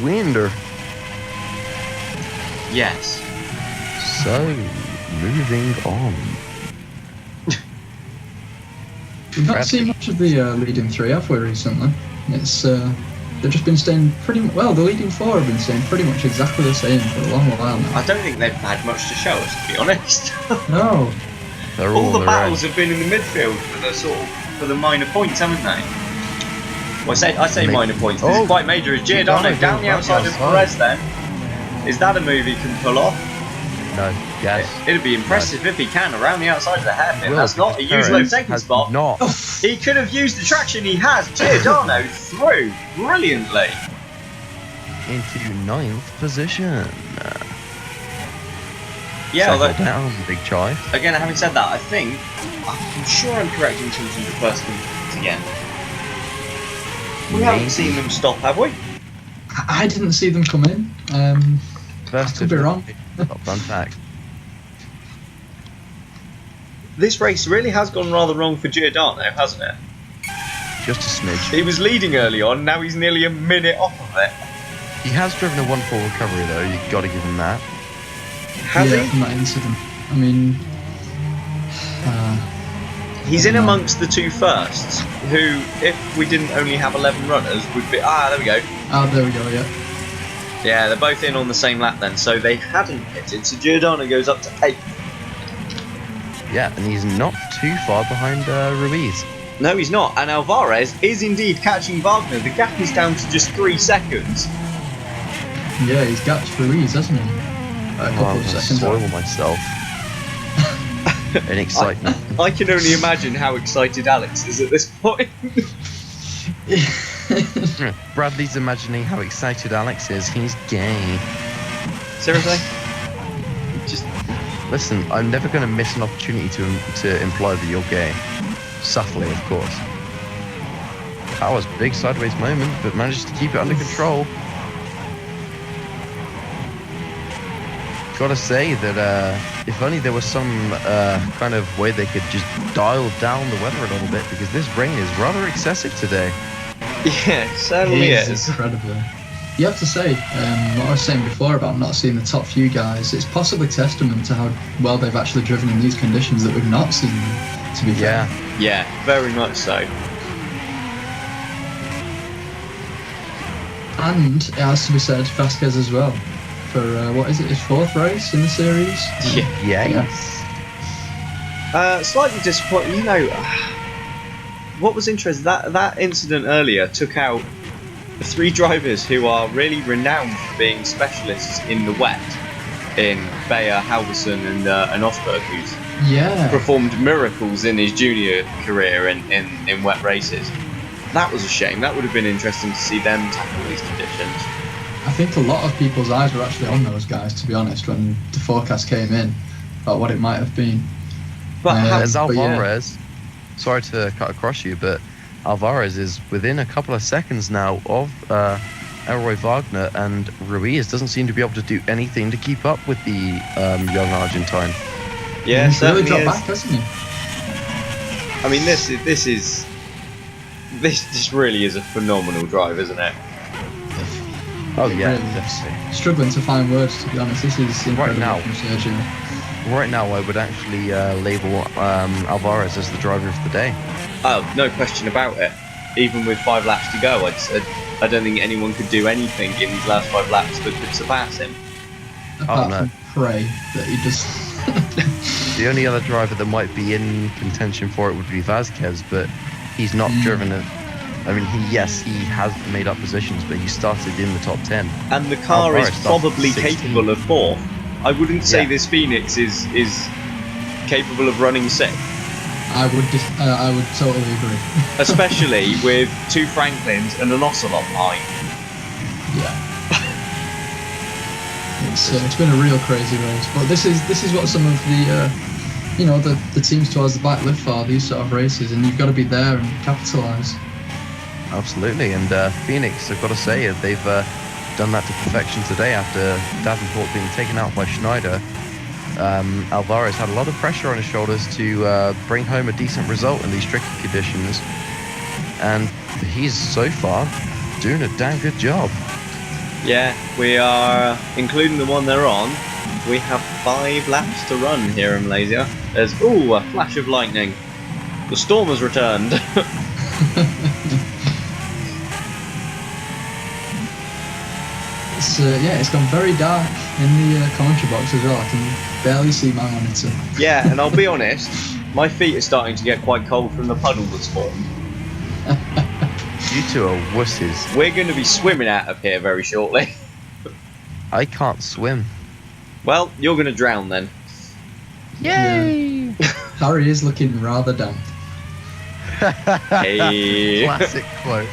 winder. Yes. So, moving on. We've not seen much of the leading 3, have we, recently? It's they've just been staying pretty well. The leading 4 have been staying pretty much exactly the same for a long while now. I don't think they've had much to show us, to be honest. No. They're all the battles red. have been in the midfield for the minor points, haven't they? Well, I say minor points. This is quite major. Is Giordano down the outside of Perez then? Is that a move he can pull off? No. Yes. It'd be impressive if he can around the outside of the hairpin. Will, That's not a because usual Perez taking has spot. Not. He could have used the traction he has. Giordano through brilliantly Into 9th position. Yeah, although, down, big chive. again, having said that, I'm sure I'm correct in terms of the first movement again. We haven't seen them stop, have we? I didn't see them come in. First could be wrong. Fun fact. This race really has gone rather wrong for Giordano, hasn't it? Just a smidge. He was leading early on, now he's nearly a minute off of it. He has driven a wonderful recovery though, you've got to give him that. Has he? From that incident. I mean, He's in amongst the 2 firsts, who, if we didn't only have 11 runners, would be... there we go. Oh, there we go, yeah. Yeah, they're both in on the same lap then, so they hadn't pitted, so Giordano goes up to 8th. Yeah, and he's not too far behind Ruiz. No, he's not, and Alvarez is indeed catching Wagner. The gap is down to just 3 seconds. Yeah, he's gapped Ruiz, hasn't he? A couple of seconds. Spoil myself. In excitement. I can only imagine how excited Alex is at this point. Bradley's imagining how excited Alex is. He's gay. Seriously? Listen, I'm never going to miss an opportunity to imply that you're gay. Subtly, of course. That was a big sideways moment, but managed to keep it under control. Gotta say that if only there was some kind of way they could just dial down the weather a little bit, because this rain is rather excessive today. Yeah, it certainly is. Incredibly. You have to say, what I was saying before about not seeing the top few guys, it's possibly testament to how well they've actually driven in these conditions that we've not seen them, to be fair. Yeah, very much so. And it has to be said, Vasquez as well. For, what is it, his 4th race in the series? Yes. Slightly disappointing, you know. What was interesting, that incident earlier took out the 3 drivers who are really renowned for being specialists in the wet, in Bayer, Halverson and Osberg, who's performed miracles in his junior career in wet races. That was a shame. That would have been interesting to see them tackle these conditions. I think a lot of people's eyes were actually on those guys, to be honest, when the forecast came in about what it might have been. But as Alvarez, sorry to cut across you, but Alvarez is within a couple of seconds now of Elroy Wagner, and Ruiz doesn't seem to be able to do anything to keep up with the young Argentine. Yeah, he's really dropped is. back, hasn't he? I mean, this really is a phenomenal drive, isn't it? Oh yeah, really definitely. Struggling to find words, to be honest. This is incredible now. from Sergio. Right now, I would actually label Alvarez as the driver of the day. Oh, no question about it. Even with 5 laps to go, I don't think anyone could do anything in these last 5 laps that could surpass him. Apart no. from pray that he just... The only other driver that might be in contention for it would be Vasquez, but he's not driven it. I mean, he has made up positions, but he started in the top 10. And the car Alvarez is started probably 16th. capable of 4th. I wouldn't say this Phoenix is capable of running 6th. I would totally agree. Especially with 2 Franklins and an Ocelot behind. Yeah. It's been a real crazy race, but this is what some of the the teams towards the back live for, these sort of races, and you've got to be there and capitalise. Absolutely, and Phoenix, I've got to say, they've done that to perfection today after Davenport being taken out by Schneider. Alvarez had a lot of pressure on his shoulders to bring home a decent result in these tricky conditions, and he's so far doing a damn good job. Yeah, we are, including the one they're on, we have 5 laps to run here in Malaysia. There's, a flash of lightning. The storm has returned. It's gone very dark in the commentary box as well. I can barely see my monitor. Yeah, and I'll be honest, my feet are starting to get quite cold from the puddle that's formed. You two are wusses. We're going to be swimming out of here very shortly. I can't swim. Well, you're going to drown then. Yay! Harry is looking rather damp. Hey. Classic quote.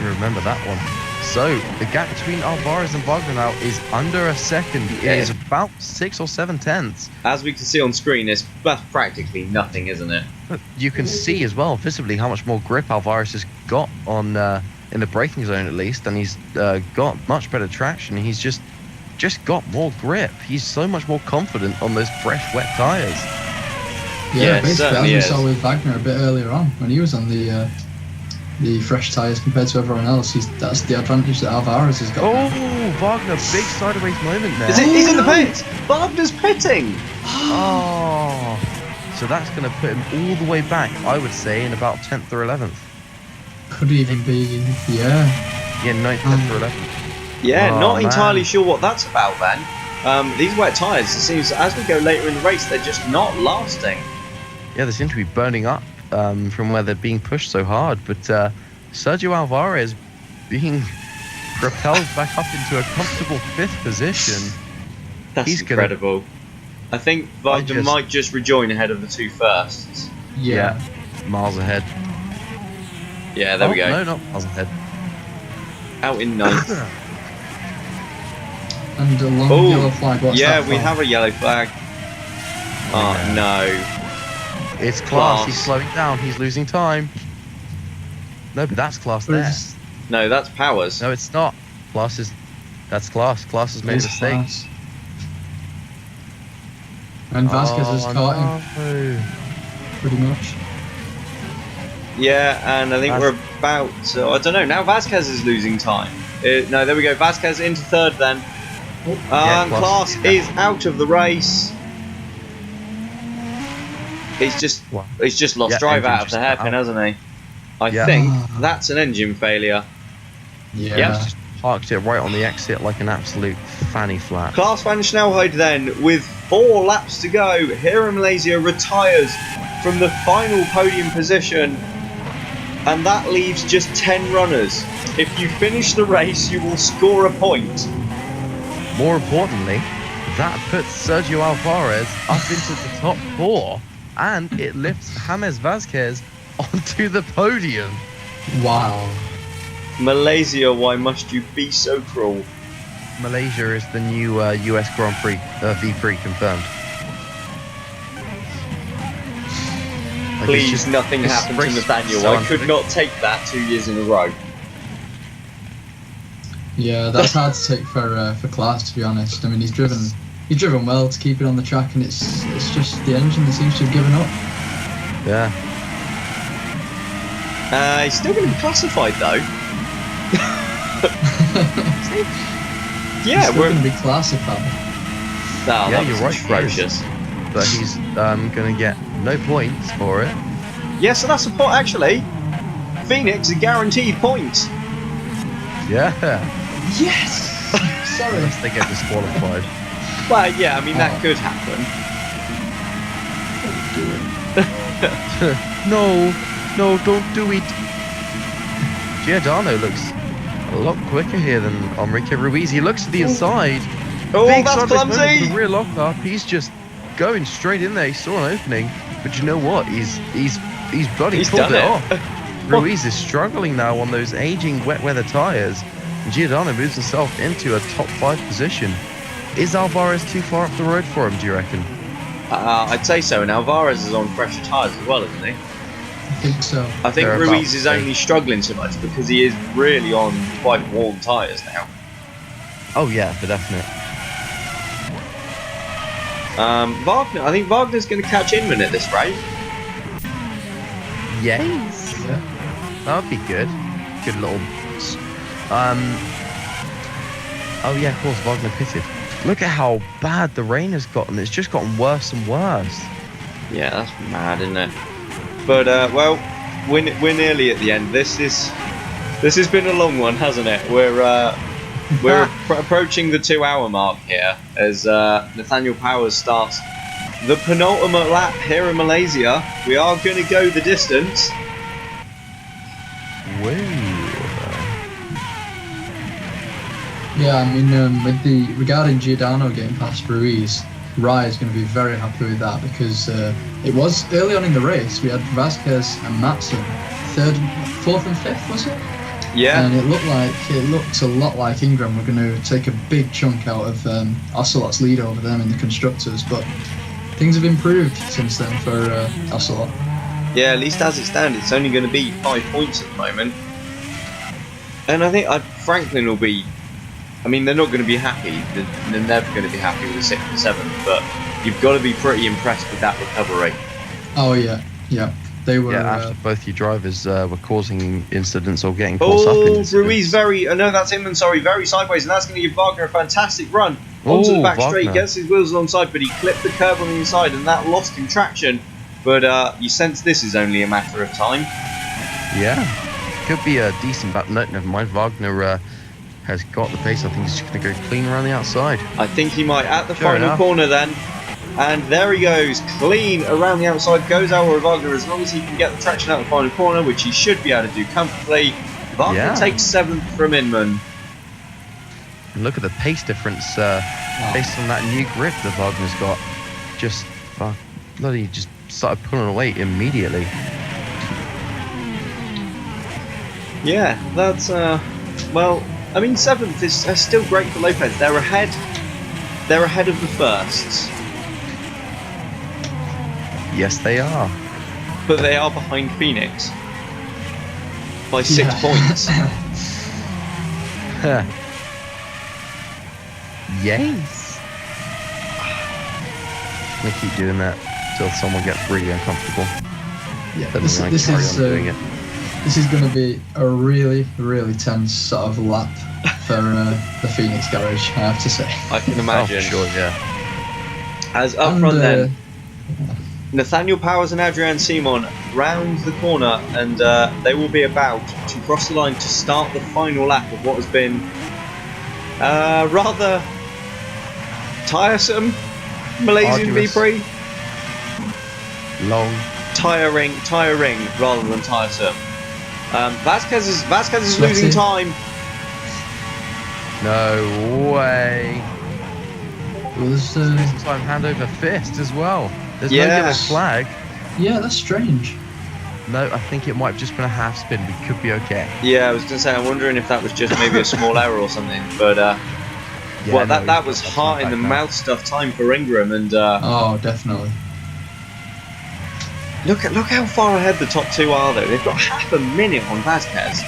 You remember that one. So, the gap between Alvarez and Wagner now is under a second. It is about 6 or 7 tenths. As we can see on screen, that's practically nothing, isn't it? You can see as well, visibly, how much more grip Alvarez has got on in the braking zone at least, and he's got much better traction. He's just got more grip. He's so much more confident on those fresh, wet tyres. Yeah, basically, as we saw with Wagner a bit earlier on, when he was on the fresh tyres compared to everyone else, that's the advantage that Alvarez has got. Oh, Wagner, big sideways moment there. He's in the pits! Wagner's pitting! Oh, so that's going to put him all the way back, I would say, in about 10th or 11th. Could even be, Yeah, 9th, 10th or 11th. Yeah, not entirely sure what that's about then. These wet tyres, it seems as we go later in the race, they're just not lasting. Yeah, they seem to be burning up from where they're being pushed so hard, but Sergio Alvarez being propelled back up into a comfortable 5th position. That's incredible. I think Wagner might just rejoin ahead of the 2 firsts. Yeah. Miles ahead. Yeah, there we go. No, not miles ahead. Out in 9th. and a long Oh, yellow flag. What's yeah, that we for? have a yellow flag. Oh, no. It's Class. Class. He's slowing down. He's losing time. No, but that's Class But there. it's- No, that's Powers. No, it's not. Class is. That's Class. Class has made a it's mistake. class. And Vasquez has caught him, him. pretty much. Yeah, and I think Vas- we're about to, I don't know, now Vasquez is losing time. No, there we go, Vasquez into third then. Yeah, And Class Class is is out of the race. He's just Wow. lost Yeah, drive engine out of just the hairpin, out. hasn't he? I Yeah. think that's an engine failure. Yeah. Yeah. He's just parked it right on the exit like an absolute fanny flat. Klaas van Snelheid then, with 4 laps to go, here in Malaysia retires from the final podium position, and that leaves just 10 runners. If you finish the race, you will score a point. More importantly, that puts Sergio Alvarez up into the top 4, and it lifts James Vasquez onto the podium. Wow. Malaysia, why must you be so cruel? Malaysia is the new US Grand Prix, V-Prix confirmed. Like, it's Please, just- nothing this happened to race is Nathaniel. so I could not take that 2 years in a row. Yeah, that's hard to take for Klaas, to be honest. I mean, he's driven well to keep it on the track, and it's just the engine that seems to have given up. Yeah. He's still going to be classified though. Yeah, He's still we're. going to be classified. Oh, Yeah, that you're was right, he is. atrocious. But he's going to get no points for it. Yeah, so that's a point actually. Phoenix a guaranteed point. Yeah. Yes. Sorry. Unless they get disqualified. Well, yeah, I mean that Oh. could happen. No, don't do it. Giordano looks a lot quicker here than Enrique Ruiz. He looks to the inside. Oh, Big that's shot of his moment with clumsy. the rear lock up. He's just going straight in there. He saw an opening, but you know what? He's bloody He's pulled done it it. off. Ruiz is struggling now on those aging wet weather tires. And Giordano moves himself into a top 5 position. Is Alvarez too far up the road for him, do you reckon? I'd say so. And Alvarez is on fresher tyres as well, isn't he? I think so. I think They're Ruiz about is to only struggling so much because he is really on quite warm tyres now. Oh yeah, for definite. Wagner, I think Wagner's going to catch Inman at this rate. Yes. Yeah. That would be good. Good little. Oh yeah, of course, Wagner pitted. Look at how bad the rain has gotten. It's just gotten worse and worse. Yeah, that's mad, isn't it? But well, we're nearly at the end. This has been a long one, hasn't it? We're approaching the 2-hour mark here as Nathaniel Powers starts the penultimate lap here in Malaysia. We are going to go the distance. Yeah, I mean, regarding Giordano getting past Ruiz, Rai is going to be very happy with that because it was early on in the race. We had Vasquez and Matson, 3rd, 4th, and 5th, was it? Yeah. And it looked a lot like Ingram were going to take a big chunk out of Ocelot's lead over them in the constructors, but things have improved since then for Ocelot. Yeah, at least as it stands, it's only going to be 5 points at the moment. And I think Franklin will be. I mean, they're not going to be happy. They're never going to be happy with the 6th and 7th, but you've got to be pretty impressed with that recovery. Oh yeah. They were. Yeah, after both your drivers were causing incidents or getting caught up in Oh, incidents. Ruiz very sideways, and that's going to give Wagner a fantastic run onto the back straight. Wagner. Gets his wheels alongside, but he clipped the curb on the inside, and that lost him traction. But you sense this is only a matter of time. Yeah, could be a decent back. No, never mind. Wagner has got the pace. I think he's just going to go clean around the outside. I think he might at the Fair final enough. corner then. And there he goes, clean around the outside, goes Alvaro Wagner as long as he can get the traction out the final corner, which he should be able to do comfortably. Wagner Yeah. takes 7th from Inman. And look at the pace difference based on that new grip that Wagner's got. Just bloody just started pulling away immediately. Yeah, that's, well, I mean, 7th is still great for Lopez. They're ahead of the firsts. Yes, they are. But they are behind Phoenix by 6 points. Yes. I'm gonna keep doing that till someone gets really uncomfortable. Yeah, Then this I'm gonna carry is on doing it. this is going to be a really, really tense sort of lap for the Phoenix garage, I have to say. I can imagine. Oh, sure, yeah. As up front then, Nathaniel Powers and Adrian Simon round the corner, and they will be about to cross the line to start the final lap of what has been rather tiresome Malaysian Arduous. V-Prix. Long. Tiring rather than tiresome. Vasquez is Sweaty. losing time. No way. Well, there's, This time hand over fist as well. There's no Yeah. yellow flag. yeah, that's strange. No, I think it might have just been a half spin. We could be okay. Yeah, I was going to say, I'm wondering if that was just maybe a small error or something. But Yeah, well, no, that was that's heart in not the back now. mouth stuff time for Ingram, and Oh, definitely. look how far ahead the top two are though. They've got half a minute on Vasquez.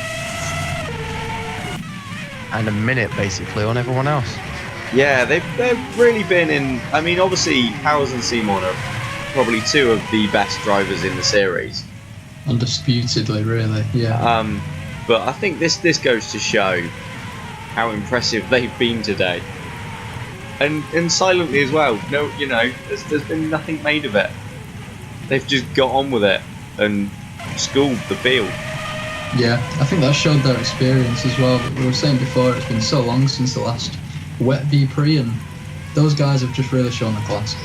And a minute basically on everyone else. Yeah, they've really been in. I mean, obviously Powers and Simon are probably two of the best drivers in the series. Undisputedly, really, yeah. But I think this goes to show how impressive they've been today, and silently as well. No, you know, there's been nothing made of it. They've just got on with it and schooled the field. Yeah, I think that showed their experience as well. We were saying before, it's been so long since the last wet V-Prix, and those guys have just really shown the class.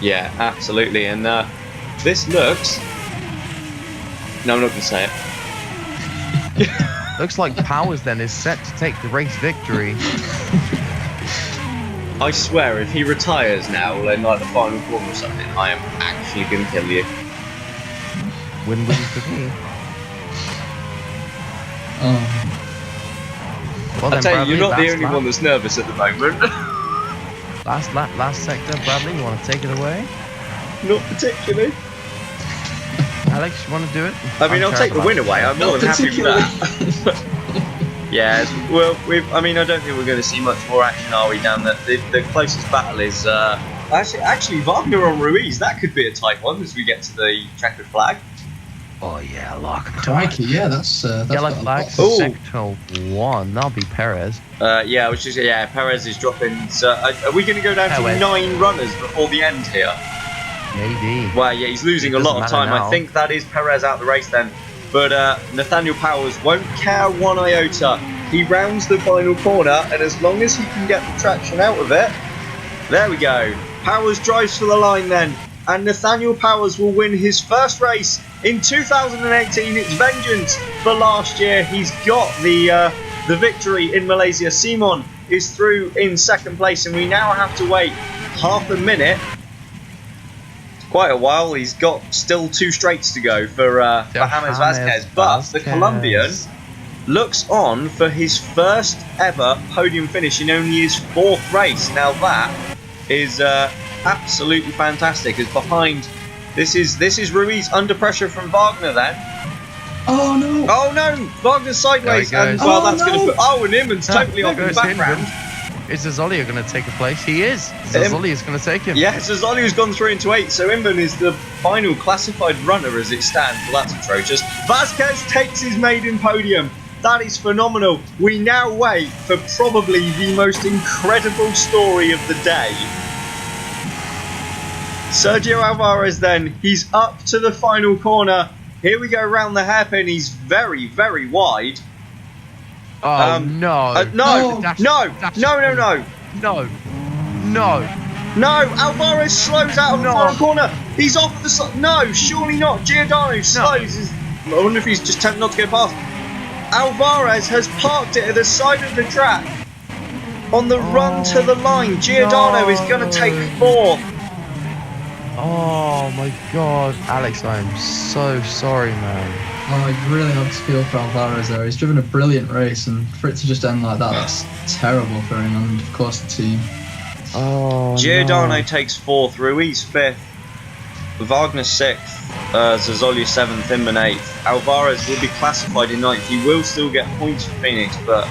Yeah, absolutely. And this looks. No, I'm not going to say it. Looks like Powers then is set to take the race victory. I swear, if he retires now in like the final quarter or something, I am actually going to kill you. Win-win for me. Oh, Well I then, tell you, Bradley, you're not the last only lap. one that's nervous at the moment. Last lap, last sector. Bradley, you want to take it away? Not particularly. Alex, you want to do it? I mean, I'll take the win away. I'm more than happy with that. Yeah, well, I mean, I don't think we're going to see much more action, are we? Down the closest battle is actually Wagner on Ruiz. That could be a tight one as we get to the checkered flag. Oh yeah, lock him. crikey, yeah, that's Yellow got a flag lot. for Ooh. sector 1. That'll be Perez. Yeah, which is Perez is dropping. So, are we going to go down to Perez. 9 runners before the end here? Maybe. Well, yeah, he's losing It a lot doesn't of time. matter I now. think that is Perez out the race then. But Nathaniel Powers won't care one iota. He rounds the final corner, and as long as he can get the traction out of it, there we go. Powers drives for the line then, and Nathaniel Powers will win his first race in 2018. It's vengeance for last year. He's got the victory in Malaysia. Simon is through in second place, and we now have to wait half a minute. Quite a while. He's got still 2 straights to go for James Vasquez, but the Colombian looks on for his first ever podium finish in only his 4th race. Now that is absolutely fantastic. As behind, this is Ruiz under pressure from Wagner then. Oh no! Oh no, Wagner's sideways, There he and goes. well, Oh, that's going to no. put. Oh, and Immon's totally There off in the goes background. Hinman. Is Zazoli going to take a place? He is. Zazoli is going to take him. Yes, Zazoli has gone through into 8, so Inman is the final classified runner as it stands. Well, that's atrocious. Vasquez takes his maiden podium. That is phenomenal. We now wait for probably the most incredible story of the day. Sergio Alvarez then, he's up to the final corner. Here we go around the hairpin. He's very, very wide. Oh no. No, Dash- no, dash- no, no, no. No. No. No, Alvarez slows out of the No. final corner. He's off the side. No, surely not. Giordano slows. I wonder if he's just tempted not to go past. Alvarez has parked it at the side of the track on the run to the line. Giordano is going to take 4th. Oh my God, Alex, I am so sorry, man. Oh, you really have to feel for Alvarez there. He's driven a brilliant race, and for it to just end like that, that's terrible for him and, of course, the team. Oh, Giordano no. takes 4th, Ruiz 5th, Wagner 6th, Zazolia 7th, Inman 8th. Alvarez will be classified in 9th. He will still get points for Phoenix, but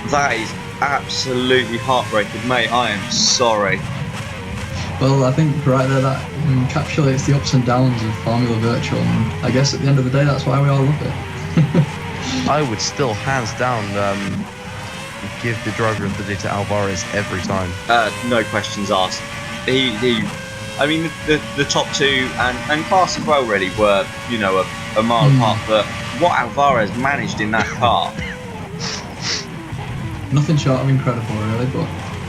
that is absolutely heartbreaking, mate. I am sorry. Well, I think right there that encapsulates the ups and downs of Formula Virtual, and I guess at the end of the day, that's why we all love it. I would still, hands down, give the driver of the day to Alvarez every time. No questions asked. I mean, the top 2 and class as well really were, you know, a mile apart, but what Alvarez managed in that car. Nothing short of incredible, really, but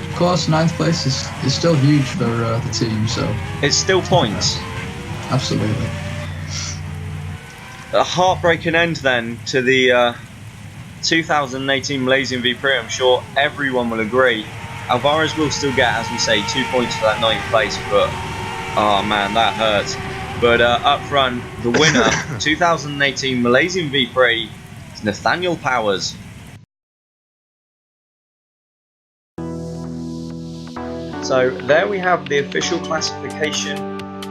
of course, 9th place is still huge for the team, so... It's still points. Absolutely. A heartbreaking end then to the 2018 Malaysian V-Prix. I'm sure everyone will agree. Alvarez will still get, as we say, 2 points for that 9th place, but oh man, that hurts. But up front, the winner, 2018 Malaysian V-Prix, is Nathaniel Powers. So there we have the official classification.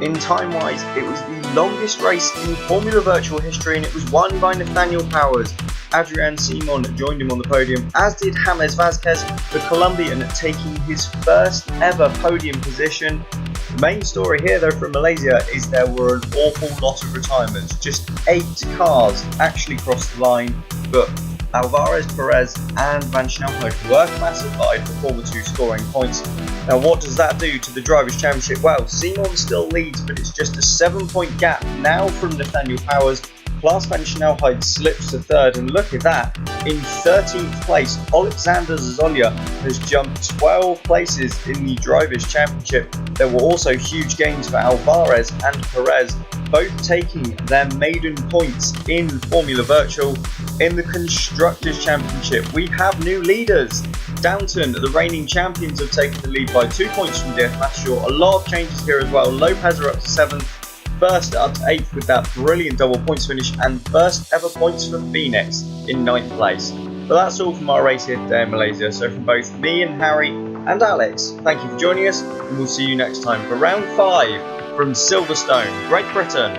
In time-wise, it was the longest race in Formula Virtual history, and it was won by Nathaniel Powers. Adrian Simon joined him on the podium, as did James Vazquez, the Colombian, taking his first ever podium position. The main story here, though, from Malaysia is there were an awful lot of retirements. Just 8 cars actually crossed the line, but Alvarez, Perez and Van Schnelhout were classified, the former 2 scoring points. Now what does that do to the Drivers' Championship? Well, Simon still leads, but it's just a 7-point gap now from Nathaniel Powers. Klaas Van Schnelhout slips to 3rd, and look at that, in 13th place, Alexander Zazolia has jumped 12 places in the Drivers' Championship. There were also huge gains for Alvarez and Perez, both taking their maiden points in Formula Virtual. In the Constructors' Championship, we have new leaders. Downton, the reigning champions, have taken the lead by 2 points from DF Master. A lot of changes here as well. Lopez are up to 7th, First up to 8th with that brilliant double points finish, and first ever points for Phoenix in 9th place. But that's all from our race here today in Malaysia. So from both me and Harry and Alex, thank you for joining us, and we'll see you next time for round 5 from Silverstone, Great Britain.